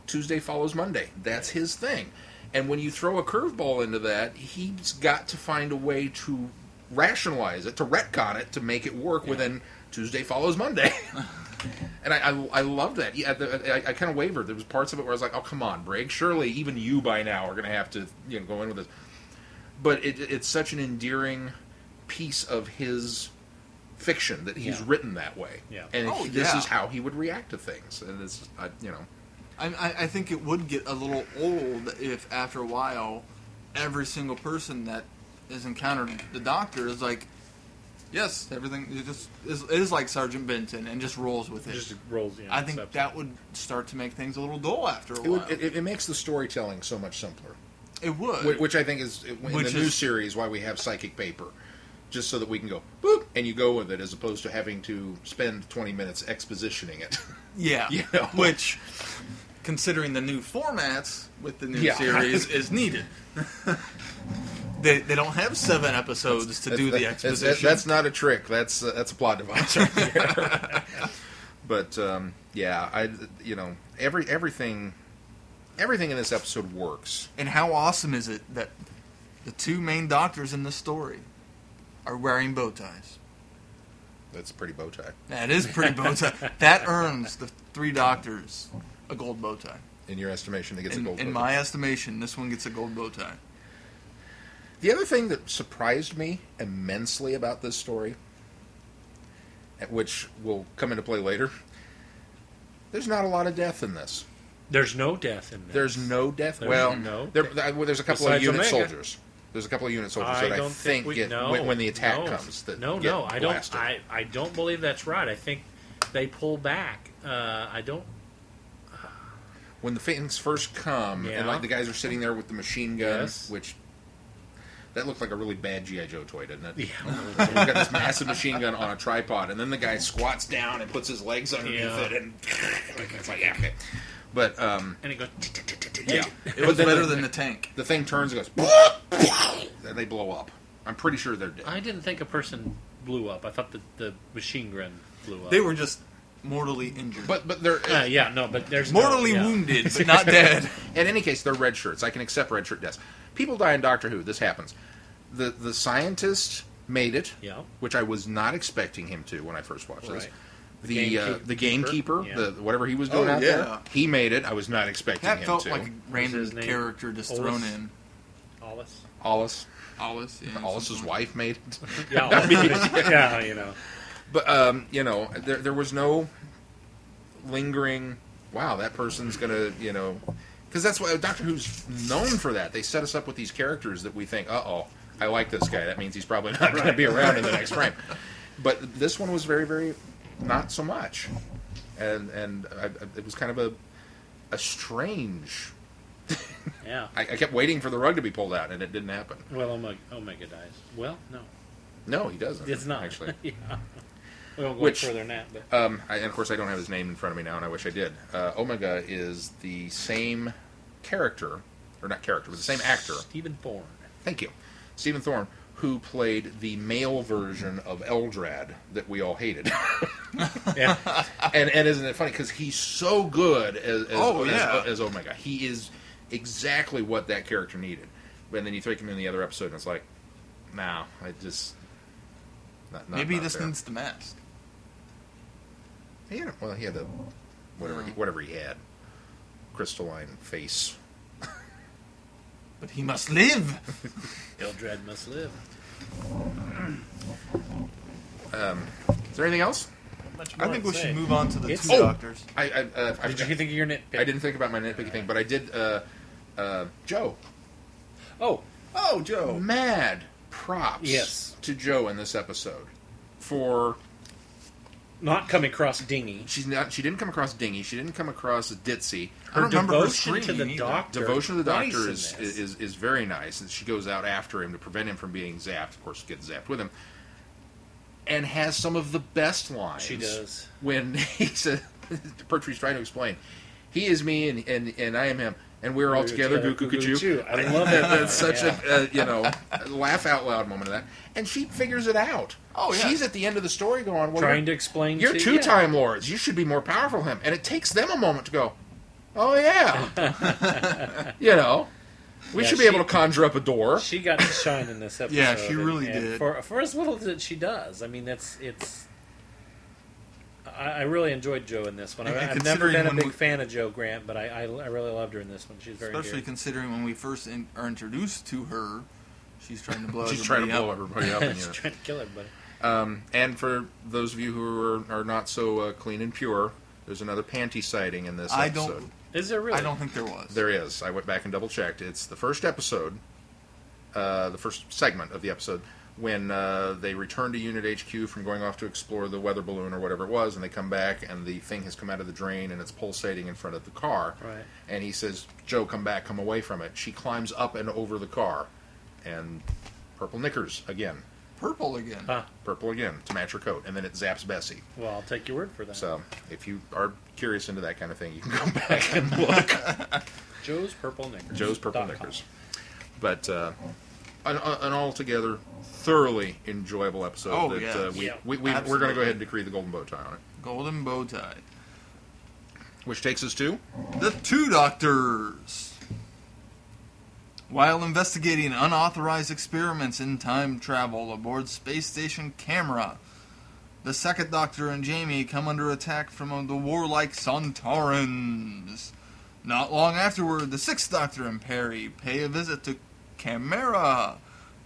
Tuesday follows Monday. That's his thing. And when you throw a curveball into that, he's got to find a way to rationalize it, to retcon it, to make it work within Tuesday follows Monday. And I love that. Yeah, I kind of wavered. There was parts of it where I was like, oh, come on, Brig. Surely even you by now are going to have to go in with this. But it's such an endearing piece of his fiction that he's written that way. Yeah. And Oh, this yeah. is how he would react to things. And it's, I think it would get a little old if, after a while, every single person that has encountered the Doctor is like, yes, everything is like Sergeant Benton, and just rolls with it. Just rolls. I think that would start to make things a little dull after a while. it makes the storytelling so much simpler. It would. Which I think is, in Which the new is- series, why we have psychic paper. Just so that we can go, boop, and you go with it, as opposed to having to spend 20 minutes expositioning it. Yeah. You know? Which, considering the new formats with the new Yeah. series, is needed. They don't have 7 episodes to do the exposition. That's not a trick. That's a plot device right there. But everything in this episode works. And how awesome is it that the 2 main Doctors in this story are wearing bow ties? That's a pretty bow tie. That is pretty bow tie. That earns the 3 Doctors a gold bow tie. In your estimation, it gets a gold. In bow my tie. estimation, this one gets a gold bow tie. The other thing that surprised me immensely about this story, which will come into play later, there's not a lot of death in this. There's no death in this. There's no death. There's Well, no there's a couple of Besides unit Omega. soldiers. There's a couple of unit soldiers that I think get when the attack comes. That get I blasted. don't. I don't believe that's right. I think they pull back. I don't. When the things first come, Yeah. and like the guys are sitting there with the machine gun, Yes. which that looked like a really bad G.I. Joe toy, didn't it? Yeah. We've got this massive machine gun on a tripod, and then the guy squats down and puts his legs underneath Yeah. it, and it's like, yeah, okay. But And it goes. yeah, It was better than the tank. the thing turns and goes, and they blow up. I'm pretty sure they're dead. I didn't think a person blew up. I thought that the machine gun blew up. They were just mortally injured. But they're Yeah, no, but there's mortally no, yeah. wounded, but not dead. in any case, they're red shirts. I can accept red shirt deaths. People die in Doctor Who. This happens. The scientist made it, Yeah. which I was not expecting him to when I first watched this. Right. The gamekeeper, Yeah. the whatever he was doing Oh, out yeah. there, he made it. I was not expecting That him felt to. like a random his name? character just Ollis? thrown in. Hollis. Alice, Alice, yeah. Alice's wife made it. Yeah, yeah, you know. But there was no lingering. Wow, that person's gonna, because that's why Doctor Who's known for that. They set us up with these characters that we think, I like this guy. That means he's probably not going to be around in the next frame. But this one was very, very not so much, and it was kind of a strange. Yeah. I kept waiting for the rug to be pulled out, and it didn't happen. Well, Omega dies. Well, no, No, he doesn't. it's not. Actually. Yeah. We won't go Which, further than that. But and of course, I don't have his name in front of me now, and I wish I did. Omega is the same character, or not character, but the same actor. Stephen Thorne. Thank you. Stephen Thorne, who played the male version of Eldrad that we all hated. Yeah. and isn't it funny? Because he's so good yeah. as Omega. He is exactly what that character needed. But then you take him in the other episode, and it's like, nah, I just... Not Maybe he not just there. needs the mask. He had the whatever he had. Crystalline face. But he must live! Eldrad must live. Is there anything else? Much I more think to we say. should move on to the It's- two Oh! doctors. Did you think of your nitpick? I didn't think about my nitpicky thing, but I did. Joe. Oh, Oh, Joe. Mad props Yes. to Joe in this episode for not coming across dingy. she didn't come across dingy. She didn't come across ditzy. I don't remember her Devotion to screaming the either. doctor. Devotion to the Nice doctor in is this. very nice, and she goes out after him to prevent him from being zapped. Of course, gets zapped with him, and has some of the best lines. She does. When he said, Pertwee's trying to explain, he is me and I am him, and we're all together. Goo Goo G'Joob. I love that. that. That's such a laugh out loud moment of that, and she figures it out. Oh, yeah. She's at the end of the story going, well, Trying to explain. you're to, two Time Lords. You should be more powerful than him. And it takes them a moment to go, oh, yeah. We Yeah, should be able to conjure up a door. She got to shine in this episode. Yeah, she really and did. For as little that she does, I mean, I really enjoyed Joe in this one. And I've never considering been a when big we- fan of Joe Grant, but I really loved her in this one. She's very Especially good. considering when we first are introduced to her, she's trying to blow She's trying to blow everybody everybody up. She's trying to kill everybody. And for those of you who are not so clean and pure, there's another panty sighting in this I episode. don't. Is there really? I don't think there was. There is. I went back and double checked. It's the first episode, the first segment of the episode, when they return to Unit HQ from going off to explore the weather balloon or whatever it was, and they come back and the thing has come out of the drain and it's pulsating in front of the car. Right. And he says, Joe, come back, come away from it. She climbs up and over the car. And purple knickers again. Purple again. Huh. Purple again to match her coat. And then it zaps Bessie. Well, I'll take your word for that. So if you are curious into that kind of thing, you can go back and look. Joe's Purple Knickers. Joe's Purple .com. Knickers. But an altogether thoroughly enjoyable episode. Oh, that, yeah. we, Yeah, we're going to absolutely. go ahead and decree the golden bow tie on it. Golden bow tie. Which takes us to... The two doctors. While investigating unauthorized experiments in time travel aboard space station Camera, the second Doctor and Jamie come under attack from the warlike Sontarans. Not long afterward, the sixth Doctor and Perry pay a visit to Camera.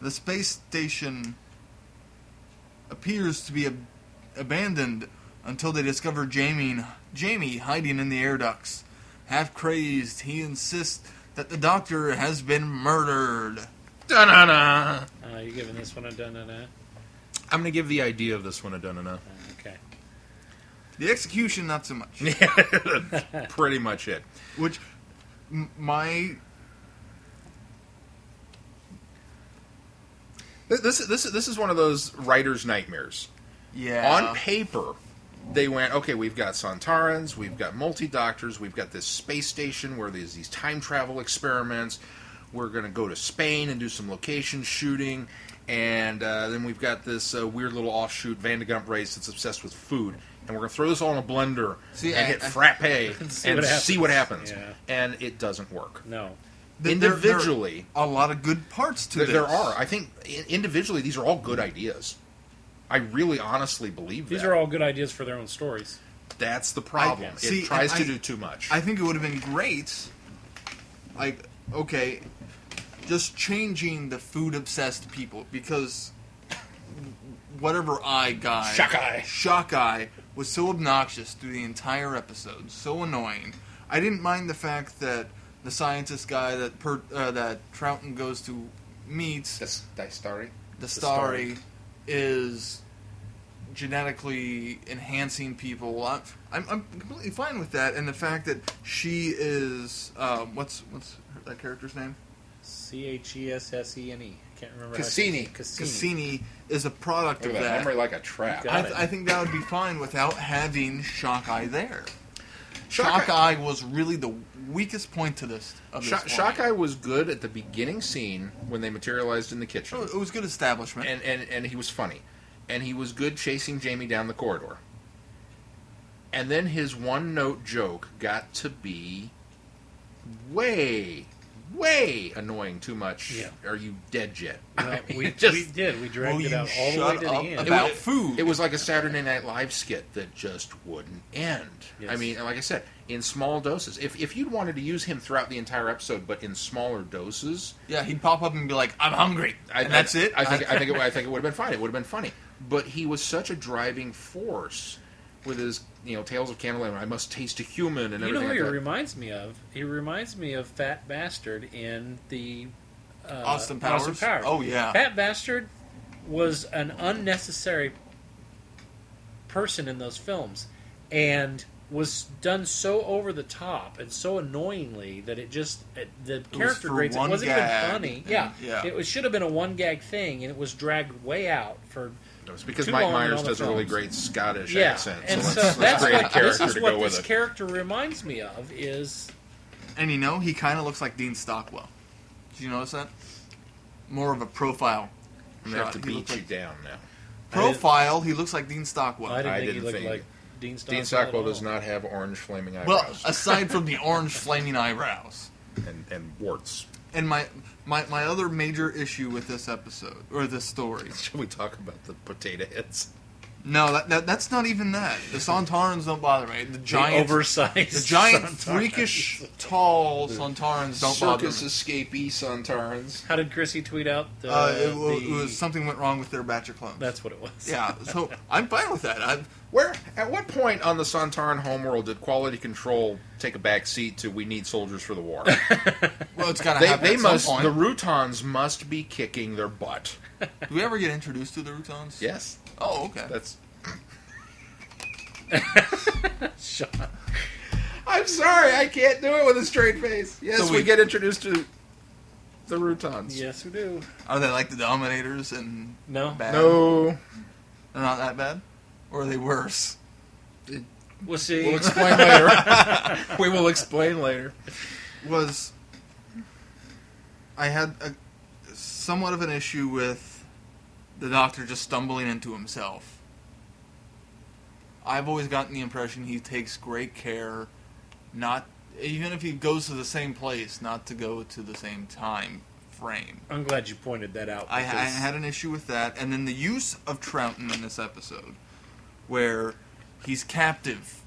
The space station appears to be abandoned until they discover Jamie hiding in the air ducts. Half crazed, he insists that the Doctor has been murdered. Da-na-na! You giving this one a dun-dun-dun? I'm going to give the idea of this one a da-na-na. Okay. The execution, not so much. Pretty much it. Which, my... This is one of those writer's nightmares. Yeah. On paper, they went, okay, we've got Sontarans, we've got multi-doctors, we've got this space station where there's these time travel experiments, we're going to go to Spain and do some location shooting, and then we've got this weird little offshoot Van de Gump race that's obsessed with food, and we're going to throw this all in a blender and hit frappe and see what happens. Yeah. And it doesn't work. No. Individually, there are a lot of good parts to this. there are. I think individually these are all good ideas. I really honestly believe that. These are all good ideas for their own stories. That's the problem. It tries to do too much. I think it would have been great, like, okay, just changing the food-obsessed people, because whatever Shock Eye was so obnoxious through the entire episode, so annoying. I didn't mind the fact that the scientist guy that Troughton goes to meet, the Starry, is genetically enhancing people. I'm completely fine with that, and the fact that she is what's that character's name? Chessene. Can't remember. Cassini. Cassini is a product Look of at that that. memory like a trap. Got it. I think that would be fine without having Shockeye there. Shockeye- Shockeye was really the weakest point to this. Of this Shockeye was good at the beginning scene when they materialized in the kitchen. it was good establishment. And he was funny. And he was good chasing Jamie down the corridor. And then his one-note joke got to be way annoying too much. Yeah. Are you dead yet? Well, I mean, we just- did. We dragged Will it you out all the way shut to the up end. about food? It was like a Saturday Night Live skit that just wouldn't end. Yes. I mean, like I said, in small doses. If you'd wanted to use him throughout the entire episode, but in smaller doses, Yeah, he'd pop up and be like, "I'm hungry," and that's it. I think it would have been fine. It would have been funny. But he was such a driving force with his, Tales of Candlelight. I must taste a human and You know everything. who he like that. reminds me of? He reminds me of Fat Bastard in the Austin Powers? Oh, yeah. Fat Bastard was an unnecessary person in those films, and was done so over the top and so annoyingly that the character for grades. It one wasn't gag, even funny. and- Yeah, yeah. it should have been a one gag thing, and it was dragged way out for. It's because too Mike long in Myers all the does a really films. great Scottish Yeah, accent. and So so let's that's create a what, character this is to what go with this it. character reminds me of. Is And he kind of looks like Dean Stockwell. Did you notice that? More of a profile. I'm going to have shot. to He beat looks you like- down now. Profile, he looks like Dean Stockwell. I didn't I think he didn't looked think- like Dean Stockwell. Dean Stockwell at does all. not have orange flaming Well, eyebrows aside from the orange flaming eyebrows. and warts. And my other major issue with this episode, or this story. Should we talk about the potato heads? No, that's not even that. The Sontarans don't bother me. The The giant, oversized, the giant Sontarans. freakish, tall Sontarans don't bother Circus me. escapee Sontarans. How did Chrissy tweet out? It was something went wrong with their batch of clones. That's what it was. Yeah, so I'm fine with that. At what point on the Sontaran homeworld did quality control take a back seat to we need soldiers for the war? Well, it's got to happen They at must. some point. The Routons must be kicking their butt. Do we ever get introduced to the Routons? Yes, Oh, okay. that's. Sean. I'm sorry, I can't do it with a straight face. Yes, So we we- get introduced to the Routons. Yes, we do. Are they like the Dominators and No. bad? No, They're not that bad? Or are they worse? We'll see. we'll explain later. We will explain later. I had somewhat of an issue with the Doctor just stumbling into himself. I've always gotten the impression he takes great care, not even if he goes to the same place, not to go to the same time frame. I'm glad you pointed that out. I because- had an issue with that, and then the use of Troughton in this episode, where he's captive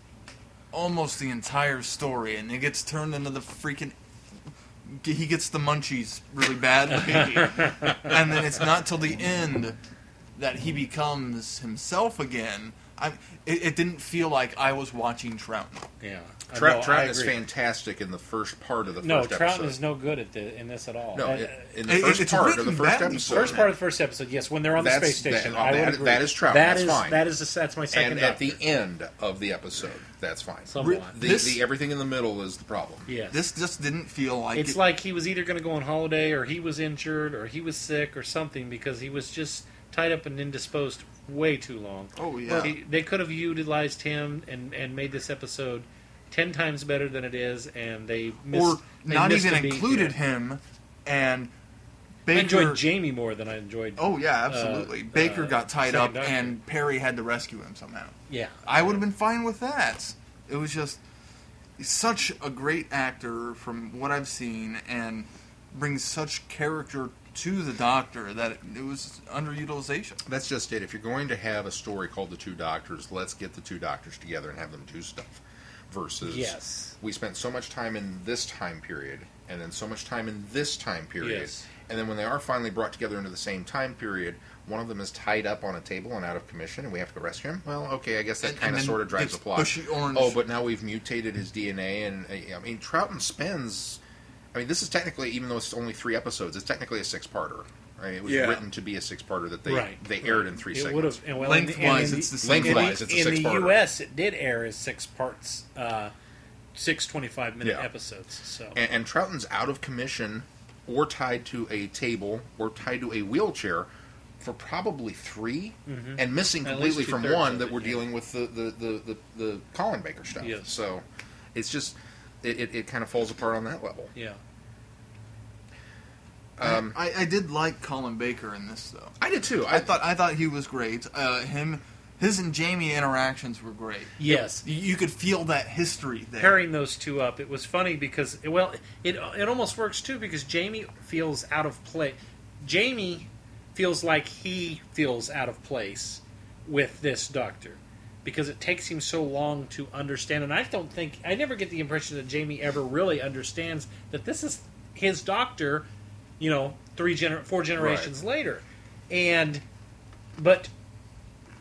almost the entire story, and it gets turned into the freaking. He gets the munchies really badly, and then it's not till the end that he becomes himself again. It didn't feel like I was watching Troughton. Yeah. Troughton is agree. fantastic in the first part of the No, first Troughton episode. is no good in this at all. No, Uh, in the first it's part of the written first badly. episode. First part of the first episode, yes, when they're on the That's- space station, that- I would that- agree. that is Troughton, That that's is- fine. that's my second. And at the Doctor. end of the episode, that's fine. Somewhat. The everything in the middle is the problem. Yes. This just didn't feel like It's like he was either going to go on holiday, or he was injured, or he was sick, or something, because he was just tied up and indisposed way too long. Oh, yeah. They could have utilized him and made this episode 10 times better than it is, and they or not missed even a beat included here. him, and I Baker. enjoyed Jamie more than I enjoyed. Oh yeah, absolutely. Baker got tied Second up, Doctor. and Perry had to rescue him somehow. Yeah. I would have been fine with that. It was just he's such a great actor from what I've seen, and brings such character to the Doctor that it was underutilization. That's just it. If you're going to have a story called The Two Doctors, let's get the two doctors together and have them do stuff. Versus, Yes. we spent so much time in this time period, and then so much time in this time period, Yes. and then when they are finally brought together into the same time period, one of them is tied up on a table and out of commission, and we have to go rescue him. Well, okay, I guess that And kind of then sort of drives gets the plot. bushy orange. Oh, but now we've mutated his DNA, and I mean, Troughton spends. I mean, this is technically, even though it's only 3 episodes, it's technically a 6-parter. Right? It was Yeah. written to be a 6parter that Right. they aired in 3 It segments. would have. And well, Lengthwise, in it's the same. Lengthwise, it's a in the 6-parter. U.S., it did air as 6 parts, 6 25-minute Yeah. episodes. So And Troughton's out of commission or tied to a table, or tied to a wheelchair for probably 3, and missing At completely least from two-thirds one of that it, we're yeah. dealing with the Colin Baker stuff. Yes. So it's just it kind of falls apart on that level. Yeah. I did like Colin Baker in this though. I did too. I thought he was great. His and Jamie interactions were great. Yes. You could feel that history there. Pairing those two up, it was funny because, well, it almost works too because Jamie feels out of place. Jamie feels like he feels out of place with this doctor because it takes him so long to understand. And I never get the impression that Jamie ever really understands that this is his doctor, 4 generations later. But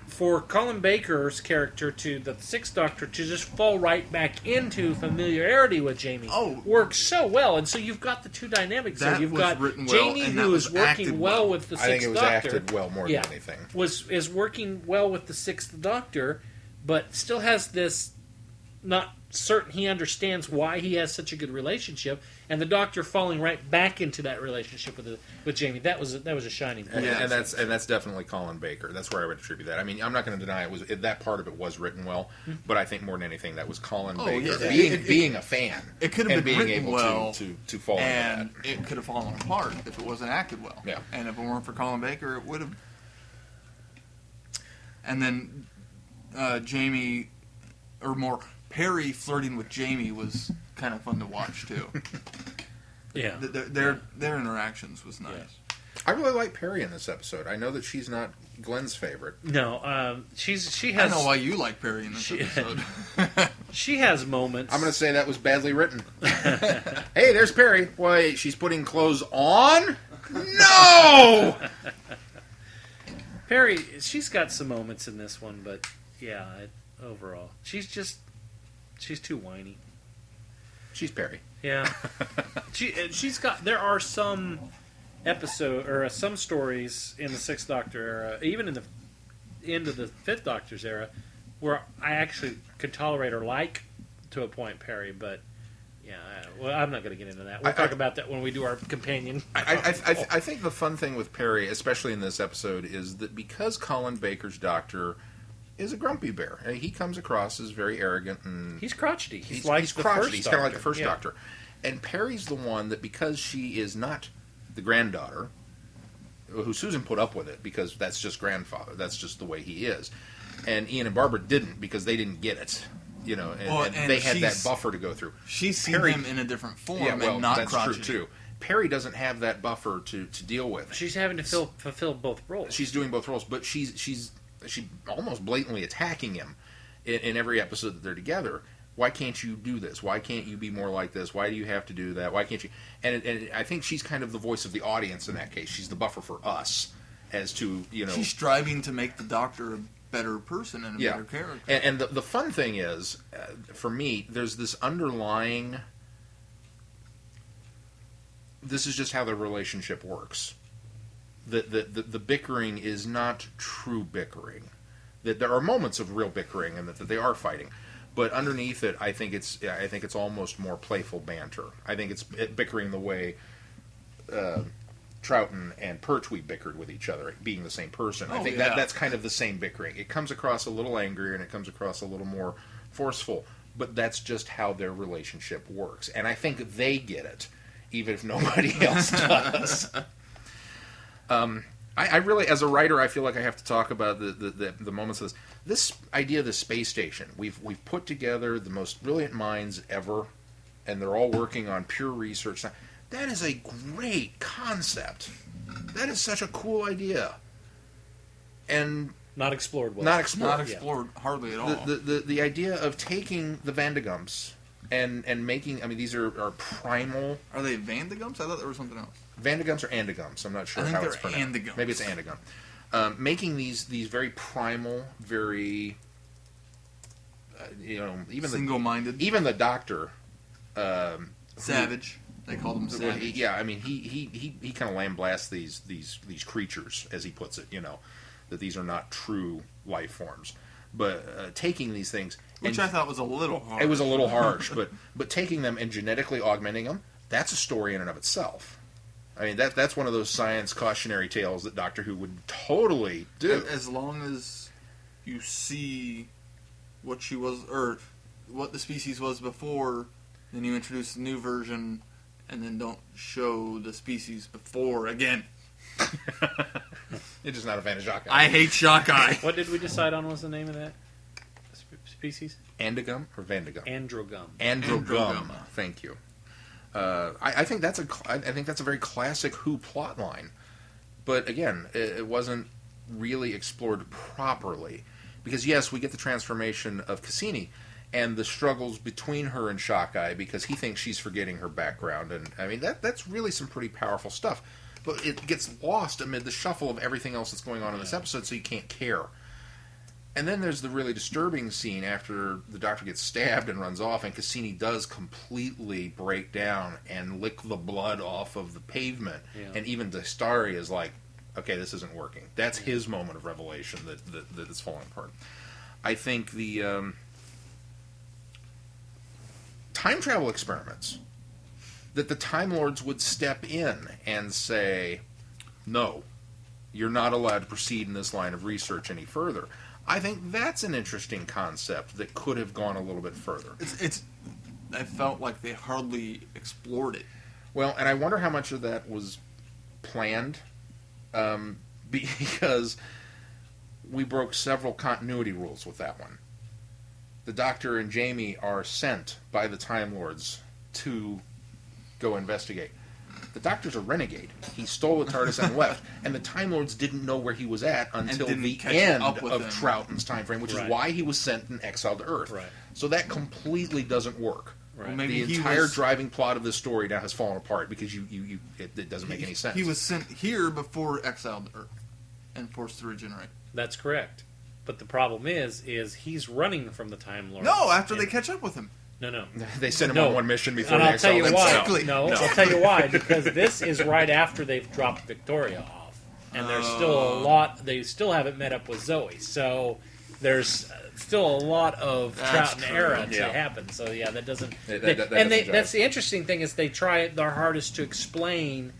for Colin Baker's character to the 6th Doctor to just fall right back into familiarity with Jamie works so well, and so you've got the two dynamics there. That You've was got written well, Jamie, and that who is was working acted well well. with the 6th I think it was Doctor. acted well more than anything. Is working well with the 6th Doctor, but still has this not certain he understands why he has such a good relationship, and the Doctor falling right back into that relationship with Jamie. That was a shining point. And that's definitely Colin Baker. That's where I would attribute that. I mean, I'm not going to deny that part of it was written well, but I think more than anything that was Colin Baker being a fan. It could have and been being written able well, to fall and into that. it could have fallen apart if it wasn't acted well. Yeah. And if it weren't for Colin Baker, it would have. And then Jamie, or more Perry flirting with Jamie was kind of fun to watch too. Yeah, Their interactions was nice. Yeah. I really like Perry in this episode. I know that she's not Glenn's favorite. No, she I has. know why you like Perry in this episode. She has moments. I'm going to say that was badly written. Hey, there's Perry. Why, she's putting clothes on? No! Perry, she's got some moments in this one, but yeah, overall, she's too whiny. She's Perry. Yeah, she's got. There are some episode or some stories in the 6th Doctor era, even in the end of the 5th Doctor's era, where I actually could tolerate or like to a point Perry, but yeah, I'm not going to get into that. We'll talk about that when we do our companion. I think the fun thing with Perry, especially in this episode, is that because Colin Baker's Doctor is a grumpy bear, he comes across as very arrogant and He's crotchety. he's like the crotchety. first He's kind of like the Doctor. first Yeah. Doctor. And Perry's the one that, because she is not the granddaughter, who Susan put up with it because that's just grandfather. That's just the way he is. And Ian and Barbara didn't because they didn't get it. And they had that buffer to go through. She's seen him in a different form and not that's crotchety. true too. Perry doesn't have that buffer to deal with. She's having to fulfill both roles. She's doing both roles, but she almost blatantly attacking him in every episode that they're together. Why can't you do this? Why can't you be more like this? Why do you have to do that? Why can't you? And I think she's kind of the voice of the audience in that case. She's the buffer for us as to, She's striving to make the Doctor a better person and a better character. And the fun thing is, for me, there's this underlying. This is just how the relationship works. The bickering is not true bickering. That there are moments of real bickering and that they are fighting. But underneath it, I think it's almost more playful banter. I think it's bickering the way Troughton and Pertwee bickered with each other, being the same person. I think that's kind of the same bickering. It comes across a little angrier and it comes across a little more forceful. But that's just how their relationship works. And I think they get it, even if nobody else does. I really, as a writer, I feel like I have to talk about the moments of this idea of the space station. We've put together the most brilliant minds ever, and they're all working on pure research. That is a great concept. That is such a cool idea, and not explored well. Not explored hardly at all. The idea of taking the Vandegums and making, I mean, these are primal. Are they Vandegums? I thought there was something else. Vandegums or Andegums? I'm not sure I think how they're it's pronounced. Andegums. Maybe it's Andegum. Making these very primal, very even single-minded, even the Doctor, savage. They called him savage. Yeah, I mean he kind of lamblasts these creatures, as he puts it. That these are not true life forms, but taking these things, which I thought was a little harsh. It was a little harsh, but taking them and genetically augmenting them, that's a story in and of itself. I mean, that's one of those science cautionary tales that Doctor Who would totally do. As long as you see what she was, or what the species was before, then you introduce the new version, and then don't show the species before again. You're just not a fan of Shockeye. I hate Shockeye. What did we decide on was the name of that species? Andogum or Vandagum? Androgum. Androgum. Thank you. I think that's a very classic Who plot line, but again, it wasn't really explored properly because yes, we get the transformation of Cassini and the struggles between her and Shockeye because he thinks she's forgetting her background, and I mean that's really some pretty powerful stuff. But it gets lost amid the shuffle of everything else that's going on in this episode, so you can't care. And then there's the really disturbing scene after the Doctor gets stabbed and runs off, and Cassini does completely break down and lick the blood off of the pavement. Yeah. And even Dastari is like, okay, this isn't working. That's his moment of revelation that is falling apart. I think the time travel experiments, that the Time Lords would step in and say, no, you're not allowed to proceed in this line of research any further. I think that's an interesting concept that could have gone a little bit further. I felt like they hardly explored it. Well, and I wonder how much of that was planned, because we broke several continuity rules with that one. The Doctor and Jamie are sent by the Time Lords to go investigate. The Doctor's a renegade. He stole the TARDIS and left, and the Time Lords didn't know where he was at until the end of Troughton's time frame, which is why he was sent and exiled to Earth. Right. So that completely doesn't work. Right. Well, maybe The entire driving plot of this story now has fallen apart because it doesn't make any sense. He was sent here before exiled to Earth and forced to regenerate. That's correct. But the problem is he's running from the Time Lords. No, after they catch up with him. No. They sent him on one mission before And they I'll tell you exiled why. him. Exactly. No, I'll tell you why. Because this is right after they've dropped Victoria off, and there's still a lot. They still haven't met up with Zoe, so there's still a lot of Troughton era to happen. So yeah, that doesn't. That's the interesting thing is they try their hardest to explain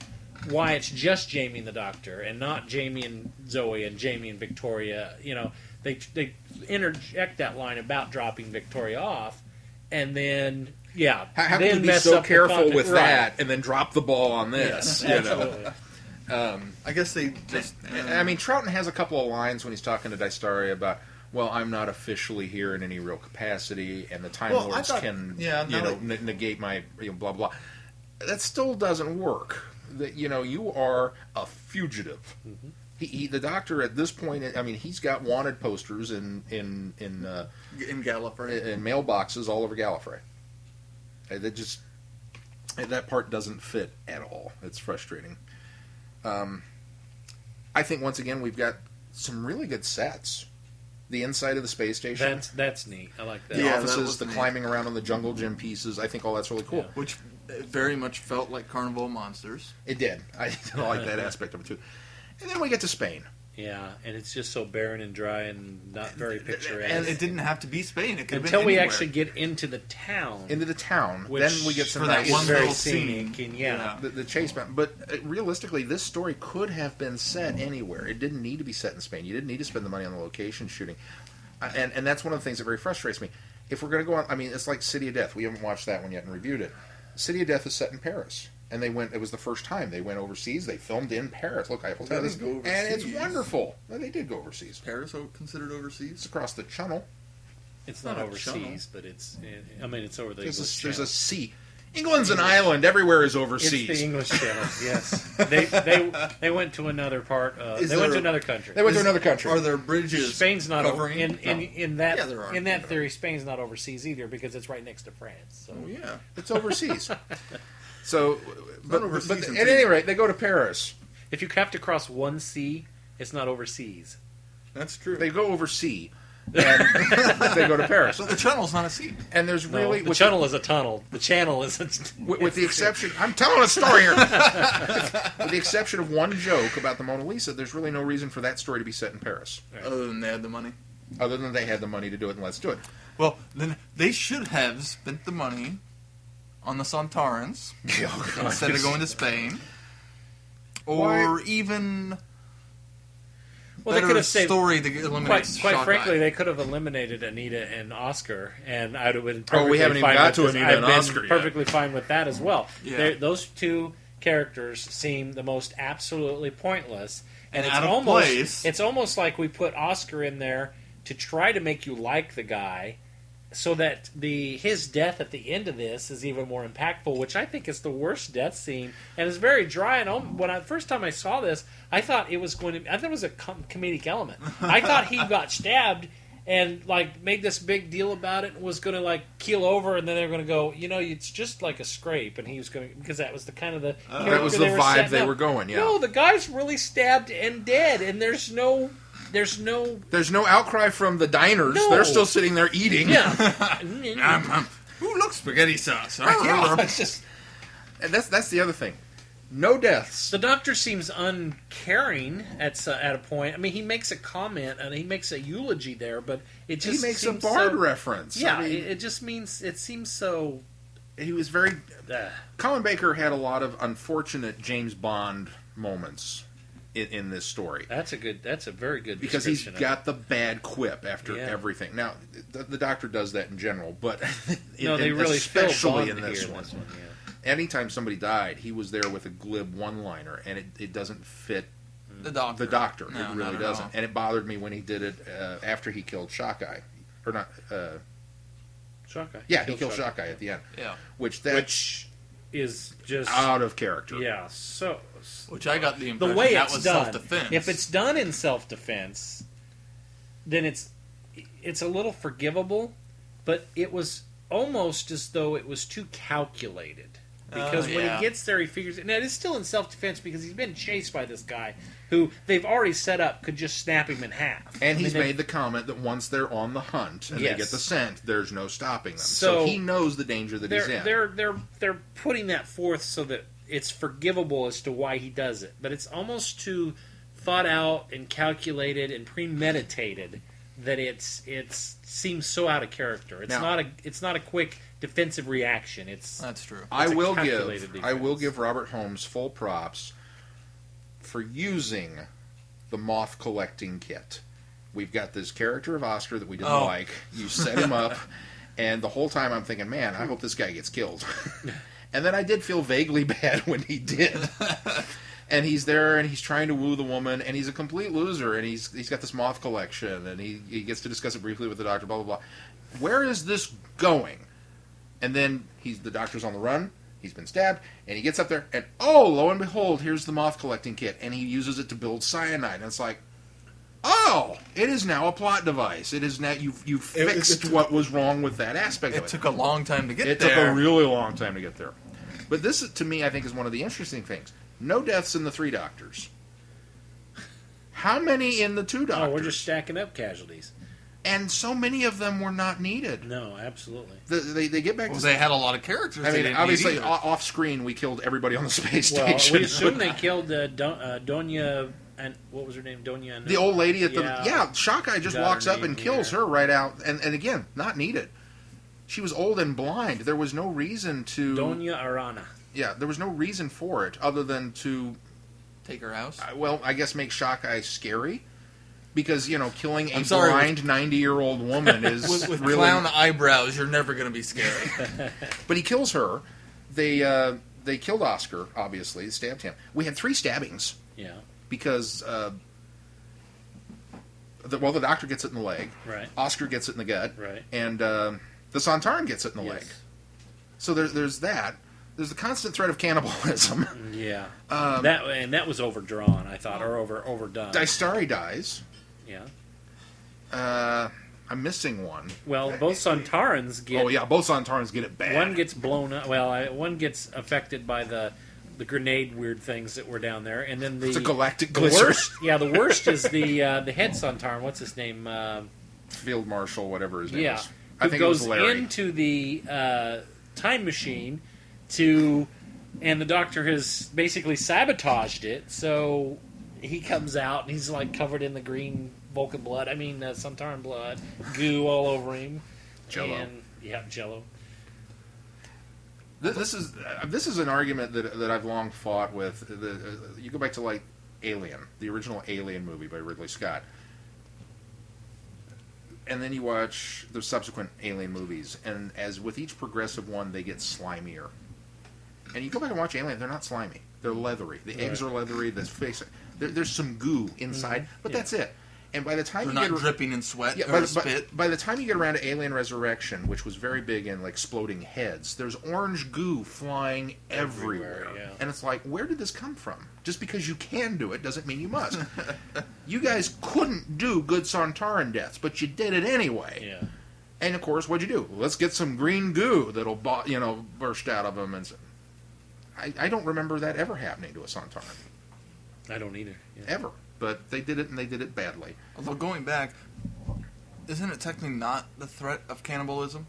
why it's just Jamie and the Doctor and not Jamie and Zoe and Jamie and Victoria. You know, they interject that line about dropping Victoria off. And then, how then can you be mess so up the careful content. with Right. that and then drop the ball on this? Yes, you know? absolutely. I guess they just... I mean, Troughton has a couple of lines when he's talking to Dastari about, well, I'm not officially here in any real capacity, and the Time Lords can, negate my blah blah. That still doesn't work. That you are a fugitive. Mm-hmm. The Doctor at this point, I mean, he's got wanted posters in Gallifrey, in mailboxes all over Gallifrey. That part doesn't fit at all. It's frustrating. I think once again we've got some really good sets. The inside of the space station. That's neat. I like that. The Yeah, offices, that the was climbing around on the jungle gym pieces. I think all that's really cool. Yeah. which very much felt like Carnival of Monsters. It did. I like that aspect of it too. And then we get to Spain. Yeah, and it's just so barren and dry and not very picturesque. And it didn't have to be Spain. It could have until been we anywhere. actually get into the town. Then we get some for that nice one very little scenic scene. and yeah. the chase. But realistically, this story could have been set anywhere. It didn't need to be set in Spain. You didn't need to spend the money on the location shooting. And that's one of the things that very frustrates me. If we're going to go on, I mean, it's like City of Death. We haven't watched that one yet and reviewed it. City of Death is set in Paris. And it was the first time they went overseas. They filmed in Paris. Look, Eiffel Tower. And it's wonderful. Well, they did go overseas. Paris considered It's overseas? across the Channel. It's not overseas, but it's over the There's English there's Channel. a sea. England's an island. Everywhere is It's overseas. the English Channel. Yes, they went to another part. They went to another country. They went to another country. Are there bridges? Spain's not over covering? in that Yeah, there are. in that theory. Spain's not overseas either because it's right next to France. So Oh, yeah. It's overseas. So, but overseas at until any you- rate, they go to Paris. if you have to cross one sea, it's not overseas. That's true. They go overseas, and they go to Paris. So the channel's not a sea. And there's No, really the channel is a tunnel. The channel is with the exception. I'm telling a story here. With the exception of one joke about the Mona Lisa, there's really no reason for that story to be set in Paris, Other than they had the money. other than they had the money to do it, and let's do it. Well, then they should have spent the money on the Santarans instead of going to Spain. or even Well, they better could have saved. story to eliminate Quite frankly, Shockeye. they could have eliminated Anita and Oscar, and I'd have been Oh, perfectly we haven't even fine got with to this. Anita I've and been Oscar yet. perfectly fine with that as well. Yeah. Those two characters seem the most absolutely pointless, and it's out of almost place. it's almost like we put Oscar in there to try to make you like the guy, so that his death at the end of this is even more impactful, which I think is the worst death scene, and it's very dry. And when first time I saw this, I thought it was a comedic element. I thought he got stabbed and like made this big deal about it and was going to like keel over, and then they were going to go, it's just like a scrape, and he was going to, because that was the kind of the That was the character vibe they setting were up. going. Yeah. No, the guy's really stabbed and dead, and there's no. There's no outcry from the diners. No. They're still sitting there eating. Yeah. Who looks spaghetti sauce? Yeah, it's just, and that's the other thing. No deaths. The doctor seems uncaring at a point. I mean, he makes a comment and he makes a eulogy there, but it just He makes a seems Bard so, reference. Yeah, I mean, it just means it seems so. he was very. Uh, Colin Baker had a lot of unfortunate James Bond moments in this story. That's a very good Because he's description of got the bad quip after Yeah. everything. Now, the Doctor does that in general, but it. No, they really feel especially Bond in this here one. Yeah. Anytime somebody died, he was there with a glib one-liner, and it doesn't fit The Doctor. the Doctor. No, it not really at doesn't. all. And it bothered me when he did it after he killed Shockeye. Or not... Shockeye. yeah, he killed Shockeye at the end. Yeah. Which is just out of character. Yeah, so Which I got the the impression way that it's was done. self-defense. If it's done in self-defense, then it's a little forgivable, but it was almost as though it was too calculated. Because when yeah. he gets there, he figures... Now, it is still in self-defense because he's been chased by this guy who they've already set up could just snap him in half. And he's made the comment that once they're on the hunt and Yes. they get the scent, there's no stopping them. So So he knows the danger that he's in. They're putting that forth so that it's forgivable as to why he does it. But it's almost too thought out and calculated and premeditated that it seems so out of character. It's not a quick defensive reaction. That's true. I a will calculated defense. give Robert Holmes full props for using the moth collecting kit. We've got this character of Oscar that we didn't like. You set him up, and the whole time I'm thinking, man, I hope this guy gets killed. And then I did feel vaguely bad when he did. And he's there, and he's trying to woo the woman, and he's a complete loser, and he's got this moth collection, and he gets to discuss it briefly with the doctor, blah, blah, blah. Where is this going? And then the doctor's on the run, he's been stabbed, and he gets up there, and lo and behold, here's the moth collecting kit, and he uses it to build cyanide, and it's like, it is now a plot device. It is now, you've fixed what was wrong with that aspect of It it. took a long time to get It there. took a really long time to get there. But this, to me, I think is one of the interesting things. No deaths in the 3 Doctors. How many in the 2 Doctors? we're just stacking up casualties. And so many of them were not needed. No, absolutely. They get back Well, to... they had a lot of characters. I they mean, didn't obviously, need either. off screen, we killed everybody on the space Well, station. we assume they killed Donya, and what was her name? Donya. The old lady at the... Yeah. Yeah, Shockeye just Got walks her up and name kills here. her right out. And again, not needed. She was old and blind. There was no reason to... Donya Arana. Yeah, there was no reason for it other than to... Take her house. I guess make Shockeye scary. Because, killing a I'm sorry, blind 90-year-old woman is With really... clown eyebrows, you're never going to be scary. But he kills her. They killed Oscar, obviously. Stabbed him. We had 3 stabbings. Yeah. Because, the doctor gets it in the leg. Right. Oscar gets it in the gut. Right. And the Sontaran gets it in the leg. Yes. So there's that. There's the constant threat of cannibalism. Yeah. That was overdrawn, I thought, or overdone. Dystari dies. Yeah. I'm missing one. Well, both Sontarans get. Oh yeah, both Sontarans get it bad. One gets blown up. Well, one gets affected by the grenade weird things that were down there, and then It's a galactic the glycer. worst. Yeah, the worst is the head Sontaran. What's his name? Field Marshal, whatever his name Yeah, is. who I think goes it was Larry. into the time machine and the Doctor has basically sabotaged it. So he comes out and he's like covered in the green Vulcan blood. I mean, Sontaran blood, goo all over him. Jell-O. And, yeah, Jell-O. This is an argument that I've long fought with. You go back to like Alien, the original Alien movie by Ridley Scott, and then you watch the subsequent Alien movies, and as with each progressive one, they get slimier. And you go back and watch Alien, they're not slimy. They're leathery. The eggs are leathery. There's some goo inside, but that's it. And by the time They're you not get dripping in sweat yeah, or spit. by the time you get around to Alien Resurrection, which was very big in like exploding heads, there's orange goo flying everywhere. Yeah. And it's like, where did this come from? Just because you can do it doesn't mean you must. You guys couldn't do good Sontaran deaths, but you did it anyway. Yeah. And of course, what'd you do? Let's get some green goo that'll burst out of them. And I don't remember that ever happening to a Sontaran. I don't either. Yeah. Ever. But they did it, and they did it badly. Although going back, isn't it technically not the threat of cannibalism?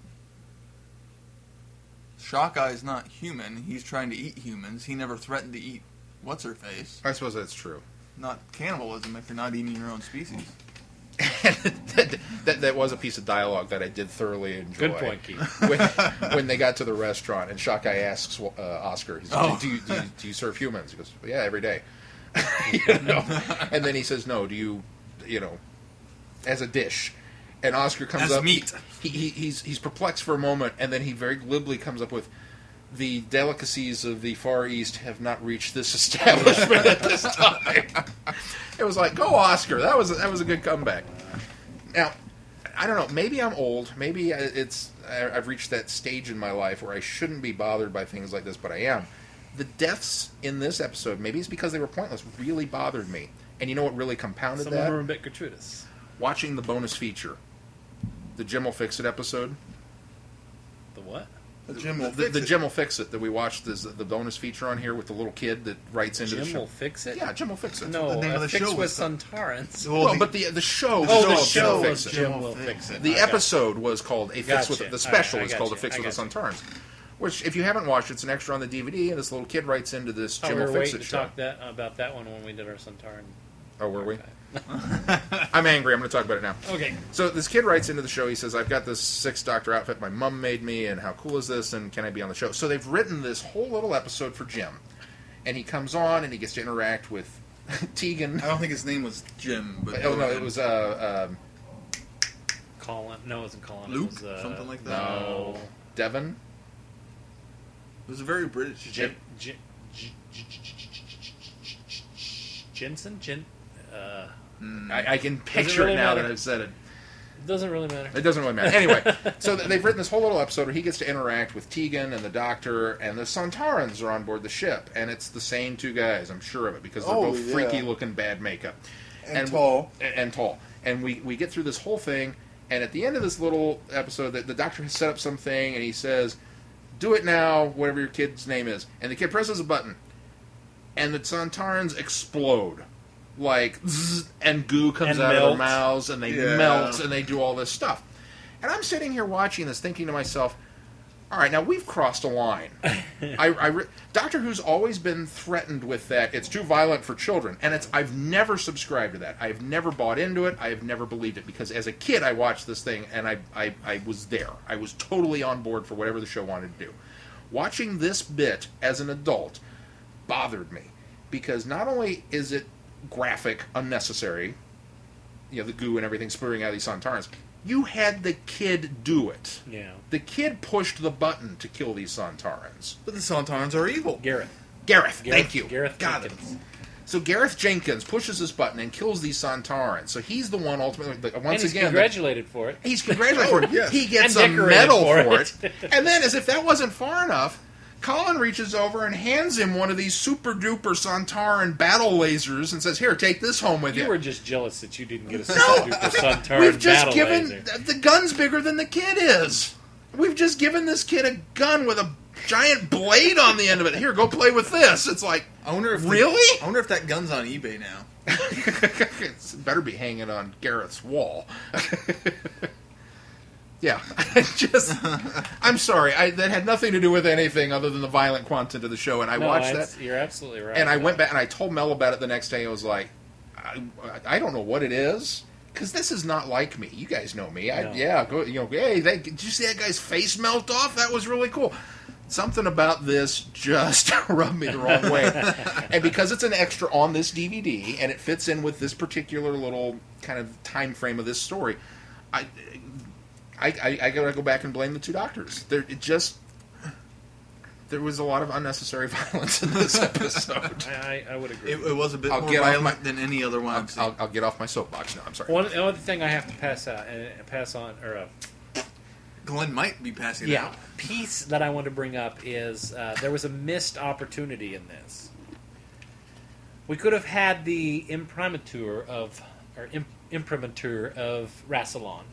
Shockeye is not human. He's trying to eat humans. He never threatened to eat what's-her-face. I suppose that's true. Not cannibalism if you're not eating your own species. that was a piece of dialogue that I did thoroughly enjoy. Good point, Keith. When they got to the restaurant, and Shockeye asks Oscar, he says, do you serve humans? He goes, well, yeah, every day. And then he says, no, do you as a dish? And Oscar comes as up. Meat. He's perplexed for a moment, and then he very glibly comes up with, the delicacies of the Far East have not reached this establishment at this time. It was like, go Oscar. That was a good comeback. Now, I don't know. Maybe I'm old. Maybe I've reached that stage in my life where I shouldn't be bothered by things like this, but I am. The deaths in this episode, maybe it's because they were pointless, really bothered me. And you know what really compounded Some that? of them are a bit gratuitous. Watching the bonus feature, the Jim Will Fix It episode. The what? The Jim will The Jim Will Fix It that we watched is the bonus feature on here with the little kid that writes into the Jim show. will fix it? Yeah, Jim Will Fix It. No, The name of the Fix show with was Sontarans. Well, but the show. Oh, the was show Jim Will was Fix It. Jim will fix it. The I got you. episode was called A Fix with Gotcha. the special I is got called you. A Fix I with the got you. Sontarans. Which, if you haven't watched, it's an extra on the DVD, and this little kid writes into this Oh, Jim we Will were Fix waiting It to show. talk about that one when we did our Sontaran. Oh, were we? Okay. I'm angry. I'm going to talk about it now. Okay. So this kid writes into the show. He says, I've got this 6 Doctor outfit my mom made me, and how cool is this, and can I be on the show? So they've written this whole little episode for Jim. And he comes on, and he gets to interact with Tegan. I don't think his name was Jim. But Oh, no, it was... Colin. No, it wasn't Colin. Luke? It was, Something like that? No. Devon? It was a very British Jen, name. Jensen? I can picture really it now matter? that I've said it. It doesn't really matter. It doesn't really matter. Anyway, so they've written this whole little episode where he gets to interact with Tegan and the Doctor, and the Sontarans are on board the ship, and it's the same 2 guys, I'm sure of it, because they're both freaky-looking bad makeup. And tall. And tall. And we get through this whole thing, and at the end of this little episode, the Doctor has set up something, and he says, do it now, whatever your kid's name is. And the kid presses a button, and the Sontarans explode. Like, zzz, and goo comes And out of melt. their mouths, and they melt, and they do all this stuff. And I'm sitting here watching this, thinking to myself, all right, now we've crossed a line. Doctor Who's always been threatened with that. It's too violent for children. And I've never subscribed to that. I've never bought into it. I have never believed it. Because as a kid, I watched this thing, and I was there. I was totally on board for whatever the show wanted to do. Watching this bit as an adult bothered me. Because not only is it graphic, unnecessary, the goo and everything spewing out of these Sontarans, you had the kid do it. Yeah. The kid pushed the button to kill these Sontarans. But the Sontarans are evil. Gareth. Thank you. Gareth Got it. Jenkins. So Gareth Jenkins pushes this button and kills these Sontarans. So he's the one ultimately, And once he's again... congratulated for it. He's congratulated for it. yes. He gets And a decorated medal for for it. And then, as if that wasn't far enough, Colin reaches over and hands him one of these super-duper Sontaran battle lasers and says, here, take this home with you. You were just jealous that you didn't get a No, super duper Sontaran we've just battle given... laser. The gun's bigger than the kid is. We've just given this kid a gun with a giant blade on the end of it. Here, go play with this. It's like, I wonder if really? I wonder if that gun's on eBay now. It better be hanging on Gareth's wall. Yeah, I'm sorry. That had nothing to do with anything other than the violent content of the show, and I watched that. You're absolutely right. And I went back and I told Mel about it the next day. I was like, I don't know what it is, because this is not like me. You guys know me. No. Hey, did you see that guy's face melt off? That was really cool. something about this just rubbed me the wrong way. And because it's an extra on this DVD, and it fits in with this particular little kind of time frame of this story, I gotta go back and blame the two doctors. There was a lot of unnecessary violence in this episode. I would agree. It was a bit more violent than any other one I've seen. I'll get off my soapbox now. I'm sorry. One other thing I have to pass on, Glenn might be passing it out. piece that I want to bring up is there was a missed opportunity in this. We could have had the imprimatur of Rassilon,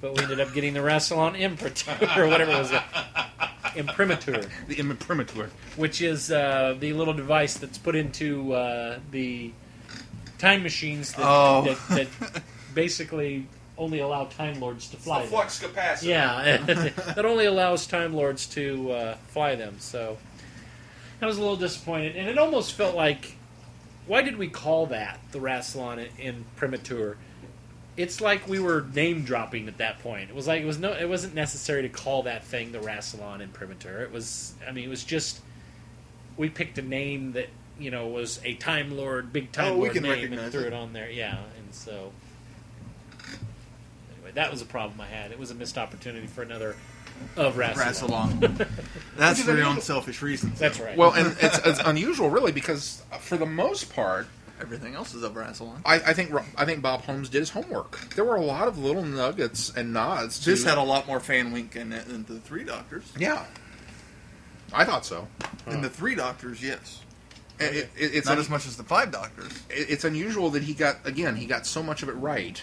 but we ended up getting the Rassilon Imprimatur, or whatever it was. Imprimatur. The imprimatur. Which is the little device that's put into the time machines that basically only allow Time Lords to fly them. Flux capacitor. Yeah, that only allows Time Lords to fly them. So I was a little disappointed, and it almost felt like, why did we call that the Rassilon Imprimatur? It's like we were name dropping at that point. It was like it wasn't necessary to call that thing the Rassilon Imprimatur. It was just we picked a name that was a Time Lord, big Time Lord name, and threw it on there. Yeah, and so anyway, that was a problem I had. It was a missed opportunity for another of Rassilon. That's for your own selfish reasons. That's right. Well, and it's unusual, really, because for the most part, everything else is of Rassilon. I think Bob Holmes did his homework. There were a lot of little nuggets and nods. This had a lot more fan wink in it than the Three Doctors. Yeah, I thought so. In the Three Doctors, yes. It's not as much as the Five Doctors. It's unusual that he got so much of it right,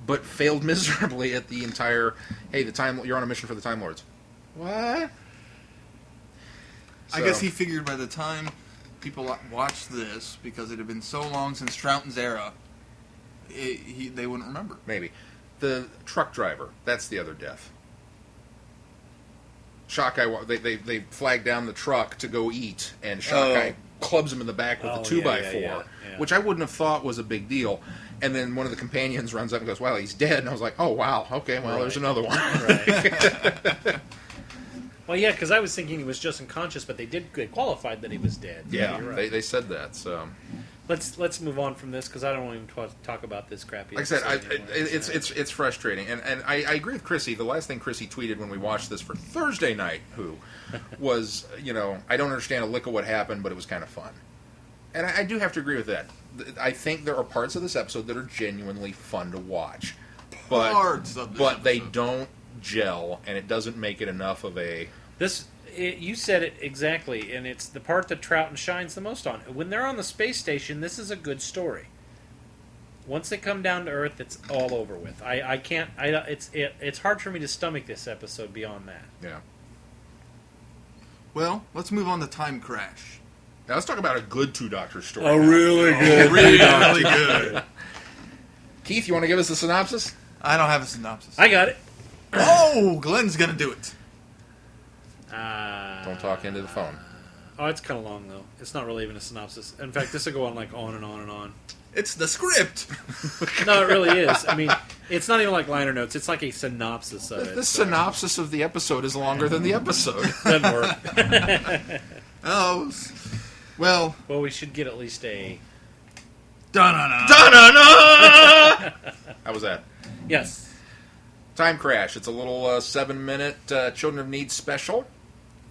but failed miserably at the entire. Hey, you're on a mission for the Time Lords. What? I guess he figured by the time people watched this, because it had been so long since Troughton's era, they wouldn't remember. Maybe. The truck driver, that's the other death. Shockeye, they flag down the truck to go eat, and Shockeye clubs him in the back with a 2x4, which I wouldn't have thought was a big deal. And then one of the companions runs up and goes, well, he's dead. And I was like, oh, wow, okay, well, there's another one. Right. Well, yeah, because I was thinking he was just unconscious, but they qualified that he was dead. Yeah, you're right. they said that. So let's move on from this, because I don't want to talk about this crappy. Like I said, anymore. it's frustrating, and I agree with Chrissy. The last thing Chrissy tweeted when we watched this for Thursday night, was I don't understand a lick of what happened, but it was kind of fun, and I do have to agree with that. I think there are parts of this episode that are genuinely fun to watch, but they don't gel, and it doesn't make it enough of a. You said it exactly, and it's the part that Troughton shines the most on. When they're on the space station, this is a good story. Once they come down to Earth, it's all over with. I can't. It's hard for me to stomach this episode beyond that. Yeah. Well, let's move on to Time Crash. Now let's talk about a good Two Doctors story. Really good, really good. Keith, you want to give us a synopsis? I don't have a synopsis. I got it. Oh, Glenn's gonna do it. Don't talk into the phone. Oh, it's kind of long though. It's not really even a synopsis. In fact, this will go on on and on and on. It's the script. No, it really is. I mean, it's not even like liner notes. It's like a synopsis of it. The synopsis of the episode is longer than the episode. Doesn't work. Oh, well. Well, we should get at least a. Da-na-na. Da-na-na! How was that? Yes. Time Crash. It's a little 7-minute Children of Need special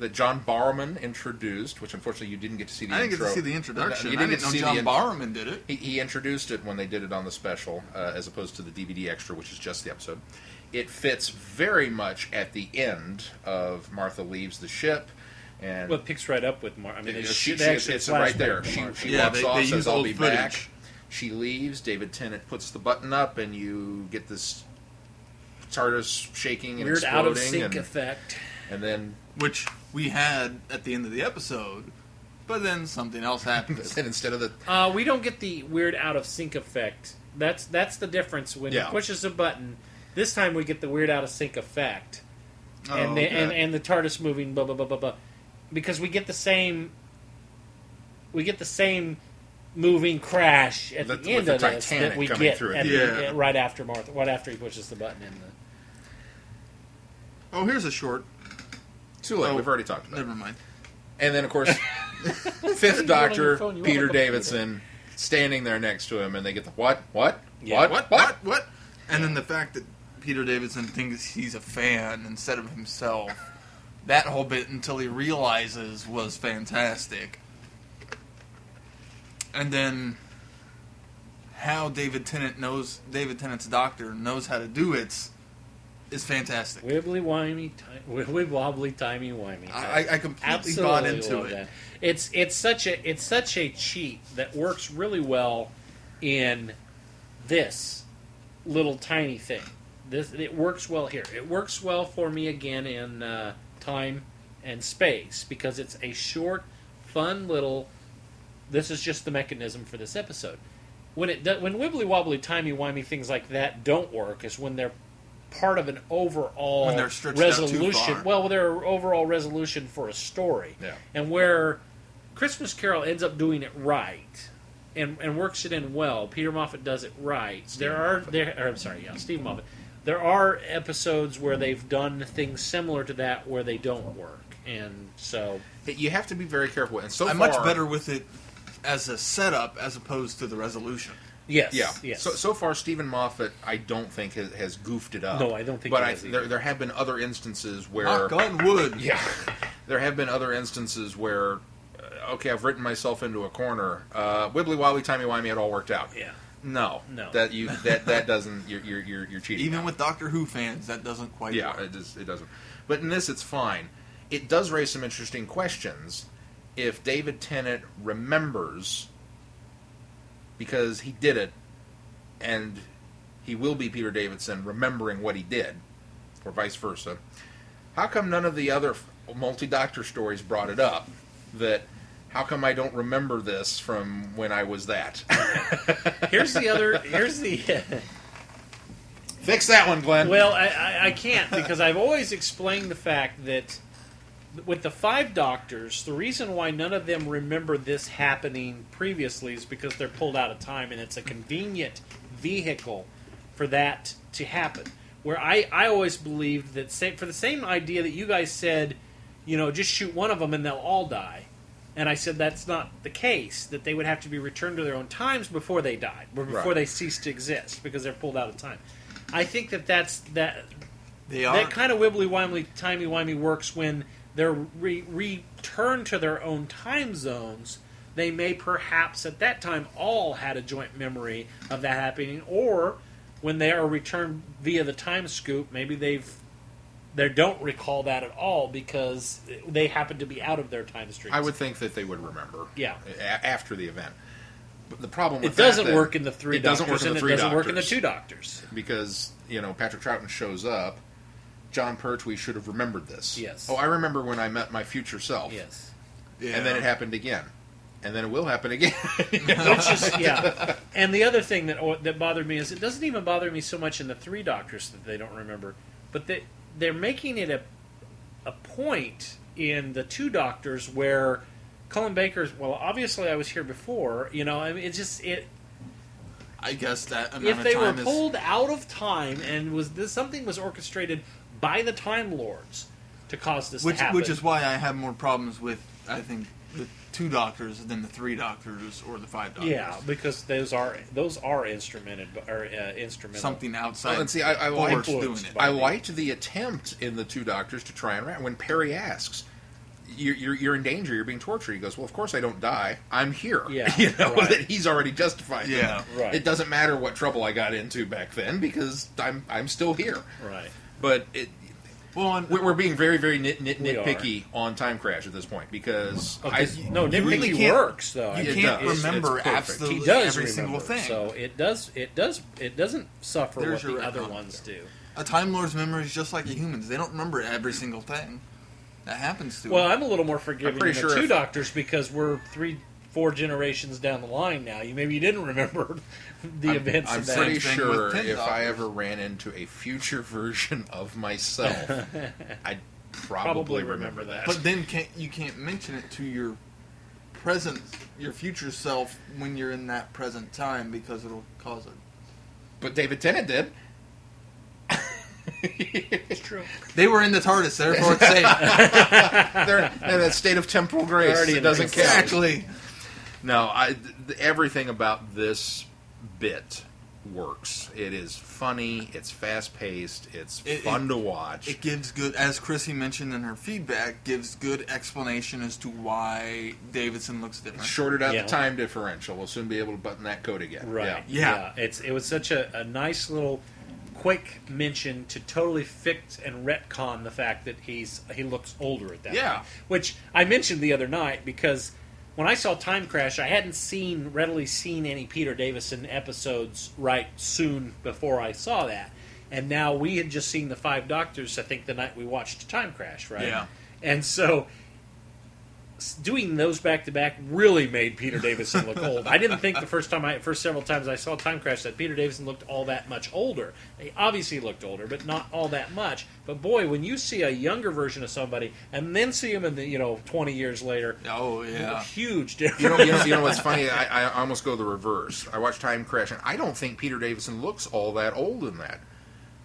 that John Barrowman introduced, which unfortunately you didn't get to see the intro. I didn't get to see the introduction. You I didn't know John Barrowman did it. He introduced it when they did it on the special, as opposed to the DVD extra, which is just the episode. It fits very much at the end of Martha leaves the ship. And well, it picks right up with Martha. I mean, it's right there. She walks off, says, I'll be back. She leaves. David Tennant puts the button up, and you get this TARDIS shaking and weird exploding. out of sync effect. And then... Which we had at the end of the episode, but then something else happens. And instead of the... we don't get the weird out of sync effect. That's the difference. When he pushes a button, this time we get the weird out of sync effect. And the TARDIS moving, blah, blah, blah, blah, blah. Because we get the same moving crash at the end of this that we get right after Martha, right after he pushes the button in the... Oh, here's a short. Too late. Oh, We've already talked about it. Never mind. And then, of course, Fifth Doctor, Peter Davidson, standing there next to him, and they get the what? Yeah. What? And then the fact that Peter Davidson thinks he's a fan instead of himself, that whole bit until he realizes was fantastic. And then how David Tennant's doctor knows how to do it is fantastic. Wibbly wobbly, timey wimey. I completely Absolutely bought into love it. that. It's such a cheat that works really well in this little tiny thing. It works well here. It works well for me again in time and space because it's a short, fun little. This is just the mechanism for this episode. When wibbly wobbly, timey wimey things like that don't work is when they're part of an overall When they're stretched out too resolution. far. Well, their overall resolution for a story. Yeah. And where Christmas Carol ends up doing it right and works it in well. Peter Moffat does it right. Steve Moffat. There are episodes where they've done things similar to that where they don't work, and so You have to be very careful. And so I'm far, much better with it as a setup as opposed to the resolution. yes, Yeah. yes. So far, Stephen Moffat, I don't think has goofed it up. No, I don't think But he has either. there have been other instances where Knock on wood. yeah, there have been other instances where okay, I've written myself into a corner. Wibbly wobbly, timey wimey, it all worked out. Yeah. No, No. that doesn't. You're cheating. Even with Doctor Who fans, that doesn't quite Yeah, work. it doesn't. But in this, it's fine. It does raise some interesting questions. If David Tennant remembers, because he did it, and he will be Peter Davidson remembering what he did, or vice versa, how come none of the other multi-doctor stories brought it up? That how come I don't remember this from when I was that? Here's the Fix that one, Glenn. well, I can't because I've always explained the fact that with the 5 Doctors, the reason why none of them remember this happening previously is because they're pulled out of time, and it's a convenient vehicle for that to happen. Where I always believed that for the same idea that you guys said, just shoot one of them and they'll all die. And I said that's not the case, that they would have to be returned to their own times before they died, or before Right. they ceased to exist, because they're pulled out of time. I think that They are. that kind of wibbly-wobbly, timey-wimey works when they're returned to their own time zones. They may perhaps at that time all had a joint memory of that happening, or when they are returned via the time scoop, maybe they don't recall that at all because they happen to be out of their time streams. I would think that they would remember. Yeah. After the event. But the problem with It doesn't that, then, work in the 3 it doesn't Doctors, work in the and 3 it doesn't work in the Doctors. 2 Doctors. Because, Patrick Troughton shows up. John Pertwee should have remembered this. Yes. Oh, I remember when I met my future self. Yes. Yeah. And then it happened again. And then it will happen again. It's just, yeah. And the other thing that bothered me is it doesn't even bother me so much in the 3 Doctors that they don't remember, but they're making it a point in the 2 Doctors where Cullen Baker's, well, obviously I was here before, it's just, I guess that amount if of they were time is... pulled out of time and something was orchestrated by the Time Lords to cause this to happen. Which is why I have more problems with, I think, the 2 Doctors than the 3 Doctors or the 5 Doctors. Yeah, because those are instrumental. Something outside. Well, and see, I force liked, doing it. I liked the attempt in the 2 Doctors to try and when Perry asks, you're in danger, you're being tortured. He goes, well, of course I don't die. I'm here. Yeah, that right. he's already justified. Yeah. Right. It doesn't matter what trouble I got into back then because I'm still here. Right. But Well, and we're being very, very We nitpicky on Time Crash at this point because No, you really nitpicky can't- works though. you It can't does. remember It's perfect. absolutely He does every remember, single thing. so it doesn't suffer There's what your the other retcon. ones do. A Time Lord's memory is just like a human's. They don't remember every single thing that happens to Well, them. I'm a little more forgiving pretty in the sure 2 if- Doctors because we're 4 generations down the line now. You didn't remember the events I'm of that. pretty Same thing sure with 10 if I Doctors. ever ran into a future version of myself, I'd probably remember that. But then you can't mention it to your future self when you're in that present time because it'll cause it. But David Tennant did. It's true. They were in the TARDIS, therefore it's safe. They're in a state of temporal grace. already It in doesn't the- count. Exactly. No, everything about this bit works. It is funny. It's fast paced. It's fun to watch. It gives good, as Chrissy mentioned in her feedback, gives good explanation as to why Davidson looks different. Shorted out Yeah. the time differential. We'll soon be able to button that code again. Right. Yeah. It was such a nice little quick mention to totally fix and retcon the fact that he looks older at that Yeah. point. Which I mentioned the other night because when I saw Time Crash, I hadn't readily seen any Peter Davison episodes right soon before I saw that. And now we had just seen the Five Doctors, I think, the night we watched Time Crash, right? Yeah. And so doing those back to back really made Peter Davison look old. I didn't think the first several times I saw Time Crash that Peter Davison looked all that much older. He obviously looked older, but not all that much. But boy, when you see a younger version of somebody and then see him in the 20 years later, Oh, a yeah. huge difference. You know what's funny? I almost go the reverse. I watch Time Crash, and I don't think Peter Davison looks all that old in that.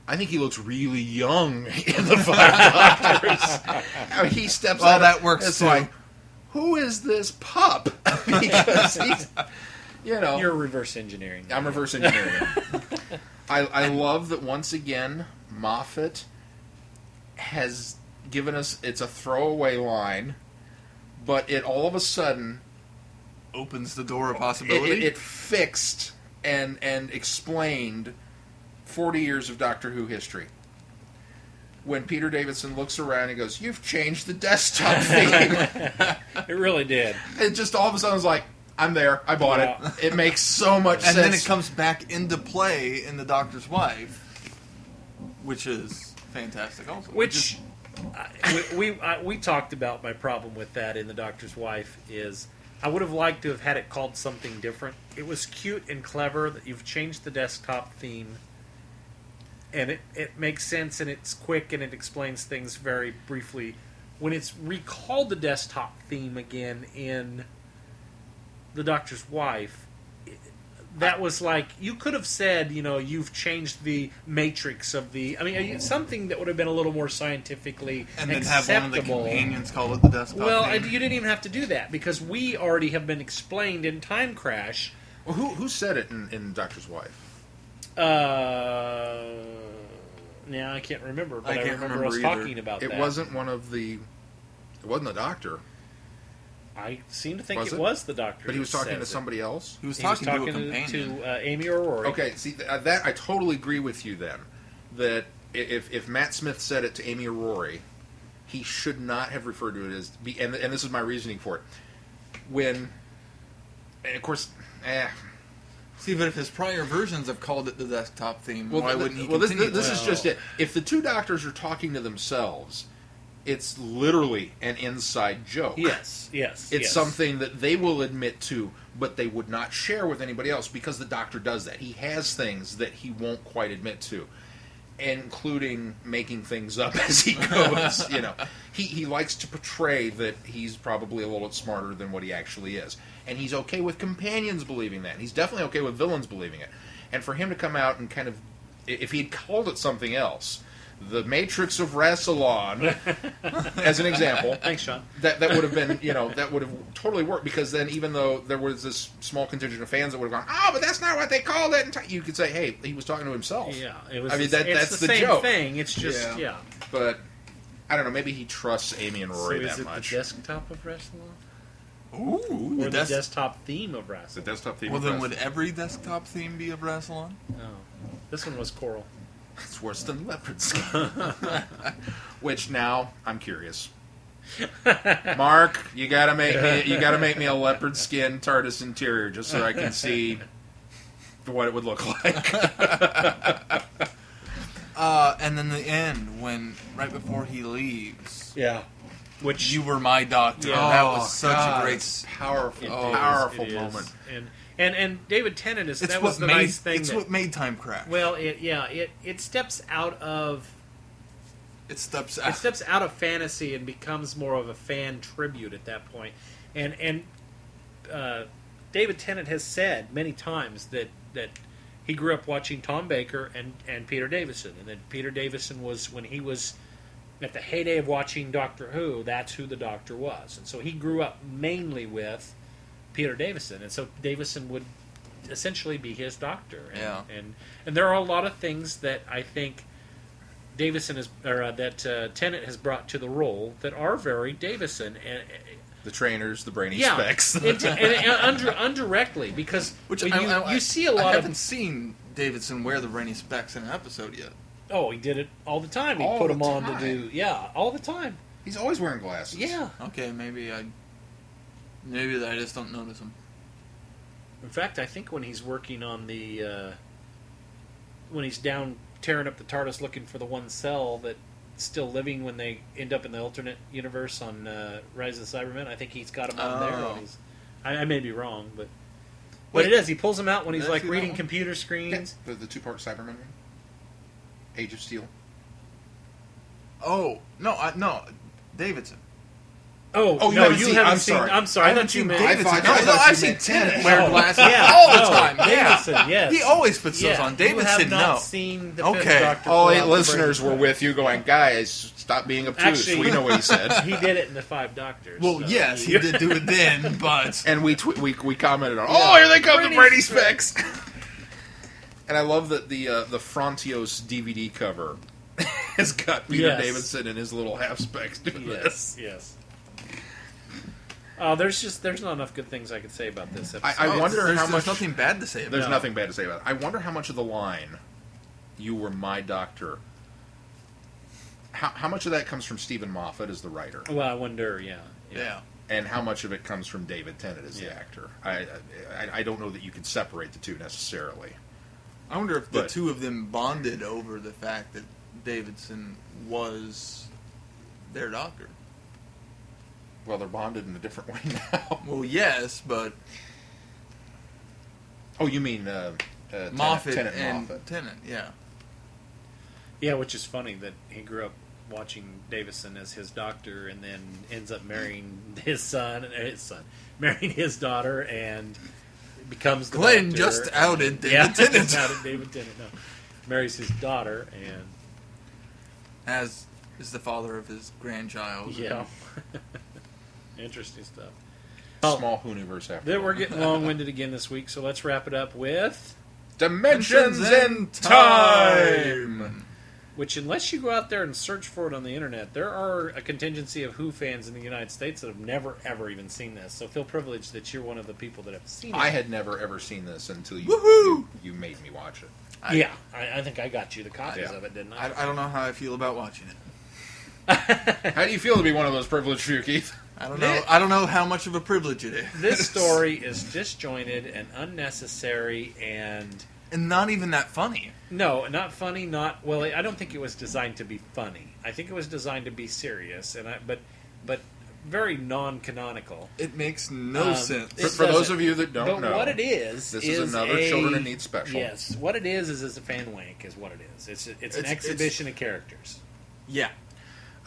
I think he looks really young in the Five Doctors. I mean, he steps Well, out. that works, It's too. like, who is this pup? Because he's, You're reverse engineering. I'm reverse engineering. I love that once again Moffat has given us. It's a throwaway line, but it all of a sudden Opens the door of possibility. it fixed and explained 40 years of Doctor Who history. When Peter Davison looks around and goes, "You've changed the desktop theme," It really did. it just all of a sudden was like, "I'm there. I bought Yeah. it." It makes so much And sense. then it comes back into play in The Doctor's Wife, which is fantastic also. Which we talked about my problem with that in The Doctor's Wife is I would have liked to have had it called something different. It was cute and clever that you've changed the desktop theme, and it makes sense and it's quick and it explains things very briefly. When it's recalled the desktop theme again in The Doctor's Wife, that was like, you could have said, you've changed the matrix of the... I mean, something that would have been a little more scientifically and then acceptable. have one of the companions call it the desktop. Well, theme. you didn't even have to do that, because we already have been explained in Time Crash. Well, who said it in Doctor's Wife? Now I can't remember, but I I can't remember remember us either. talking about It that. wasn't one of the. It wasn't the Doctor, I seem to think Was it it? was the Doctor. but he was that talking to says it. somebody else. he was He was talking to a talking companion. to Amy or Rory. Okay, see that I totally agree with you then. That if Matt Smith said it to Amy or Rory, he should not have referred to it as. And this is my reasoning for it. And of course, See, but if his prior versions have called it the desktop theme, well, why wouldn't he this continue? is Well- just it. If the two doctors are talking to themselves, it's literally an inside joke. Yes. It's yes. something that they will admit to, but they would not share with anybody else because the Doctor does that. He has things that he won't quite admit to, including making things up as he goes. He likes to portray that he's probably a little smarter than what he actually is, and he's okay with companions believing that. He's definitely okay with villains believing it. And for him to come out and kind of, if he'd called it something else, the Matrix of Rassilon, as an example, Thanks, Sean. that would have been, that would have totally worked, because then even though there was this small contingent of fans that would have gone, oh, but that's not what they called it, and you could say, hey, he was talking to himself. Yeah, it was. I mean, it's that's the the same joke. thing. It's just Yeah. But I don't know, maybe he trusts Amy and So Rory is that it much. the desktop of Rassilon? Ooh, Or the des- desktop theme of The Rassilon? desktop theme. well, of then Rassilon. would every desktop theme be of Rassilon? No. This one was Coral. It's worse than leopard skin. Which now I'm curious. Mark, you gotta make me a leopard skin TARDIS interior just so I can see what it would look like. And then the end, when right before he leaves, Yeah. Which you were my doctor. Yeah. That was such God, a great. it's powerful, It powerful is. moment. And David Tennant is It's that what was the made. nice thing. It's that, what made Time Crash. well, it steps out of it steps it out. steps out of fantasy and becomes more of a fan tribute at that point. And David Tennant has said many times that he grew up watching Tom Baker and Peter Davison, and then Peter Davison was when he was at the heyday of watching Doctor Who. That's who the Doctor was, and so he grew up mainly with Peter Davison, and so Davison would essentially be his doctor. And there are a lot of things that I think Davison that Tennant has brought to the role that are very Davison, and The trainers, the brainy yeah, specs. and indirectly, because Which you see a lot I of. haven't seen Davidson wear the rainy specs in an episode yet. Oh, he did it all the time. He All put the them on to time. do all the time. He's always wearing glasses. Yeah. Okay, maybe I just don't notice him. In fact, I think when he's working on the when he's down tearing up the TARDIS looking for the one cell that's still living when they end up in the alternate universe on Rise of the Cybermen, I think he's got him on there. Oh. When he's, I may be wrong, but Wait, it is. He pulls them out when he's did I like see that reading one? computer Yeah, screens. the two-part Cyberman one. Age of Steel. Oh no, Davidson. Oh, you no, haven't you seen- haven't I'm seen. sorry. I'm sorry. I thought you meant Davidson. I No, thought I've you seen meant Tennant Tennant. wear Oh, glasses yeah, all the no, time. Davidson, Yeah. yes. He always puts those Yeah, on. you Davidson, have not no. seen the Okay. Fifth Doctor. All pull 8 out the listeners brain. were with you going, guys, stop being obtuse. Actually- We know what he said. He did it in the Five Doctors. Well, so- yes, he did do it then, but And we commented on, oh, here they come, the Brady Brady specs. And I love that the Frontios DVD cover has got Peter Yes. Davidson and his little half specs doing this. Yes. Oh, there's not enough good things I could say about this episode. I wonder there's, how there's much. nothing bad to say about There's it. nothing bad to say about it. I wonder how much of the line, "You were my doctor," how much of that comes from Stephen Moffat as the writer, Well, I wonder. Yeah. Yeah. and how much of it comes from David Tennant as the Yeah. actor. I don't know that you could separate the two necessarily. I wonder if the But- two of them bonded over the fact that Davidson was their doctor. Well, they're bonded in a different way now. Well, yes, but Oh, you mean Moffat Tennant and Moffat. Tennant, yeah. Yeah, which is funny that he grew up watching Davison as his doctor, and then ends up marrying marrying his daughter, and becomes the Glenn doctor. just outed David Yeah, Tennant. just outed David Tennant. No, marries his daughter, and As is the father of his grandchild. yeah, interesting stuff. Small Hooniverse after Then all. we're getting long-winded again this week, so let's wrap it up with Dimensions in Time. which, unless you go out there and search for it on the internet, there are a contingency of Who fans in the United States that have never, ever even seen this. So feel privileged that you're one of the people that have seen it. I had never ever seen this until Woohoo! you made me watch it. I think I got you the copies Yeah. of it, didn't I? I don't know how I feel about watching it. How do you feel to be one of those privileged few, Keith? I don't know. I don't know how much of a privilege it is. This story is disjointed and unnecessary, and not even that funny. no, not funny. Not well. I don't think it was designed to be funny. I think it was designed to be serious, but very non-canonical. It makes no sense. It For those doesn't. of you that don't But know, what it is this is another Children in Need special. Yes, what it is a fan wank, is what it is. It's an exhibition of characters. Yeah.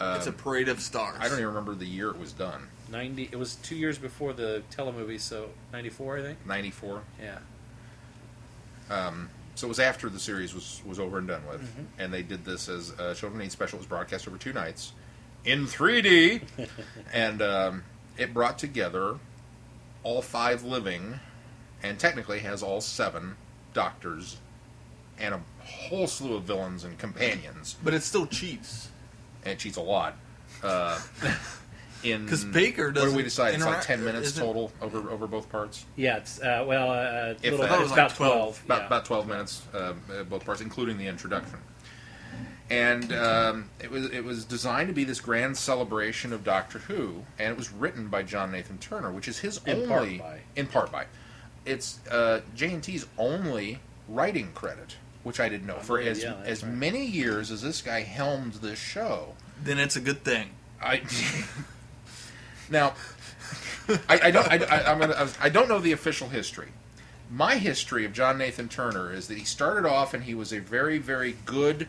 It's a parade of stars. I don't even remember the year it was done. 90. It was 2 years before the telemovie, so 94, I think. 94. Yeah. So it was after the series was over and done with, Mm-hmm. and they did this as a Children in Need special. It was broadcast over 2 nights in 3D, and it brought together all 5 living, and technically has all 7 doctors, and a whole slew of villains and companions. But it still cheats. And it cheats a lot. Because Baker What doesn't. did we decide? It's like interact- 10 minutes is it- total over both parts. Yeah, it's If little, that- it's I thought it was about like 12. yeah. About 12 minutes, both parts, including the introduction. And it was designed to be this grand celebration of Doctor Who, and it was written by John Nathan Turner, which is his In part by. It's J&T's only writing credit, which I didn't know. For believe, as yeah, that's right. many years as this guy helmed this show, Then it's a good thing. Now, I don't know the official history. My history of John Nathan Turner is that he started off and he was a very, very good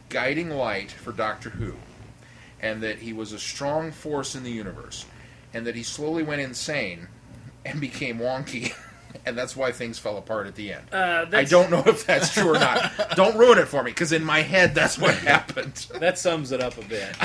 guiding light for Doctor Who, and that he was a strong force in the universe, and that he slowly went insane and became wonky And that's why things fell apart at the end. I That's- don't know if that's true or not. Don't ruin it for me, because in my head, that's what happened. That sums it up a bit.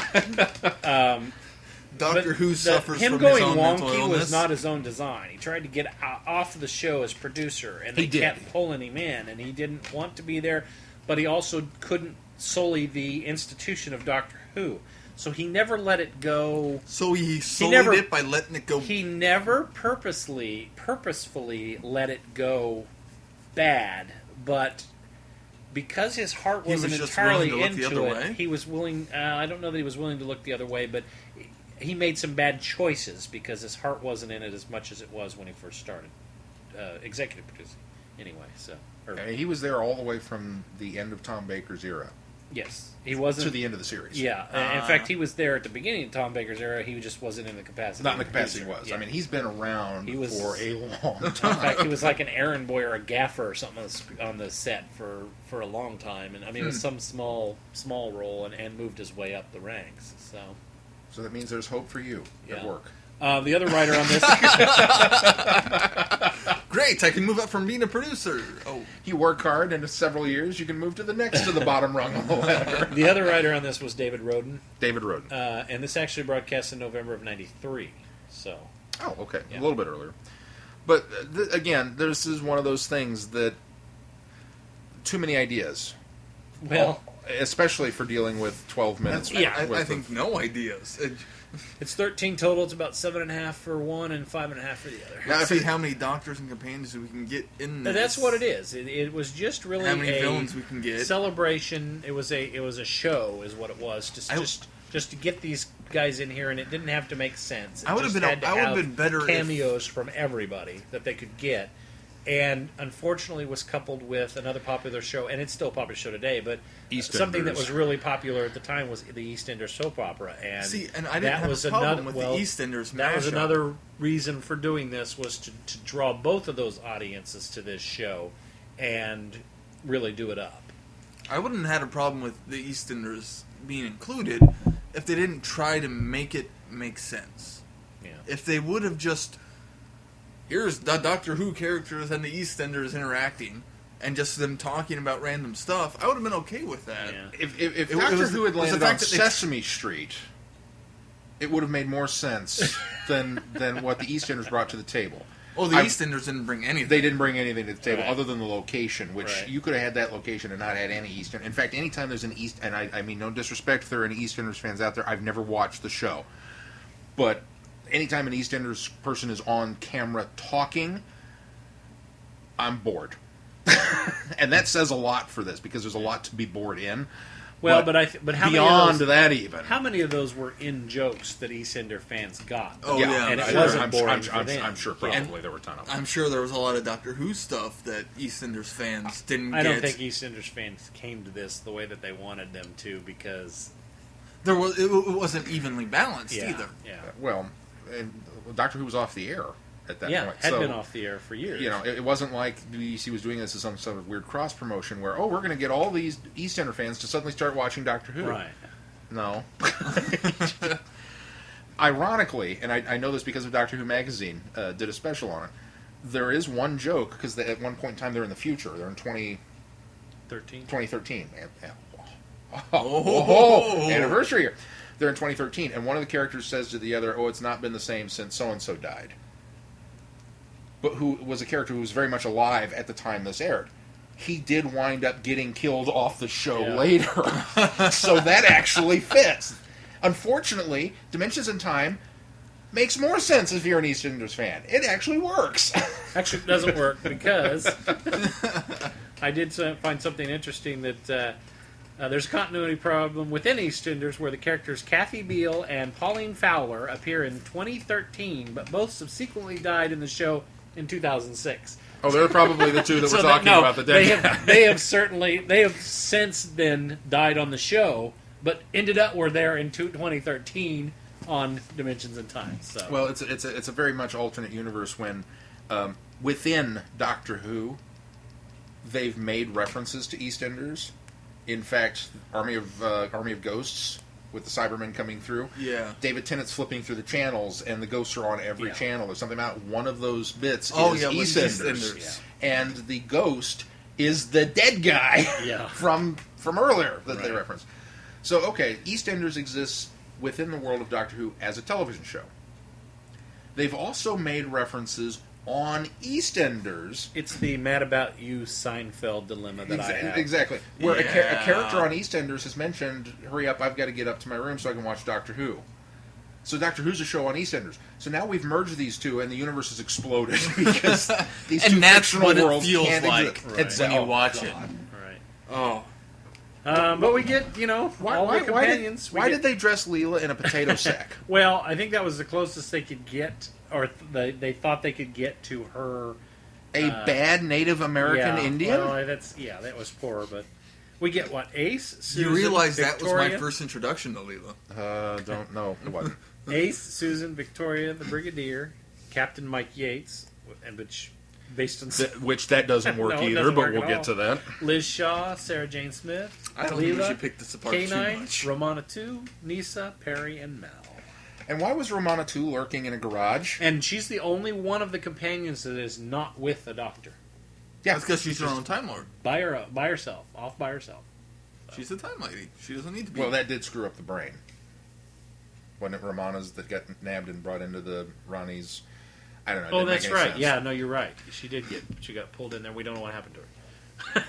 Doctor Who suffers him from going his own mental wonky illness. was not his own design. He tried to get off the show as producer, and they He did. kept pulling him in, and he didn't want to be there, but he also couldn't sully the institution of Doctor Who. So he never let it go. So he sullied never- it by letting it go. He never purposefully let it go bad, but because his heart He was wasn't just entirely willing to look the into other it, way? he was willing. I don't know that he was willing to look the other way, but he made some bad choices because his heart wasn't in it as much as it was when he first started executive producing. Anyway, so He was there all the way from the end of Tom Baker's era yes, he wasn't to the end of the series. Yeah, in fact, he was there at the beginning of Tom Baker's era. He just wasn't in the capacity. Not in the of capacity he producer. was. Yeah. I mean, he's been around He was- for a long In time. fact, he was like an errand boy or a gaffer or something on the set for a long time, and I mean, it was some small role, and moved his way up the ranks. So that means there's hope for you at Yeah. work. The other writer on this, Great, I can move up from being a producer. Oh, You work hard, and in several years, you can move to the next to the bottom rung of the ladder. the other writer on this was David Roden, David Roden. and this actually broadcast in November of '93. So Oh, okay. Yeah. A little bit earlier. But, again, this is one of those things that... Too many ideas. well. Especially for dealing with 12 minutes. Yeah. I worth think of- no ideas. It's 13 total. It's about 7.5 for one and 5.5 for the other. Let's see how many doctors and companions we can get in this. That's what it is. It was just really How many a villains we can get. celebration. It was a show, is what it was. Just to get these guys in here, and it didn't have to make sense. It I would have just been- had to I would have have been better if- cameos from everybody that they could get. And unfortunately, was coupled with another popular show, and it's still a popular show today. But something that EastEnders. was really popular at the time was the EastEnders soap opera, and See, and I didn't that have was a problem another, with well, the EastEnders That was mashup. another reason for doing this, was to draw both of those audiences to this show and really do it up. I wouldn't have had a problem with the EastEnders being included if they didn't try to make it make sense. Yeah. If they would have just, here's the Doctor Who characters and the EastEnders interacting, and just them talking about random stuff, I would have been okay with that. Yeah. If It Doctor was- Who had it was the landed on fact that they- Sesame Street, it would have made more sense than what the EastEnders brought to the table. Oh, the I- EastEnders didn't bring anything. They didn't bring anything to the table Right. other than the location, which Right. you could have had that location and not had any Eastern. In fact, anytime there's an East, and I mean no disrespect if there are any EastEnders fans out there, I've never watched the show, but anytime an EastEnders person is on camera talking, I'm bored. And that says a lot for this, because there's a lot to be bored in. Well, but how beyond many of those, that even. how many of those were in jokes that EastEnder fans got? Oh, yeah. and it I'm- wasn't I'm, boring I'm, for I'm, them. I'm sure probably there were a ton of them. I'm sure there was a lot of Doctor Who stuff that EastEnders fans didn't I get. don't think EastEnders fans came to this the way that they wanted them to, because There was, it wasn't evenly balanced either. yeah, Well, and Doctor Who was off the air at that yeah, point. had so, been off the air for years. You know, it wasn't like the BBC was doing this as some sort of weird cross promotion where, oh, we're going to get all these EastEnder fans to suddenly start watching Doctor Who. right? No. Ironically, and I know this because of Doctor Who magazine did a special on it. There is one joke, because at one point in time they're in the future. They're in 13. 2013. Oh. Anniversary year. They're in 2013, and one of the characters says to the other, "Oh, it's not been the same since so and so died." But who was a character who was very much alive at the time this aired. He did wind up getting killed off the show Yeah. later, so that actually fits. Unfortunately, Dimensions in Time makes more sense if you're an EastEnders fan. It actually works. Actually, it doesn't work, because I did find something interesting that there's a continuity problem within EastEnders where the characters Kathy Beale and Pauline Fowler appear in 2013, but both subsequently died in the show in 2006. Oh, they're probably the two that So were talking about the they dead. have, they have since then died on the show, but ended up were there in 2013 on Dimensions in Time. So Well, it's a very much alternate universe when within Doctor Who they've made references to EastEnders. In fact, Army of Ghosts with the Cybermen coming through. Yeah. David Tennant's flipping through the channels, and the ghosts are on every Yeah. channel. There's something about one of those bits is with EastEnders, and the ghost is the dead guy Yeah. from earlier that they Right. referenced. So, okay, EastEnders exists within the world of Doctor Who as a television show. They've also made references on EastEnders. It's the Mad About You Seinfeld dilemma that I have. Exactly. Where a Yeah. character on EastEnders has mentioned, hurry up, I've got to get up to my room so I can watch Doctor Who. So Doctor Who's a show on EastEnders. So now we've merged these two, and the universe has exploded because these two And that's fictional what it worlds feels can't like exist. when you Oh, watch God. it. Right. Oh. But we get, all the companions. Why did they dress Leela in a potato sack? Well, I think that was the closest they could get, or they thought they could get to her. A bad Native American yeah, Indian? Well, that was poor, but we get what? Ace, Susan, You realize that was my Victoria? first introduction to Leela. Don't know. What? Ace, Susan, Victoria, the Brigadier, Captain Mike Yates, and which based on Which that doesn't work No, it either, doesn't but work we'll at get all. to that. Liz Shaw, Sarah Jane Smith, I don't think we Leela, should pick this apart too K9, much. Romana 2, Nisa, Perry, and Mal. And why was Romana 2 lurking in a garage? And she's the only one of the companions that is not with the Doctor. Yeah, That's because she's her own Time Lord. By herself, off by herself. She's a Time Lady. She doesn't need to be. well, that did screw up the brain. Wasn't it Romana's that got nabbed and brought into the Ronnie's? I don't know. it Oh, didn't make that's any right. sense. Yeah, no, you're right. She got pulled in there. We don't know what happened to her.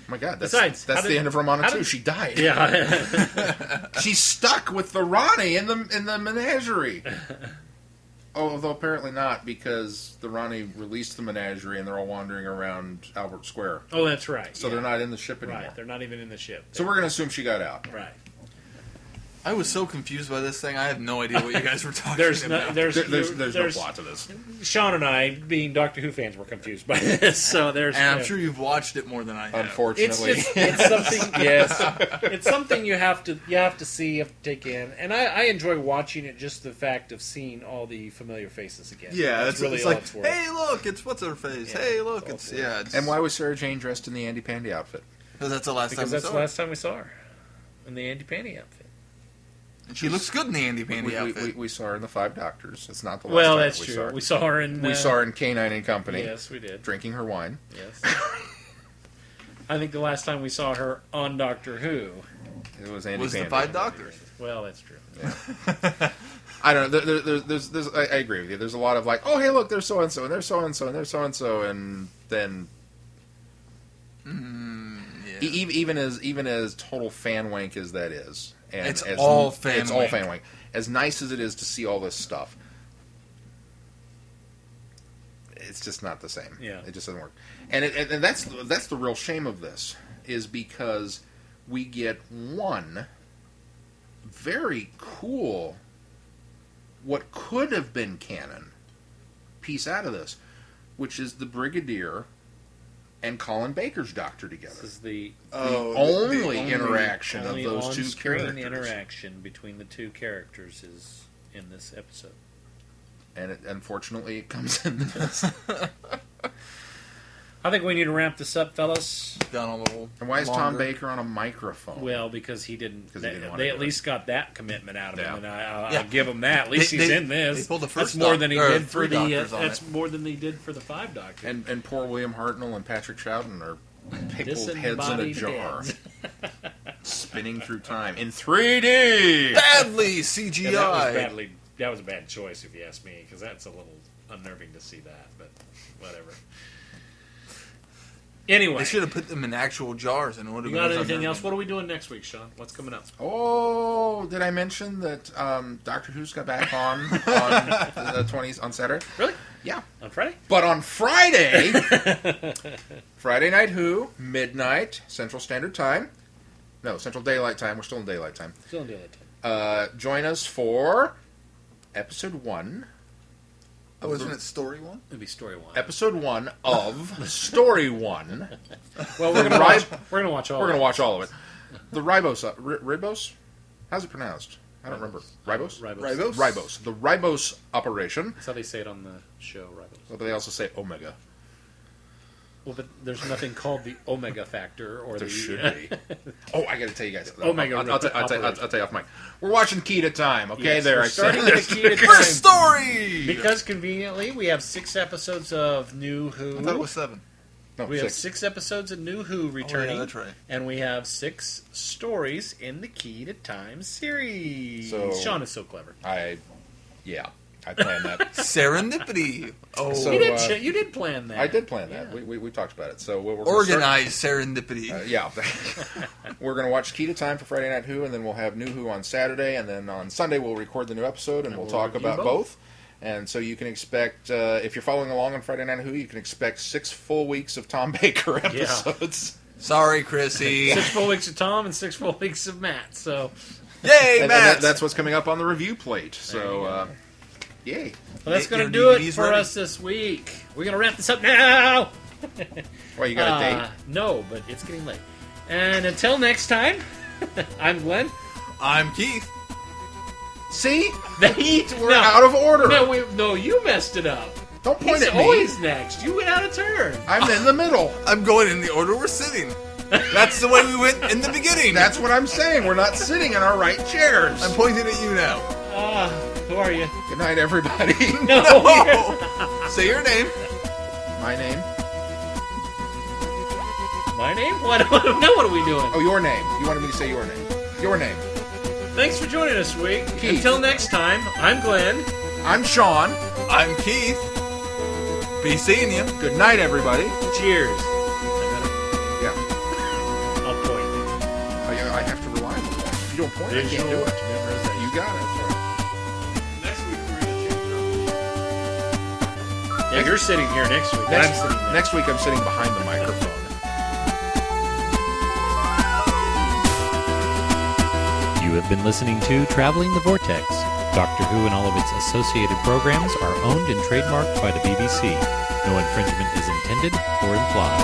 Oh my God, that's Besides, how the did- end of Romana how 2. did- She died. Yeah. She's stuck with the Ronnie in the menagerie. Oh, although apparently not, because the Ronnie released the menagerie and they're all wandering around Albert Square. Oh, that's right. So yeah. they're not in the ship anymore. Right, they're not even in the ship. So we're going to assume she got out. Right. I was so confused by this thing. I had no idea what you guys were talking There's about. no, There's no plot to this. Sean and I, being Doctor Who fans, were confused by this. So there's. And I'm sure you've watched it more than I have. Unfortunately. It's something. Yes, it's something you have to see, you have to take in, and I enjoy watching it. Just the fact of seeing all the familiar faces again. Yeah, that's it's all like, it's worth. hey, look, it's what's her face. Yeah, Hey, look, it's it's all it's. And why was Sarah Jane dressed in the Andy Pandy outfit? Because that's the last Because time that's we the saw her. last time we saw her in the Andy Panty outfit. And she looks good in the Andy Pandy outfit. We saw her in the Five Doctors. It's not the last Well, time that's we true. saw her. We saw her in. We saw her in K9 and Company, Yes, we did. drinking her wine. Yes. I think the last time we saw her on Doctor Who. It was Andy was the Pandy. Five Doctors. Well, that's true. I don't know. There's I agree with you. There's a lot of like, oh, hey, look, there's so and so, and there's so and so, and there's so and so, and then Yeah. even as total fan wank as that is, and It's as, all fan it's all wank. fan wank. As nice as it is to see all this stuff, it's just not the same. Yeah. It just doesn't work. And that's the real shame of this, is because we get one very cool, what could have been canon piece out of this, which is the Brigadier and Colin Baker's Doctor together. This is the Only interaction only of those two on-screen characters. interaction between the two characters is in this episode. And unfortunately, it comes in this. I think we need to ramp this up, fellas. Done a little. And why is Tom longer. Baker on a microphone? Well, because he didn't. 'Cause he didn't want they to at do it. least got that commitment out of Yeah. him, and I'll Yeah. give him that. At least he's in this. They pulled the first that's more than he doc- or did for three the. doctors on That's it. more than he did for the Five Doctors. And poor William Hartnell and Patrick Troughton are pickled heads in a Disembodied jar, heads. spinning through time in 3D. Badly Yeah, CGI. that was a bad choice, if you ask me, because that's a little unnerving to see that. But whatever. Anyway, They should have put them in actual jars and it would have you been got anything unnerving. else? What are we doing next week, Sean? What's coming up? Oh, did I mention that Doctor Who's got back on the 20s on Saturday? Really? Yeah. On Friday? But on Friday, Friday Night Who, midnight, Central Standard Time. No, Central Daylight Time. We're still in Daylight Time. Still in daylight time. Join us for Episode 1. Oh, isn't it story one? It'll be story one. Episode 1 of Story 1. Well, we're gonna watch. We're gonna watch all. We're of going it. to watch all of it. The Ribos. Ribos? How's it pronounced? I don't remember. Ribos? Ribos. Ribos. The Ribos operation. That's how they say it on the show, Ribos. But they also say Omega. Well, but there's nothing called the omega factor or There the. should be. Oh, I got to tell you guys. Omega I'll tell you off mic. We're watching Key to Time. Okay, Yes, there. we're I starting said with the Key to Time. First story! Because conveniently, we have 6 episodes of New Who. I thought it was 7. No, We have 6. 6 episodes of New Who returning. Oh, yeah, that's right. And we have 6 stories in the Key to Time series. So- Sean is so clever. I planned that. Serendipity. Oh, So- You did plan that. I did plan that. Yeah. We talked about it. So we're gonna organized serendipity. yeah. We're going to watch Key to Time for Friday Night Who, and then we'll have New Who on Saturday, and then on Sunday we'll record the new episode, and we'll talk review about both. both. And so you can expect, if you're following along on Friday Night Who, you can expect 6 full weeks of Tom Baker episodes. Sorry, Chrissy. 6 full weeks of Tom and 6 full weeks of Matt. So, Yay, And Matt! that's what's coming up on the review plate. So, yay. well, that's Get going to your do it DVDs for ready. us this week. We're going to wrap this up now. Well, you got a date? No, but it's getting late. And until next time, I'm Glenn. I'm Keith. See? We're out of order. No, you messed it up. Don't point He's at me. always next. You went out of turn. I'm in the middle. I'm going in the order we're sitting. That's the way we went in the beginning. That's what I'm saying. We're not sitting in our right chairs. I'm pointing at you now. Who are you? Good night, everybody. No. No! Say your name. My name. My name? What? No, what are we doing? Oh, your name. You wanted me to say your name. Your name. Thanks for joining us this week. Keith. Until next time, I'm Glenn. I'm Sean. I'm Keith. Be seeing you. Good night, everybody. Cheers. Yeah. I'll point. I have to rely on you. If you don't point, I can't do it. You got it. Next week we're going to change it up. Yeah, you're sitting here next week. I'm sitting there. Next week, I'm sitting behind the microphone. You have been listening to Traveling the Vortex. Doctor Who and all of its associated programs are owned and trademarked by the BBC. No infringement is intended or implied.